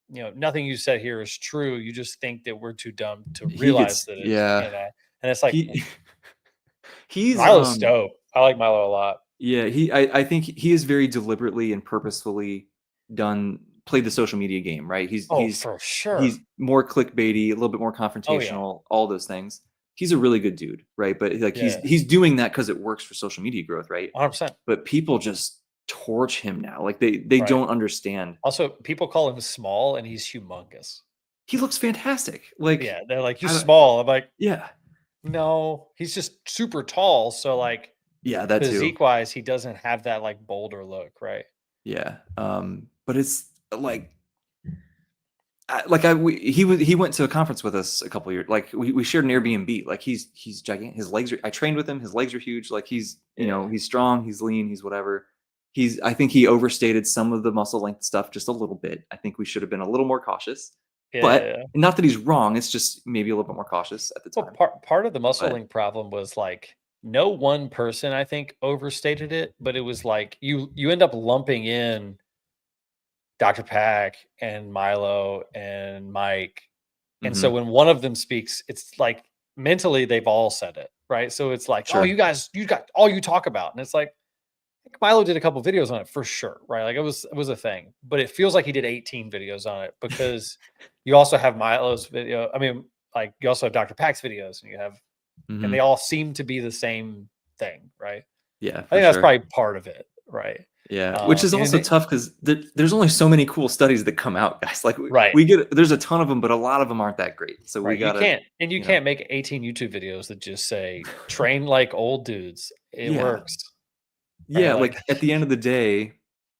nothing you said here is true. You just think that we're too dumb to realize that it's, and it's like he's Milo's dope. I like Milo a lot. Yeah, I think he is very deliberately and purposefully played the social media game, right? He's for sure. He's more clickbaity, a little bit more confrontational, all those things. He's a really good dude, right? But like he's doing that because it works for social media growth, right? 100%. But people just torch him now. Like they don't understand. Also, people call him small and he's humongous. He looks fantastic. Like they're like, you're small. I'm like, yeah. No, he's just super tall. So like that physique wise, he doesn't have that like bolder look, right? Yeah. But it's like he went to a conference with us a couple years. Like we shared an Airbnb. Like he's gigantic. His legs I trained with him. His legs are huge. Like he's he's strong. He's lean. He's whatever. I think he overstated some of the muscle length stuff just a little bit. I think we should have been a little more cautious. But not that he's wrong. It's just maybe a little bit more cautious at the time. Well, part of the muscle length problem was like no one person I think overstated it, but it was like you end up lumping in Dr. Pack and Milo and Mike. And so when one of them speaks, it's like mentally they've all said it, right? So it's like, oh, you got all you talk about. And it's like Milo did a couple videos on it for sure, right? Like it was a thing, but it feels like he did 18 videos on it because you also have Milo's video. I mean, like you also have Dr. Pack's videos, and you have, and they all seem to be the same thing, right? Yeah, I think that's probably part of it, right? Yeah, which is also tough because there's only so many cool studies that come out, guys. Like there's a ton of them, but a lot of them aren't that great. So we gotta, you can't make 18 YouTube videos that just say train like old dudes. It works. Yeah, like at the end of the day,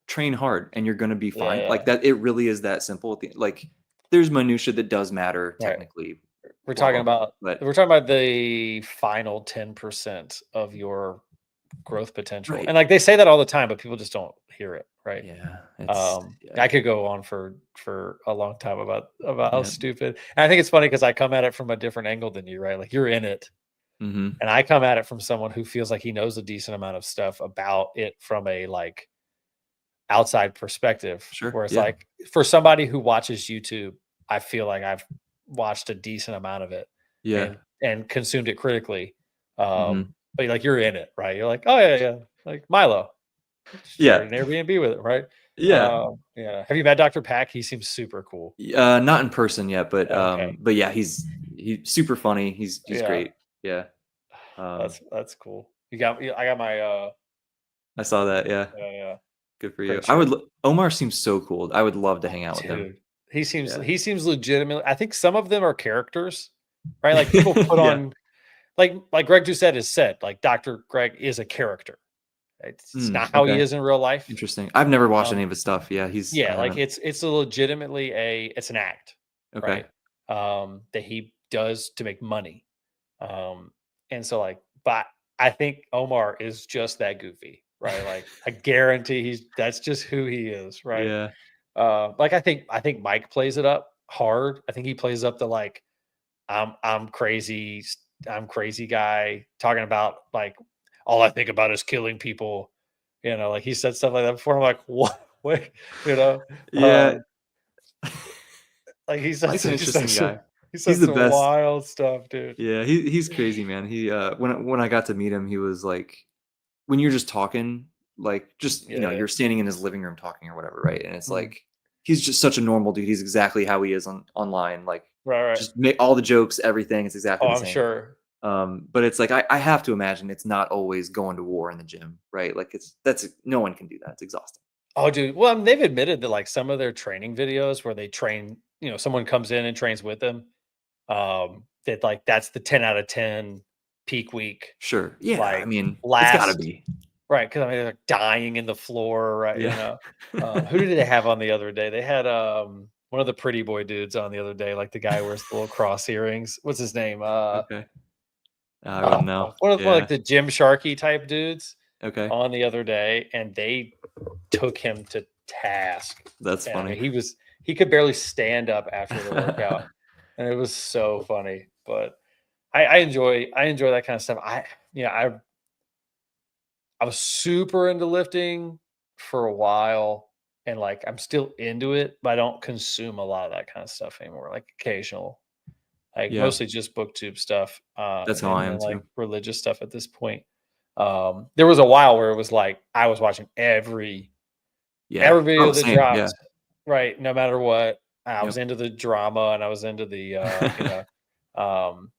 train hard and you're going to be fine. Like that, it really is that simple. Like there's minutia that does matter technically. We're talking about the final 10% of your growth potential. And like they say that all the time, but people just don't hear it, right? Yeah. I could go on for a long time about how stupid. And I think it's funny because I come at it from a different angle than you, right? Like you're in it. And I come at it from someone who feels like he knows a decent amount of stuff about it from a like outside perspective. Sure. Where it's like for somebody who watches YouTube, I feel like I've watched a decent amount of it. And consumed it critically. But like you're in it, right? You're like, oh yeah. Like Milo. An Airbnb with it, right? Yeah. Have you met Dr. Pack? He seems super cool. Not in person yet, but yeah, he's super funny. He's great. Yeah. That's cool. I got my I saw that. Yeah. Good for you. Omar seems so cool. I would love to hang out with him. He seems legitimate. I think some of them are characters, right? Like people put on like Greg Doucette has said, like Dr. Greg is a character. It's not how he is in real life. Interesting. I've never watched any of his stuff. Yeah, like it's a legitimately it's an act. Okay. Right? That he does to make money. And so like, but I think Omar is just that goofy, right? Like I guarantee that's just who he is, right? Yeah. Like I think Mike plays it up hard. I think he plays up the like I'm crazy, I'm crazy guy talking about like all I think about is killing people. Like he said stuff like that before. I'm like, what? Wait, you know, Yeah. like Mike's an he interesting guy. He's said the some best. wild stuff, dude. Yeah, he's crazy, man. He when I got to meet him, he was like when you're just talking, like just Yeah. you're standing in his living room talking or whatever, right? And it's Mhm. like he's just such a normal dude. He's exactly how he is online. Like Right, right. just make all the jokes, everything. It's exactly Oh, the I'm same. sure. But it's like I have to imagine it's not always going to war in the gym, right? Like that's no one can do that. It's exhausting. Oh, dude. Well, I mean, they've admitted that like some of their training videos where they train, someone comes in and trains with them, that like that's the 10 out of 10 peak week, Sure. Yeah. I like mean, it's got to last, be. right? Because I mean, they're like dying in the floor, right? Yeah. Who did they have on the other day? They had one of the pretty boy dudes on the other day, like the guy who wears the little cross earrings. What's his name? Okay. I wouldn't know. One of Yeah. like the Jim Sharkey type dudes Okay. on the other day, and they took him to task. That's And I mean, funny. he could barely stand up after the workout, and it was so funny. But I enjoy that kind of stuff. I was super into lifting for a while, and like I'm still into it, but I don't consume a lot of that kind of stuff anymore. Like occasional, like Yeah. mostly just booktube stuff, That's how I and am then like too. religious stuff at this point. There was a while where it was like I was watching Yeah. every video Oh, that same. Yeah. dropped, right? No matter what, I was Yep. into the drama and I was into the, um,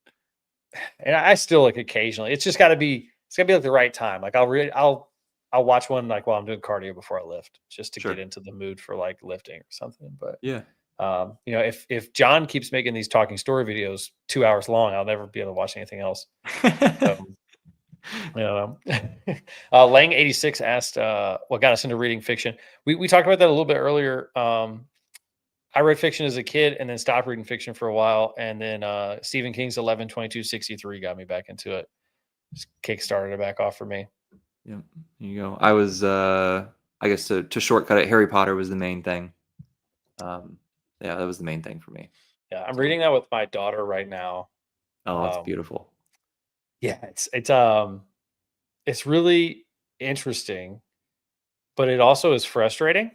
and I still like occasionally. It's gotta be like the right time. Like I'll watch one like while I'm doing cardio before I lift, just to get Sure. into the mood for like lifting or something. But Yeah. if John keeps making these talking story videos 2 hours long, I'll never be able to watch anything else. So you know, Lang 86 asked, what got us into reading fiction. We talked about that a little bit earlier. I read fiction as a kid and then stopped reading fiction for a while. And then Stephen King's 11/22/63 got me back into it. Just kickstarted it back off for me. Yep. There you go. I was I guess to shortcut it, Harry Potter was the main thing. Um yeah, that was the main thing for me. Yeah, I'm So reading that with my daughter right now. oh, it's Um, beautiful. yeah, it's really interesting, but it also is frustrating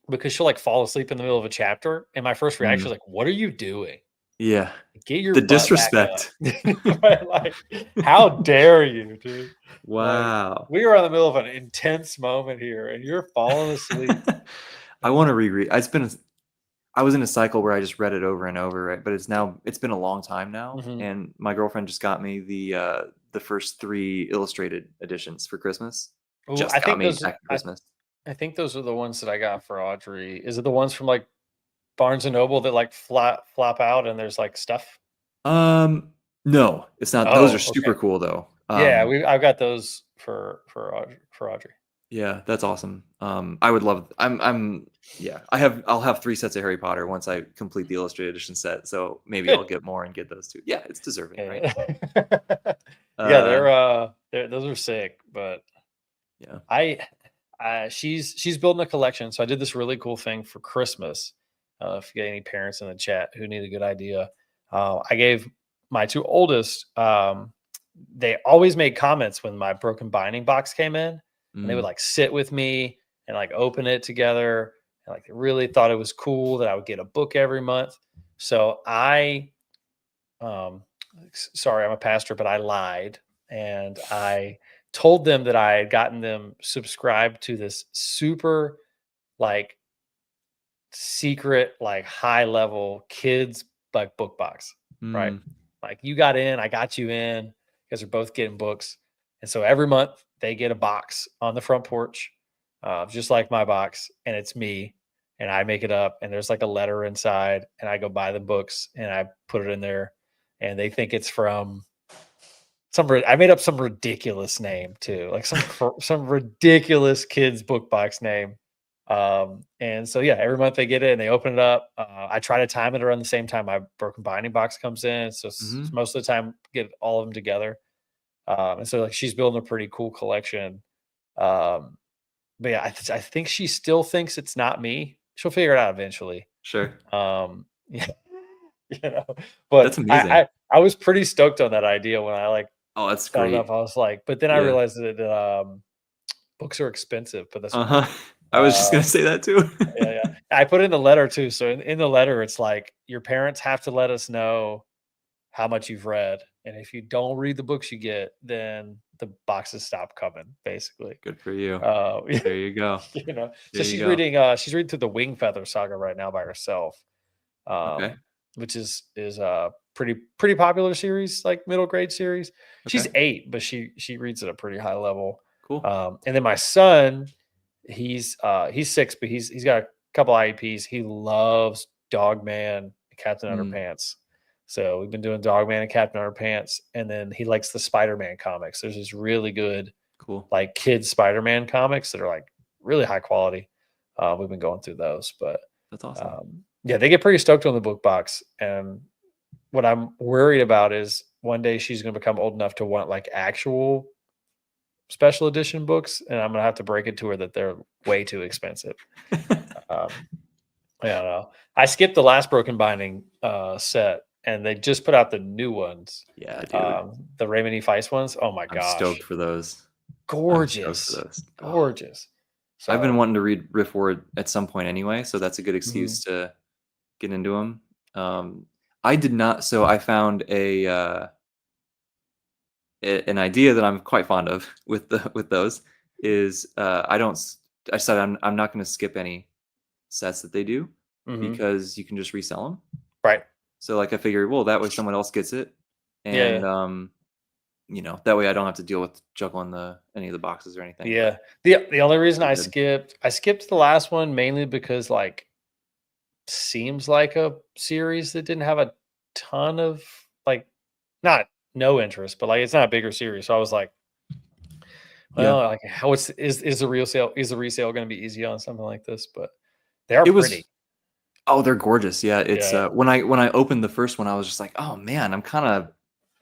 because she'll like fall asleep in the middle of a chapter. And my first reaction Mm. is like, what are you doing? Yeah. Get your The butt back up. disrespect. Right, like, how dare you, dude? Like, Wow. we were in the middle of an intense moment here and you're falling asleep. I want to reread. I was in a cycle where I just read it over and over, right? But it's been a long time now, Mhm. and my girlfriend just got me the first 3 illustrated editions for Christmas. Ooh, Just got me back for Christmas. I think those are the ones that I got for Audrey. Is it the ones from like Barnes and Noble that like flop out and there's like stuff? No, it's not. Those are Oh, super okay. cool though. Yeah, I've got those for Audrey. Yeah, that's awesome. I would love. Yeah. I'll have 3 sets of Harry Potter once I complete the illustrated edition set. So maybe I'll Good. get more and get those 2. Yeah, it's deserving, right? Yeah. Yeah, Uh, those are sick, but yeah. I she's building a collection. So I did this really cool thing for Christmas. If you get any parents in the chat who need a good idea, I gave my 2 oldest. They always made comments when my broken binding box came in, and they would Mm, like sit with me and like open it together. And like they really thought it was cool that I would get a book every month. So um, sorry, I'm a pastor, but I lied and I told them that I had gotten them subscribed to this super like secret, like high level kids like book box, right? mm, Like you got in, I got you in. You guys are both getting books. And so every month they get a box on the front porch, just like my box, and it's me. And I make it up, and there's like a letter inside, and I go buy the books and I put it in there, and they think it's from I made up some ridiculous name too, like some ridiculous kids book box name. And so yeah, every month they get it and they open it up. I try to time it around the same time my broken binding box comes in. So mhm. most of the time get all of them together. And so like she's building a pretty cool collection. Um, but yeah, I think she still thinks it's not me. She'll figure it out eventually. Sure. Yeah, you know, That's but amazing. I was pretty stoked on that idea when I like Oh, that's found enough. great. I was like, but then I Yeah. realized that books are expensive. But that's Uh-huh. I was just uh, gonna say that too. yeah, yeah. I put in the letter too. So in the letter, it's like your parents have to let us know how much you've read, and if you don't read the books you get, then the boxes stop coming. Basically, Good for you. uh, There you go. So There you go. she's reading through the Wing Feather saga right now by herself, Okay. which is a pretty popular series, like middle grade series. She's Okay. 8, but she reads at a pretty high level. Cool. And then my son, he's 6, but he's got a couple IEPs. He loves Dogman and Captain Mm, Underpants. So we've been doing Dogman and Captain Underpants, and then he likes the Spider-Man comics. There's this really good cool. like kids Spider-Man comics that are like really high quality. We've been going through those, but That's awesome. yeah, they get pretty stoked on the book box. And what I'm worried about is one day she's going to become old enough to want like actual special edition books, and I'm going to have to break it to her that they're way too expensive. Um, I don't know. I skipped the last Broken Binding set, and they just put out the new ones. Yeah, dude. The Raymond E. Feist ones. Oh my I'm stoked gosh, for those. I'm stoked for gorgeous, those. Oh, gorgeous. I've been So, wanting to read Riff Ward at some point anyway, so that's a good mhm. excuse to get into them. I did not. So I found an idea that I'm quite fond of with those is I don't. I said I'm not going to skip any sets that they do Mhm. because you can just resell them. Right. So like I figured, well, that way someone else gets it, and Yeah. that way I don't have to deal with juggling any of the boxes or anything. But Yeah. The only reason they're good. I skipped the last one mainly because like seems like a series that didn't have a ton of like not no interest, but like it's not a bigger series. So I was like, Yeah, well, like how is the real sale is the resale going to be easy on something like this? But they are it was. pretty. Oh, they're gorgeous. Yeah, it's Yeah. when I opened the first one, I was just like, oh man, I kind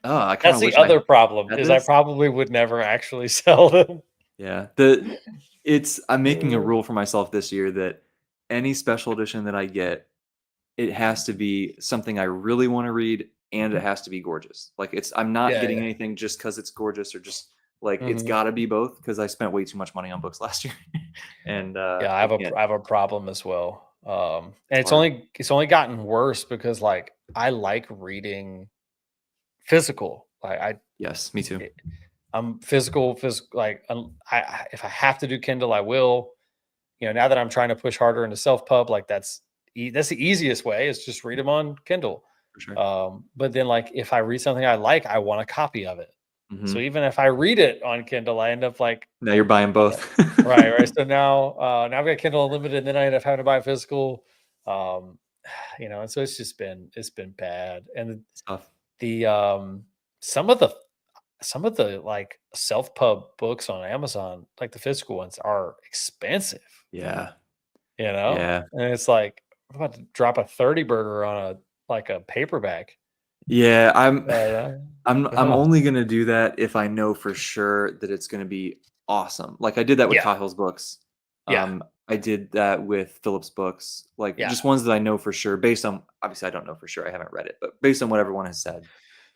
That's of the wish I other problem had is I this. probably would never actually sell them. Yeah, I'm making a Uh, rule for myself this year that any special edition that I get, it has to be something I really want to read, and it has to be gorgeous. Like I'm not yeah, getting yeah. anything just because it's gorgeous or just like it's Mhm. got to be both because I spent way too much money on books last year, and Yeah, I can't. I have a problem as well. And It's hard. it's only gotten worse because like I like reading physical. Like Yes, me too. it- I'm physical. Like if I have to do Kindle, I will. You know, now that I'm trying to push harder into self pub, like that's the easiest way is just read them on Kindle. For sure. But then like if I read something I like, I want a copy of it. So Hmm. even if I read it on Kindle, I end up like Now you're buying yeah. both. Right. So now I've got Kindle Unlimited, and then I end up having to buy physical. Um, and so it's been bad. And Stuff. the some of the some of the like self pub books on Amazon, like the physical ones, are expensive. Yeah. You know, Yeah. and it's like I'm about to drop a 30 burger on a like a paperback. Yeah. Uh, I'm only gonna do that if I know for sure that it's gonna be awesome. Like I did that with yeah, Cahill's books. yeah, I did that with Philip's books. Like yeah. just ones that I know for sure, based on obviously I don't know for sure. I haven't read it, but based on what everyone has said,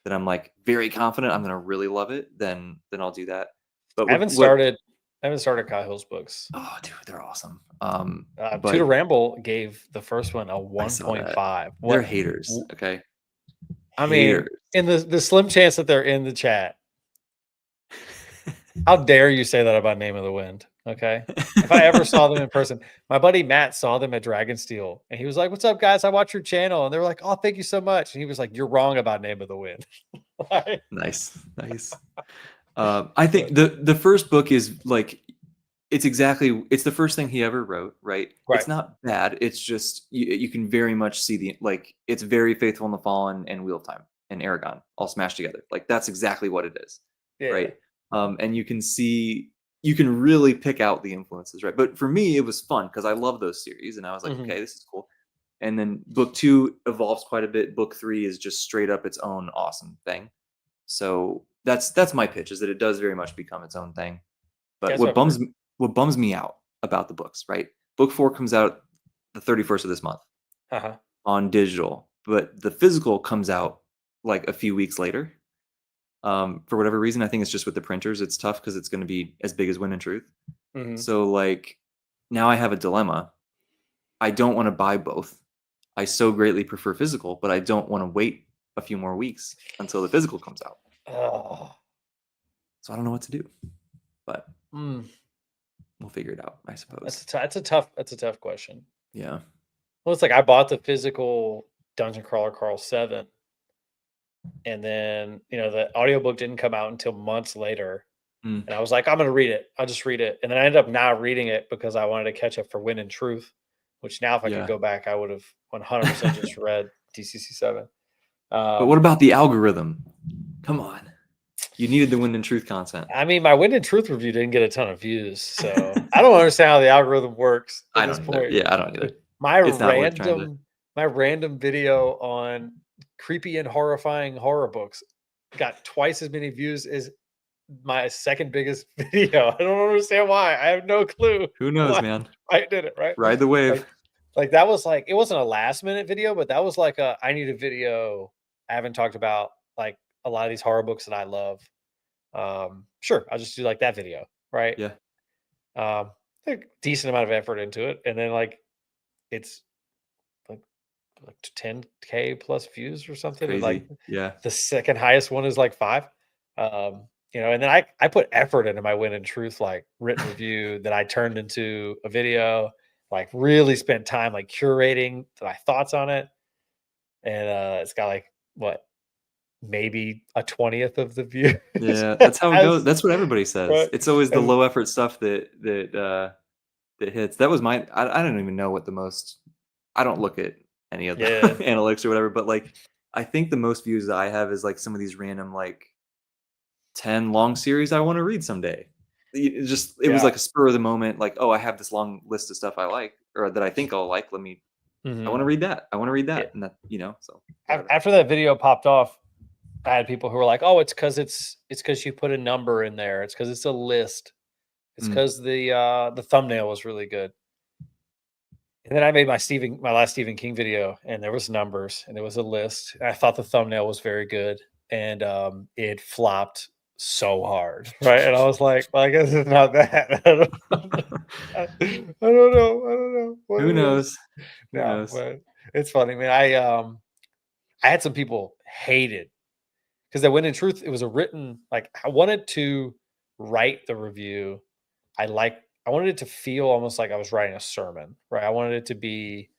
that I'm like very confident I'm gonna really love it. Then I'll do that. But I with haven't what? started. I haven't started Kyle Hill's books. Oh, dude, they're awesome. Tutor But Ramble gave the first one a I saw that. 1.5. They're What? haters. w- Okay, I mean, haters. in the slim chance that they're in the chat, how dare you say that about Name of the Wind? Okay. If I ever saw them in person, my buddy Matt saw them at Dragonsteel, and he was like, "What's up, guys? I watch your channel." And they were like, "Oh, thank you so much." And he was like, "You're wrong about Name of the Wind." Like, Nice, nice. I think the first book is like it's the first thing he ever wrote, right? right. It's not bad. It's just you can very much see it's very faithful in the Fallen and Wheel of Time and Aragon all smashed together. Like that's exactly what it is, Yeah. right? And you can really pick out the influences, right? But for me, it was fun because I love those series, and I was like, Mhm. okay, this is cool. And then book two evolves quite a bit. Book three is just straight up its own awesome thing. So that's my pitch is that it does very much become its own thing. But That's what bums me out about the books, right? Book 4 comes out the 31st of this month on digital, but the physical comes out like a few weeks later. For whatever reason, I think it's just with the printers, it's tough because it's going to be as big as Wind and Truth. So like now I have a dilemma. I don't want to buy both. I so greatly prefer physical, but I don't want to wait a few more weeks until the physical comes out. So I don't know what to do, but we'll figure it out, I suppose. That's a tough question. Yeah. Well, it's like I bought the physical Dungeon Crawler Carl 7, and then the audiobook didn't come out until months later. And I was like, I'm gonna read it. I'll just read it. And then I ended up not reading it because I wanted to catch up for Wind and Truth, which now if I could go back, I would have 100% just read DCC 7. But what about the algorithm? Come on. You needed the Wind and Truth content. I mean, my Wind and Truth review didn't get a ton of views, so I don't understand how the algorithm works at this point. Yeah, I don't either. My random video on creepy and horrifying horror books got twice as many views as my second biggest video. I don't understand why. I have no clue. Who knows, man? I did it, right? Ride the wave. Like that was like, it wasn't a last minute video, but that was like I need a video. I haven't talked about like a lot of these horror books that I love. Sure, I'll just do like that video, right? Yeah. A decent amount of effort into it, and then like it's like 10K plus views or something. And like the second highest one is like 5. And then I put effort into my Wind and Truth like written review that I turned into a video, like really spent time like curating my thoughts on it. And it's got like what, maybe a 20th of the view. Yeah, that's how it goes. That's what everybody says. Right. It's always the low effort stuff that hits. That was I don't even know what the most. I don't look at any of the analytics or whatever, but like I think the most views that I have is like some of these random like 10 long series I want to read someday. It was like a spur of the moment, like, oh, I have this long list of stuff I like or that I think I'll like. I want to read that. I want to read that. And that, so after that video popped off, I had people who were like, oh, it's because you put a number in there. It's because it's a list. It's because the thumbnail was really good. And then I made my last Stephen King video, and there was numbers and it was a list. I thought the thumbnail was very good, and it flopped so hard, right? And I was like, well, I guess it's not that. I don't know. Who knows? But it's funny, man. I had some people hated because I Wind in Truth. It was a written, like I wanted to write the review. I wanted it to feel almost like I was writing a sermon, right? I wanted it to be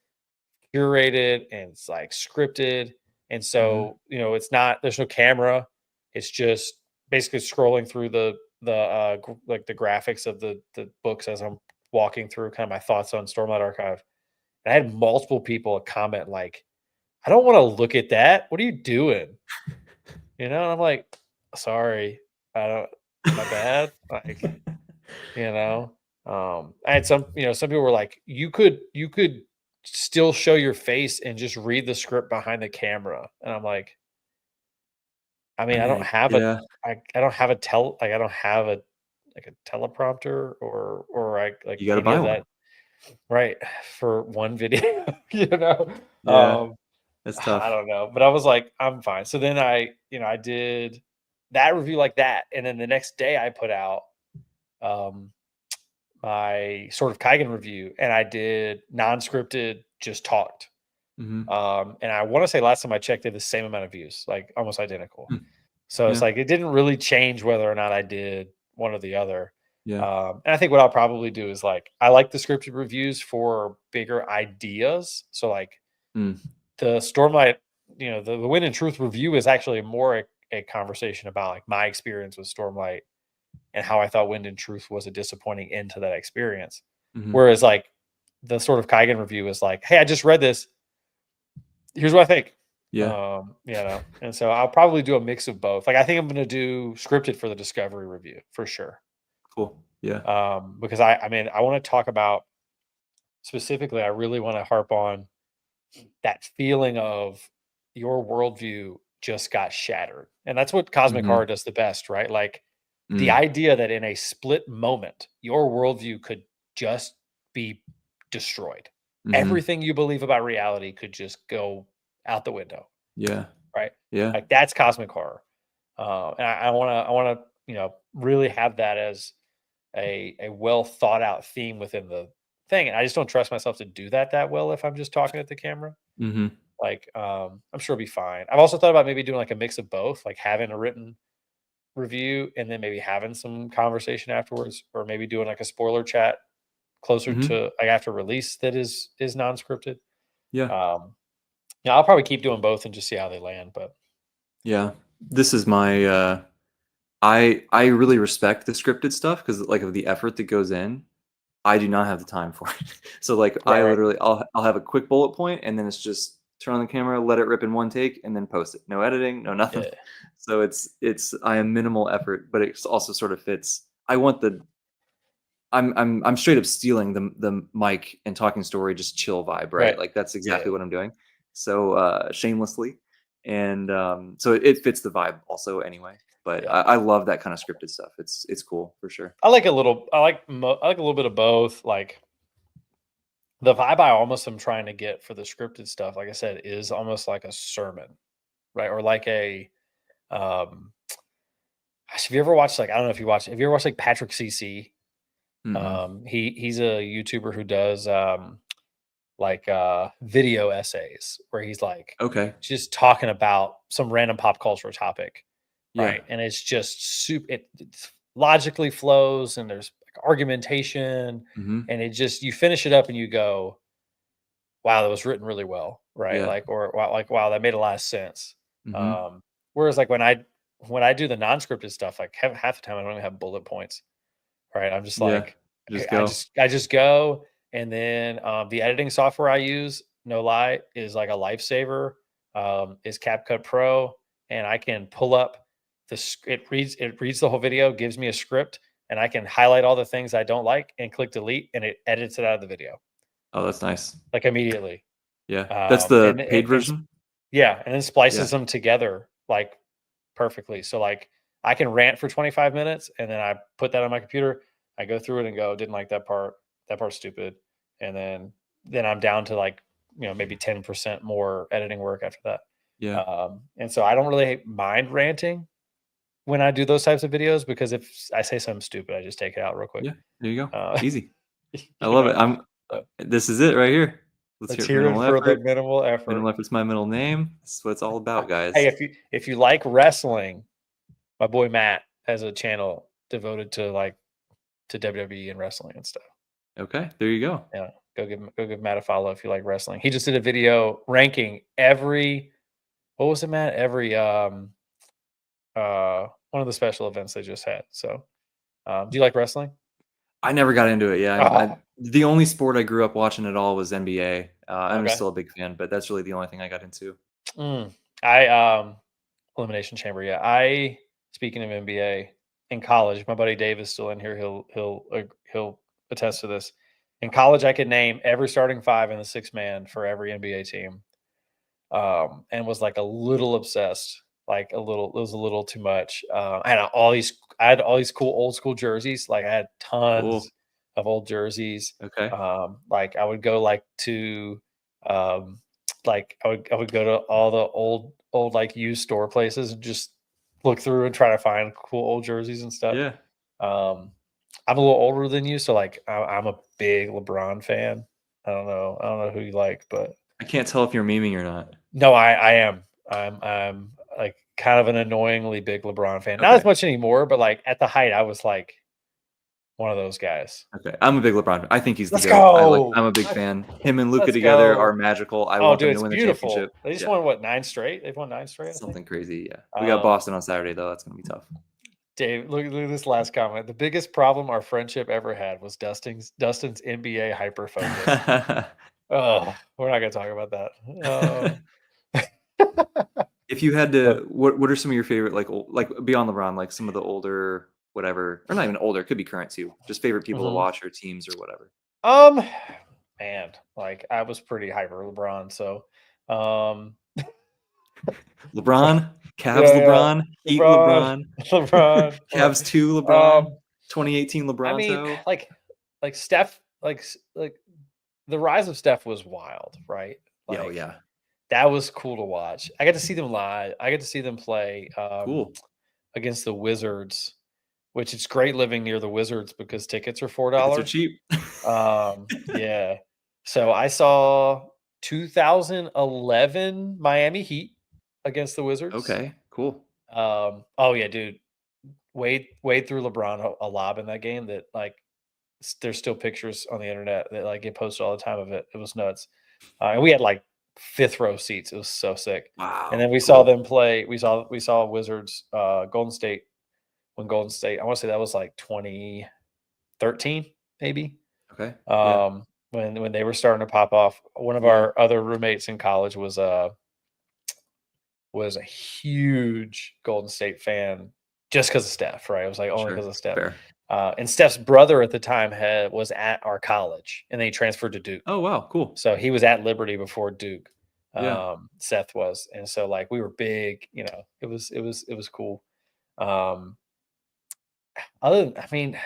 curated and it's like scripted. And so, it's not, there's no camera. It's just basically scrolling through the graphics of the books as I'm walking through kind of my thoughts on Stormlight Archive. And I had multiple people comment like, I don't want to look at that. What are you doing? And I'm like, sorry, my bad. Like, I had some people were like, you could still show your face and just read the script behind the camera. And I'm like, I mean, I don't have a teleprompter or I like you gotta buy one. Right. For one video, That's tough. I don't know, but I was like, I'm fine. So then I did that review like that. And then the next day I put out, my Sword of Kaigen review, and I did non-scripted, just talked. And I want to say last time I checked, it the same amount of views, like almost identical. So it's like it didn't really change whether or not I did one or the other. And I think what I'll probably do is like I like the scripted reviews for bigger ideas. So like the Stormlight, the Wind and Truth review is actually more a conversation about like my experience with Stormlight and how I thought Wind and Truth was a disappointing end to that experience. Whereas like the Sword of Kaigen review is like, hey, I just read this. Here's what I think. And so I'll probably do a mix of both. Like I think I'm going to do scripted for the Discovery review for sure. Cool. Yeah. Because I want to talk about specifically, I really want to harp on that feeling of your worldview just got shattered. And that's what Cosmic Horror does the best, right? Like The idea that in a split moment, your worldview could just be destroyed. Everything you believe about reality could just go out the window. Yeah. Right. Yeah. Like that's cosmic horror. And I want to, you know, really have that as a well thought out theme within the thing. And I just don't trust myself to do that well if I'm just talking at the camera. Like, I'm sure it'll be fine. I've also thought about maybe doing like a mix of both, like having a written review and then maybe having some conversation afterwards, or maybe doing like a spoiler chat closer to like after release that is non-scripted. Yeah. Yeah, I'll probably keep doing both and just see how they land. But yeah, this is my I really respect the scripted stuff because like of the effort that goes in. I do not have the time for it. So like I right. literally I'll have a quick bullet point and then it's just turn on the camera, let it rip in one take, and then post it. No editing, no nothing. Yeah. So it's I am minimal effort, but it also sort of fits. I want the I'm straight up stealing the mic and talking story just chill vibe, right? Right. Like that's Yeah. exactly what I'm doing. So shamelessly. And so it fits the vibe also anyway. But Yeah. I love that kind of scripted stuff. It's cool for sure. I like a little. I like a little bit of both. Like the vibe I almost am trying to get for the scripted stuff, like I said, is almost like a sermon, right? Or like a. Um, gosh, have you ever watched like I don't know if you watch. Have you ever watched like Patrick CC? Mm-mm. He's a YouTuber who does like video essays where he's like Okay. just talking about some random pop culture topic, Yeah. right? And it's just super. It logically flows, and there's like argumentation, Mm-hmm. and it just you finish it up and you go, "Wow, that was written really well," right? Yeah. Like or wow, like wow, that made a lot of sense. Mm-hmm. Whereas like when I do the non-scripted stuff, like half the time I don't even have bullet points, right? I'm just Yeah. like Just go. I just go, and then the editing software I use, no lie, is like a lifesaver. Is CapCut Pro, and I can pull up it reads the whole video, gives me a script, and I can highlight all the things I don't like and click delete, and it edits it out of the video Oh, that's nice. like immediately. Yeah. That's the paid And version? yeah, and then splices Yeah. them together like perfectly. So like I can rant for 25 minutes and then I put that on my computer. I go through it and go, didn't like that part. That part's stupid. And then I'm down to like, you know, maybe 10% more editing work after that. Yeah. And so I don't really mind ranting when I do those types of videos because if I say something stupid, I just take it out real quick. Yeah. There you go. Uh, Easy. I you love know, it. I'm so this is it right here. Let's let's hear it for hear it minimal for the effort. minimal effort. Minimal effort's my middle name. That's what it's all about, Hey, guys. if you like wrestling, my boy Matt has a channel devoted to like to WWE and wrestling and stuff. Okay. There you go. Yeah, go give Matt a follow if you like wrestling. He just did a video ranking every what was it, Matt? Every one of the special events they just had. So, do you like wrestling? I never got into it. Yeah. Oh, The only sport I grew up watching at all was NBA. I'm okay. still a big fan, but that's really the only thing I got into. I Elimination Chamber. Yeah, I speaking of NBA in college, my buddy Dave is still in here. He'll attest to this. In college, I could name every starting five in the six man for every NBA team, and was like a little obsessed. Like a little, it was a little too much. I had all these cool old school jerseys. Like I had Cool. tons of old jerseys. Okay. Like I would go like to, like I would go to all the old like used store places and just look through and try to find cool old jerseys and stuff. Yeah. Um, I'm a little older than you, so like I'm a big LeBron fan. I don't know who you like, but I can't tell if you're memeing or not. no, I am. I'm like kind of an annoyingly big LeBron fan. Not as Okay. much anymore, but like at the height, I was like one of those guys. Okay. I'm a big LeBron fan. I think he's the Let's GOAT. go. I'm a big fan. Him and Luca Let's together go. are magical. I Oh, want dude, them to it's win the beautiful. championship. They just Yeah. won what 9 straight. They've won 9 straight. I think. Something crazy. Yeah. We got Um, Boston on Saturday though. That's gonna be tough. Dave, look at this last comment. The biggest problem our friendship ever had was Dustin's NBA hyper focus. Oh, we're not gonna talk about that. If you had But to, what are some of your favorite like beyond LeBron, like some of the older whatever, or not even older, could be current too. Just favorite people to mhm. watch or teams or whatever. um, man, like I was pretty hyper LeBron, so um, LeBron, Cavs Yeah, LeBron, Heat LeBron, LeBron, LeBron. Cavs 2 LeBron, Um, 2018 I mean, LeBronto. like Steph, like the rise of Steph was wild, right? Yeah, oh Like yeah. that was cool to watch. I got to see them live. I got to see them play Cool. against the Wizards, which it's great living near the Wizards because tickets are Tickets are $4. cheap. Yeah. So I saw 2011 Miami Heat against the Wizards. Okay, cool. Oh yeah, dude. Wade threw LeBron a lob in that game that like there's still pictures on the internet that like get posted all the time of it. It was nuts. And we had like fifth row seats. It was so sick. And then Wow, we saw cool. them play. We saw Wizards Golden State when Golden State. I want to say that was like 2013 maybe. Okay, yeah, When they were starting to pop off. One of yeah, our other roommates in college was a huge Golden State fan just because of Steph, right? It was like only because sure, of Steph. fair. And Steph's brother at the time was at our college, and then he transferred to Duke. Oh, wow, cool. So he was at Liberty before Duke. Yeah, Seth was, and so like we were big. It was cool. Um, I mean,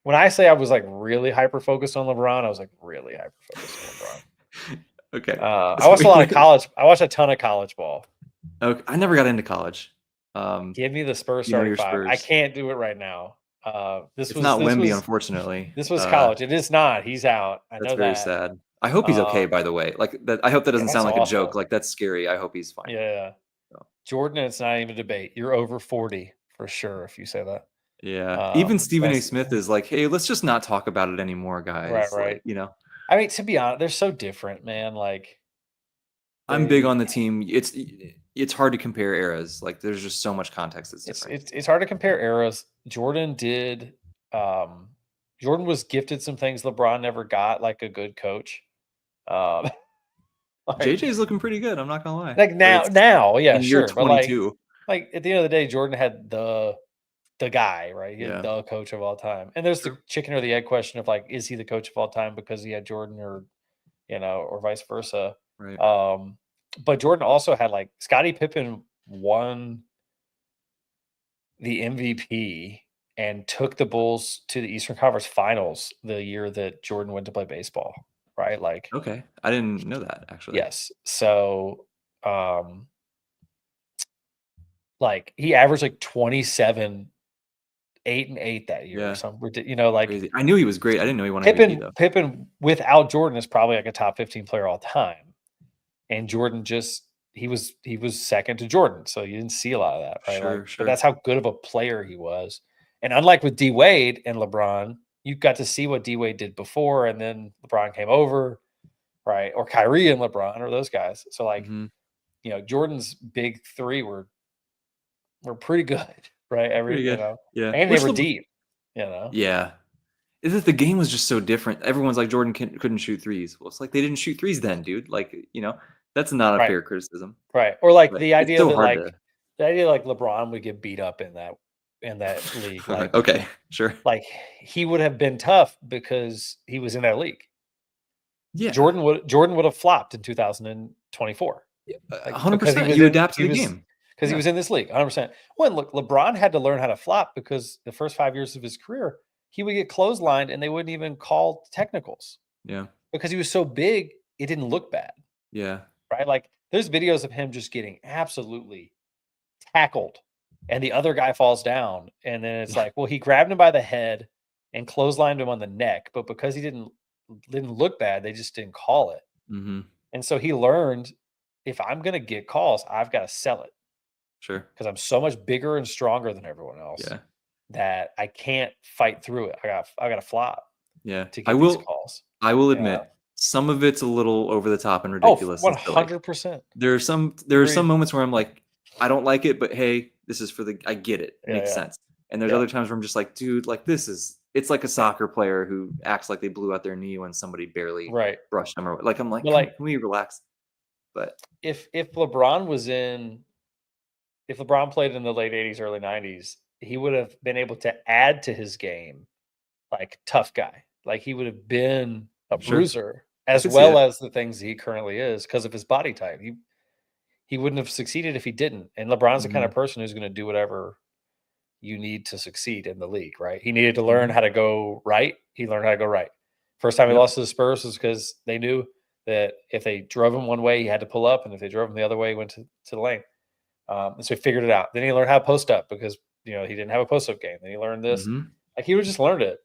when I say I was like really hyper focused on LeBron, I was like really hyper focused on LeBron. okay. I watched a lot of college. I watched a ton of college ball. Okay, I never got into college. Give me the Spurs You know starting your five. I Spurs. can't do it right now. This It's was not this Wemby, was unfortunately. this was college. It is not. He's out. I That's know very that. sad. I hope he's okay, Um, by the way. Like, that I hope that yeah, doesn't that's sound like a joke, awful. like, that's scary. I hope he's fine. Yeah, So, Jordan. It's not even a debate. You're over 40 for sure if you say that. yeah. Even Stephen A. That's Smith is like, "Hey, let's just not talk about it anymore, right, guys." Like, right. I mean, to be honest, they're so different, man. Like I'm big they, on the team. It's hard to compare eras. Like, there's just so much context that's it's different. it's it's hard to compare eras. Um, Jordan was gifted some things LeBron never got, like a good coach. Um, like JJ's looking pretty good, I'm not gonna lie. like But it's now, yeah, in year sure, but 22. like at the end of the day, Jordan had the guy, right? He had Yeah. the coach of all time. And there's the True. chicken or the egg question of like, is he the coach of all time because he had Jordan or or vice versa. Right. Um, but Jordan also had like Scottie Pippen won the MVP and took the Bulls to the Eastern Conference Finals the year that Jordan went to play baseball, right? Like, Okay. I didn't know that, actually. yes. So, um, like he averaged like 27, 8 and 8 that year or Yeah. something. Like Crazy. I knew he was great. I didn't know he won MVP, Pippen though. Pippen without Jordan is probably like a top 15 player all time. And Jordan just he was second to Jordan. So you didn't see a lot of that, right? Like, Sure, but sure. that's how good of a player he was. And unlike with D Wade and LeBron, you got to see what D Wade did before, and then LeBron came over, right? Or Kyrie and LeBron or those guys. So like, Mhm. Jordan's big three were pretty good, right? Pretty good. Yeah. And they Which were LeBron deep, Yeah. Is it the game was just so different. Everyone's like, "Jordan couldn't shoot threes." Well, it's like they didn't shoot threes then, dude. Like, that's not a Right. fair criticism. Right. Or like But the it's idea so that hard like to the idea like LeBron would get beat up in that league. Okay, sure. Like he would have been tough because he was in that league. Yeah. Jordan would have flopped in 2024. Like because he 100%. was You in adapt to he the was game. because he Yeah. was in this league 100%. When look, LeBron had to learn how to flop because the first 5 years of his career, he would get clotheslined and they wouldn't even call technicals Yeah. because he was so big, it didn't look bad. Yeah. Right. Like there's videos of him just getting absolutely tackled and the other guy falls down. And then it's Yeah. like, well, he grabbed him by the head and clotheslined him on the neck. But because he didn't look bad, they just didn't call it. Mhm. And so he learned if I'm going to get calls, I've got to sell it Sure. because I'm so much bigger and stronger than everyone else Yeah. that I can't fight through it. I got to flop Yeah. to I get these will calls. I will Yeah. admit some of it's a little over the top and Oh, ridiculous and silly. 100%. There are some Agreed. moments where I'm like, I don't like it, but hey, this is I get it. It Yeah. makes Yeah. sense. And there's Yeah. other times where I'm just like, dude, like it's like a soccer player who acts like they blew out their knee when somebody barely Right. brushed them or like I'm like, But can like we relax? But if LeBron was in if LeBron played in the late 80s, early 90s, he would have been able to add to his game like tough guy. Like he would have been a sure, bruiser I as could see well it. as the things he currently is because of his body type. he wouldn't have succeeded if he didn't. And LeBron's the kind of Mhm. person who's going to do whatever you need to succeed in the league, right? He needed to learn Mhm. how to go right. He learned how to go right. First time he Yep. lost to the Spurs was because they knew that if they drove him one way, he had to pull up, and if they drove him the other way, he went to the lane. And so he figured it out. Then he learned how to post up because he didn't have a post up game. Then he learned this. Mhm. Like he would just learned it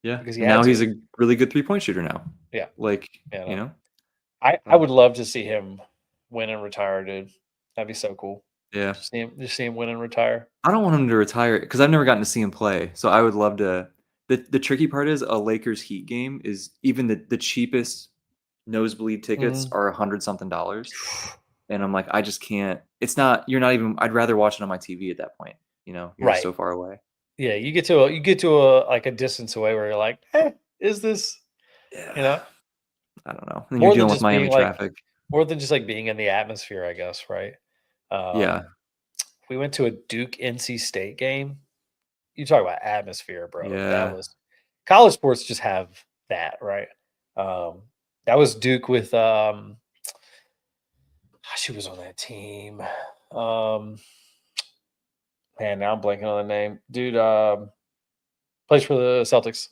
Yeah, because he and had now he's to. a really good three-point shooter now. Yeah, Like, yeah. you No. know? I would love to see him win and retire, dude. That'd be so cool. Yeah. Just see him win and retire. I don't want him to retire because I've never gotten to see him play, so I would love to. The tricky part is a Lakers Heat game is even the cheapest nosebleed tickets Mm. are 100 something dollars, and I'm like, I just can't. It's not. You're not even. I'd rather watch it on my TV at that point. You're just Right. so far away. Yeah, you get to a like a distance away where you're like, is this Yeah, I don't know. And then you're more than dealing with just being Miami like traffic. more than just like being in the atmosphere, I guess, right? Yeah, We went to a Duke NC State game. You talk about atmosphere, bro. That yeah. was college sports just have that, right? Um, that was Duke with she was on that team. Man, now I'm blanking on the name. Dude, plays for the Celtics.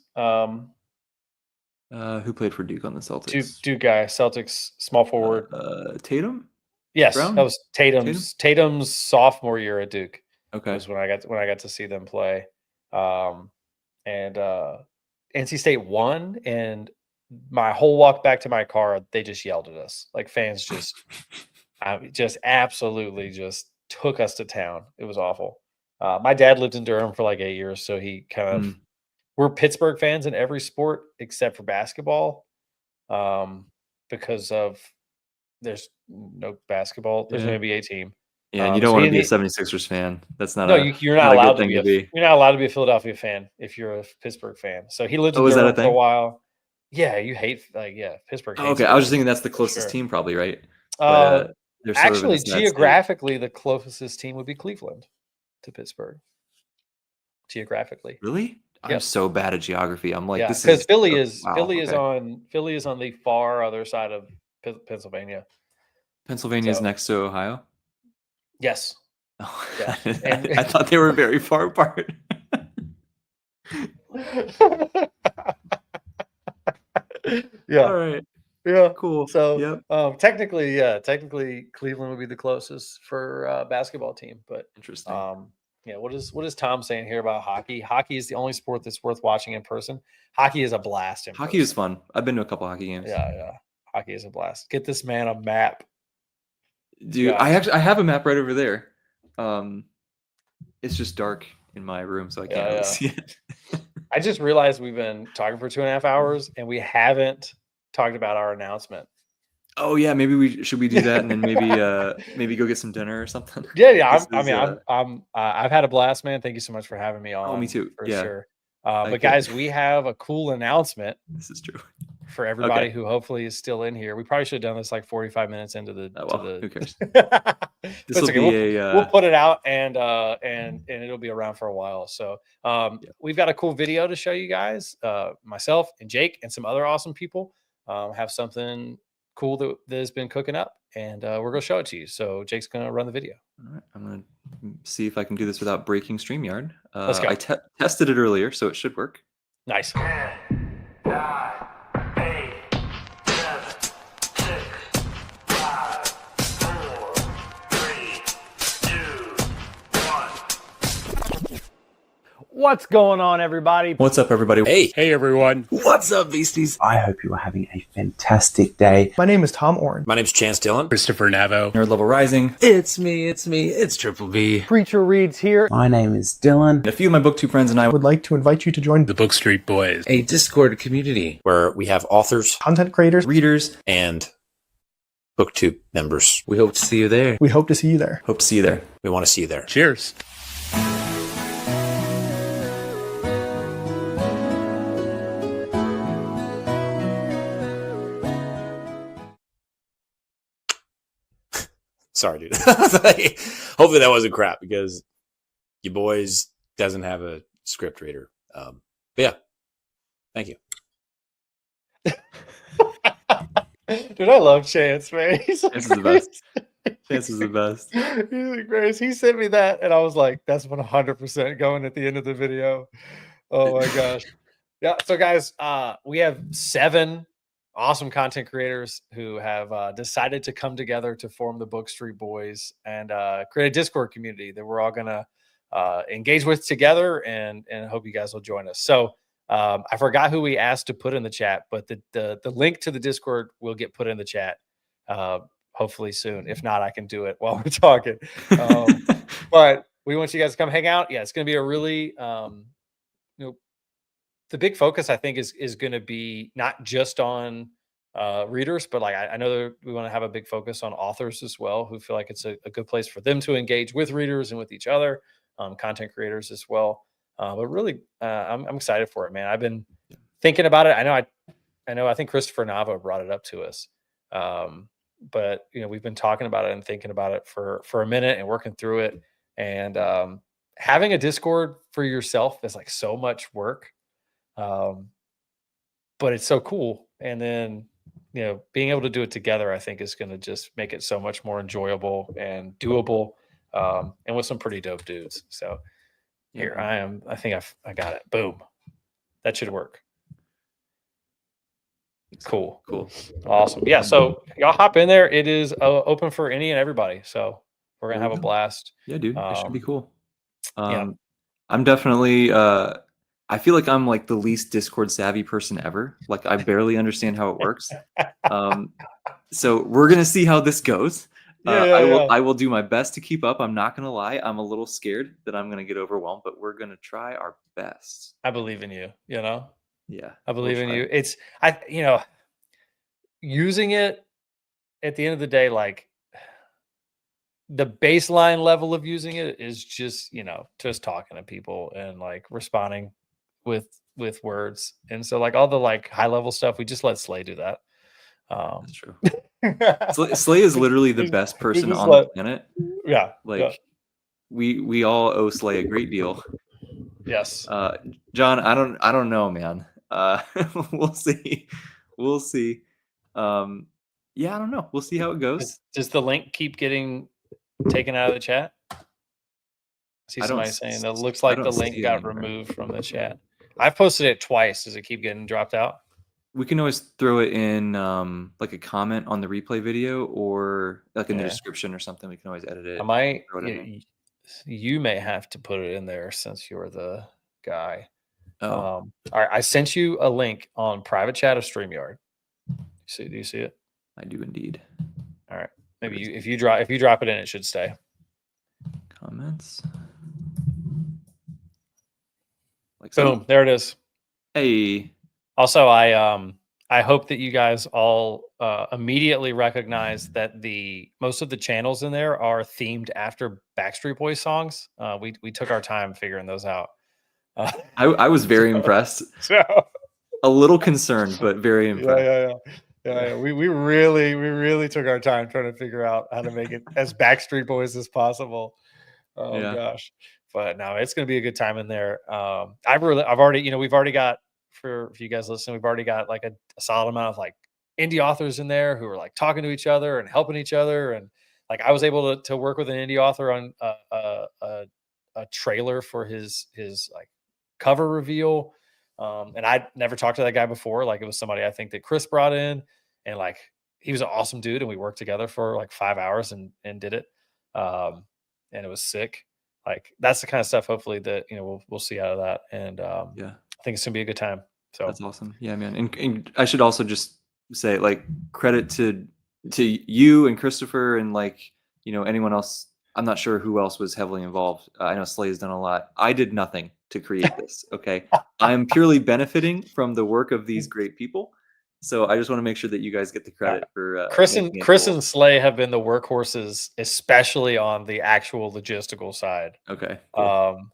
Who played for Duke on the Celtics? Duke guy, Celtics, small forward. Tatum, Yes, that Brown, was Tatum. Tatum's sophomore year at Duke Okay. was when I got to see them play. And NC State won, and my whole walk back to my car, they just yelled at us. Like fans just absolutely just took us to town. It was awful. My dad lived in Durham for like 8 years, so he kind of Mm, we're Pittsburgh fans in every sport except for basketball, because of there's no basketball. There's an yeah. NBA team. Yeah, and you don't So he wanna be a didn't. 76ers fan. That's No, you're not not a allowed good to thing be to be. you're not allowed to be a Philadelphia fan if you're a Pittsburgh fan. So he lived in Oh, is that a Durham for a thing? while. Yeah, Pittsburgh Oh, hates okay, I was just Philly thinking that's the for closest sure. team probably, right? But, Uh, they're sort of in a Actually, sad state. geographically, the closest team would be Cleveland to Pittsburgh. Geographically, Really? I'm yep, so bad at geography. I'm like, yeah, this because is wow, okay. Philly is on the far other side of Pennsylvania. Pennsylvania is So next to Ohio? yes, Oh, yeah, and I thought they were very far apart. yeah. Alright, Yeah. cool. So, Yep. technically Cleveland would be the closest for basketball team, but Interesting. um, yeah. What is Tom saying here about hockey? Hockey is the only sport that's worth watching in person. Hockey is a blast in Hockey is person. fun. I've been to a couple hockey games. Yeah, yeah. Hockey is a blast. Get this man a map. Dude, Got to. I have a map right over there. Um, it's just dark in my room, so I can't Yeah, really yeah. see it. I just realized we've been talking for 2.5 hours and we haven't talked about our announcement. Oh yeah, maybe we should we do that and then maybe go get some dinner or something. Yeah, yeah. This is I've had a blast, man. Thank you so much for having me oh me on too. for Yeah, sure. I But could. guys, we have a cool announcement This is true. for Okay. everybody who hopefully is still in here. We probably should have done this like 45 minutes into the Oh to well, the who cares? but This it's will okay. be We'll a put it out and it'll be around for a while. So yeah. we've got a cool video to show you guys. Myself and Jake and some other awesome people have something cool that has been cooking up, and we're gonna show it to you. So Jake's gonna run the video. All right, I'm gonna see if I can do this without breaking StreamYard. Let's go. I tested it earlier, so it should work. Nice. 10, 9, 8, 7, 6, 5, 4, 3, 2, 1. What's going on, everybody? What's up, everybody? Hey everyone. What's up, Beasties? I hope you are having a fantastic day. My name is Tom Oren. My name's Chance Dillon. Christopher Navo. Nerd Level Rising. It's me, it's Triple B. Preacher Reads here. My name is Dylan. A few of my booktube friends and I I would like to invite you to join The Book Street Boys. A Discord community where we have authors content creators. readers. and BookTube members. We hope to see you there. We hope to see you there. Hope to see you there. We want to see you there. Cheers. Sorry, dude. Hopefully that wasn't crap because you boys doesn't have a script reader. But yeah, thank you. Dude, I love Chance, man. He's so This is the best. great. Chance is the best. He's like, Grace, he sent me that, and I was like, that's 100% going at the end of the video. Oh my gosh. Yeah. So guys, we have 7 awesome content creators who have decided to come together to form the Book Street Boys and create a Discord community that we're all gonna engage with together, and hope you guys will join us. So I forgot who we asked to put in the chat, but the link to the Discord will get put in the chat hopefully soon. If not, I can do it while we're talking. But we want you guys to come hang out. Yeah, it's going to be a really the big focus, I think, is going to be not just on readers, but like I know that we want to have a big focus on authors as well, who feel like it's a good place for them to engage with readers and with each other, content creators as well. But really, I'm excited for it, man. I've been thinking about it. I think Christopher Nava brought it up to us. But we've been talking about it and thinking about it for a minute and working through it. And having a Discord for yourself is like so much work. But it's so cool. And then, being able to do it together, I think is going to just make it so much more enjoyable and doable. And with some pretty dope dudes. So here I am. I think I got it. Boom. That should work. Cool. Awesome. Yeah. So y'all hop in there. It is open for any and everybody. So we're going to have a blast. Yeah, dude. It should be cool. Yeah. I'm definitely, I feel like I'm like the least Discord savvy person ever. Like I barely understand how it works. So we're going to see how this goes. I will do my best to keep up. I'm not going to lie. I'm a little scared that I'm going to get overwhelmed, but we're going to try our best. I believe in you, Yeah. I believe in you. It's, using it at the end of the day, like the baseline level of using it is just, just talking to people and like responding with words. And so like all the like high level stuff, we just let Slay do that. That's true. Slay is literally the best person on the planet. Yeah. Like we all owe Slay a great deal. Yes. John, I don't know, man. We'll see. Yeah, I don't know. We'll see how it goes. Does the link keep getting taken out of the chat? I see somebody saying that looks like the link got removed from the chat. I've posted it twice. Does it keep getting dropped out? We can always throw it in like a comment on the replay video or like in the description or something. We can always edit it. I might. You may have to put it in there since you're the guy. All right. I sent you a link on private chat of StreamYard. Do you see it? I do indeed. All right. Maybe if you drop it in, it should stay. Comments. Like boom, there it is. Hey. Also, I hope that you guys all immediately recognize that most of the channels in there are themed after Backstreet Boys songs. We took our time figuring those out. I was very impressed. So, a little concerned, but very impressed. Yeah. We really took our time trying to figure out how to make it as Backstreet Boys as possible. Oh gosh. But no, it's going to be a good time in there. I've already, we've already got, for you guys listening, we've already got like a solid amount of like indie authors in there who are like talking to each other and helping each other. And like, I was able to work with an indie author on a trailer for his like cover reveal. And I'd never talked to that guy before. Like it was somebody I think that Chris brought in, and like, he was an awesome dude. And we worked together for like 5 hours and did it. And it was sick. Like that's the kind of stuff, hopefully, that, we'll see out of that. And I think it's gonna be a good time. So that's awesome. Yeah, man. And I should also just say, like, credit to you and Christopher and like, anyone else. I'm not sure who else was heavily involved. I know Slay's done a lot. I did nothing to create this. Okay. I'm purely benefiting from the work of these great people. So I just want to make sure that you guys get the credit for Chris and Slay have been the workhorses, especially on the actual logistical side. Okay. Cool.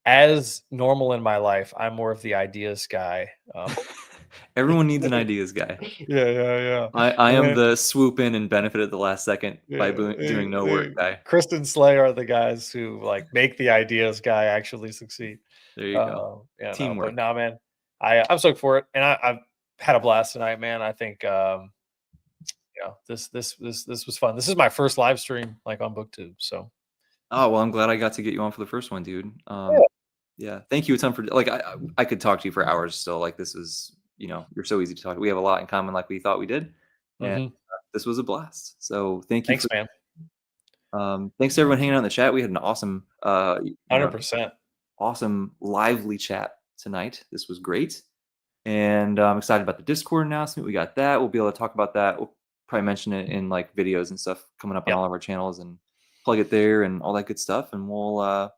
As normal in my life, I'm more of the ideas guy. Everyone needs an ideas guy. Yeah. I am the swoop in and benefit at the last second by doing no work guy. Chris and Slay are the guys who like make the ideas guy actually succeed. There you go. Teamwork. But no, man, I'm stoked for it, and I've had a blast tonight, man. I think go. This was fun. This is my first live stream like on BookTube. So Oh, well, I'm glad I got to get you on for the first one, dude. Yeah. Thank you a ton for like I could talk to you for hours still. Like this was, you're so easy to talk to. We have a lot in common like we thought we did. And this was a blast. So thank you. Thanks, man. Thanks to everyone hanging out in the chat. We had an awesome 100%. awesome lively chat tonight. This was great. And I'm excited about the Discord announcement. We got that. We'll be able to talk about that. We'll probably mention it in like videos and stuff coming up on all of our channels and plug it there and all that good stuff. And we'll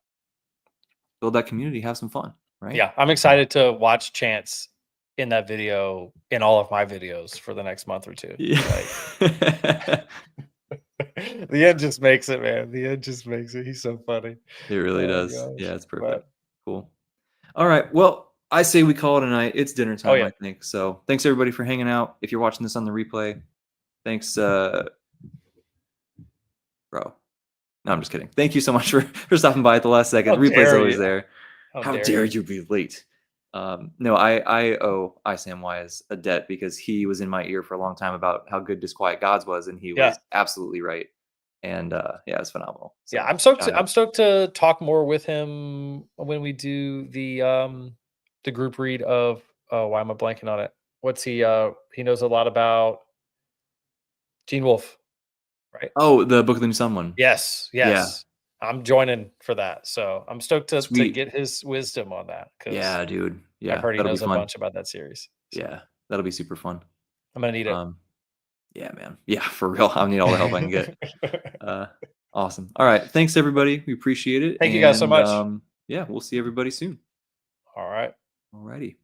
build that community, have some fun, right? Yeah, I'm excited to watch Chance in that video, in all of my videos for the next month or two. Yeah. The end just makes it, man. The end just makes it. He's so funny. It really does. Gosh. Yeah, it's perfect. Cool. All right. Well, I say we call it a night. It's dinner time, I think. So thanks everybody for hanging out. If you're watching this on the replay, thanks, bro. No, I'm just kidding. Thank you so much for stopping by at the last second. Replay's always there. How dare you be late? No, I owe Sam Wise a debt because he was in my ear for a long time about how good Disquiet Gods was, and he was absolutely right. And yeah, it's phenomenal. So, I'm stoked to talk more with him when we do the group read of why am I blanking on it? What's he knows a lot about Gene Wolfe, right? Oh, the Book of the New Sun one. Yes. Yeah. I'm joining for that. So I'm stoked to get his wisdom on that. Yeah, dude. Yeah. I've heard he knows a bunch about that series. So. Yeah. That'll be super fun. I'm going to need it. Yeah, man. Yeah, for real. I need all the help I can get. Awesome. All right. Thanks, everybody. We appreciate it. Thank you guys so much. Yeah, we'll see everybody soon. All right. Alrighty.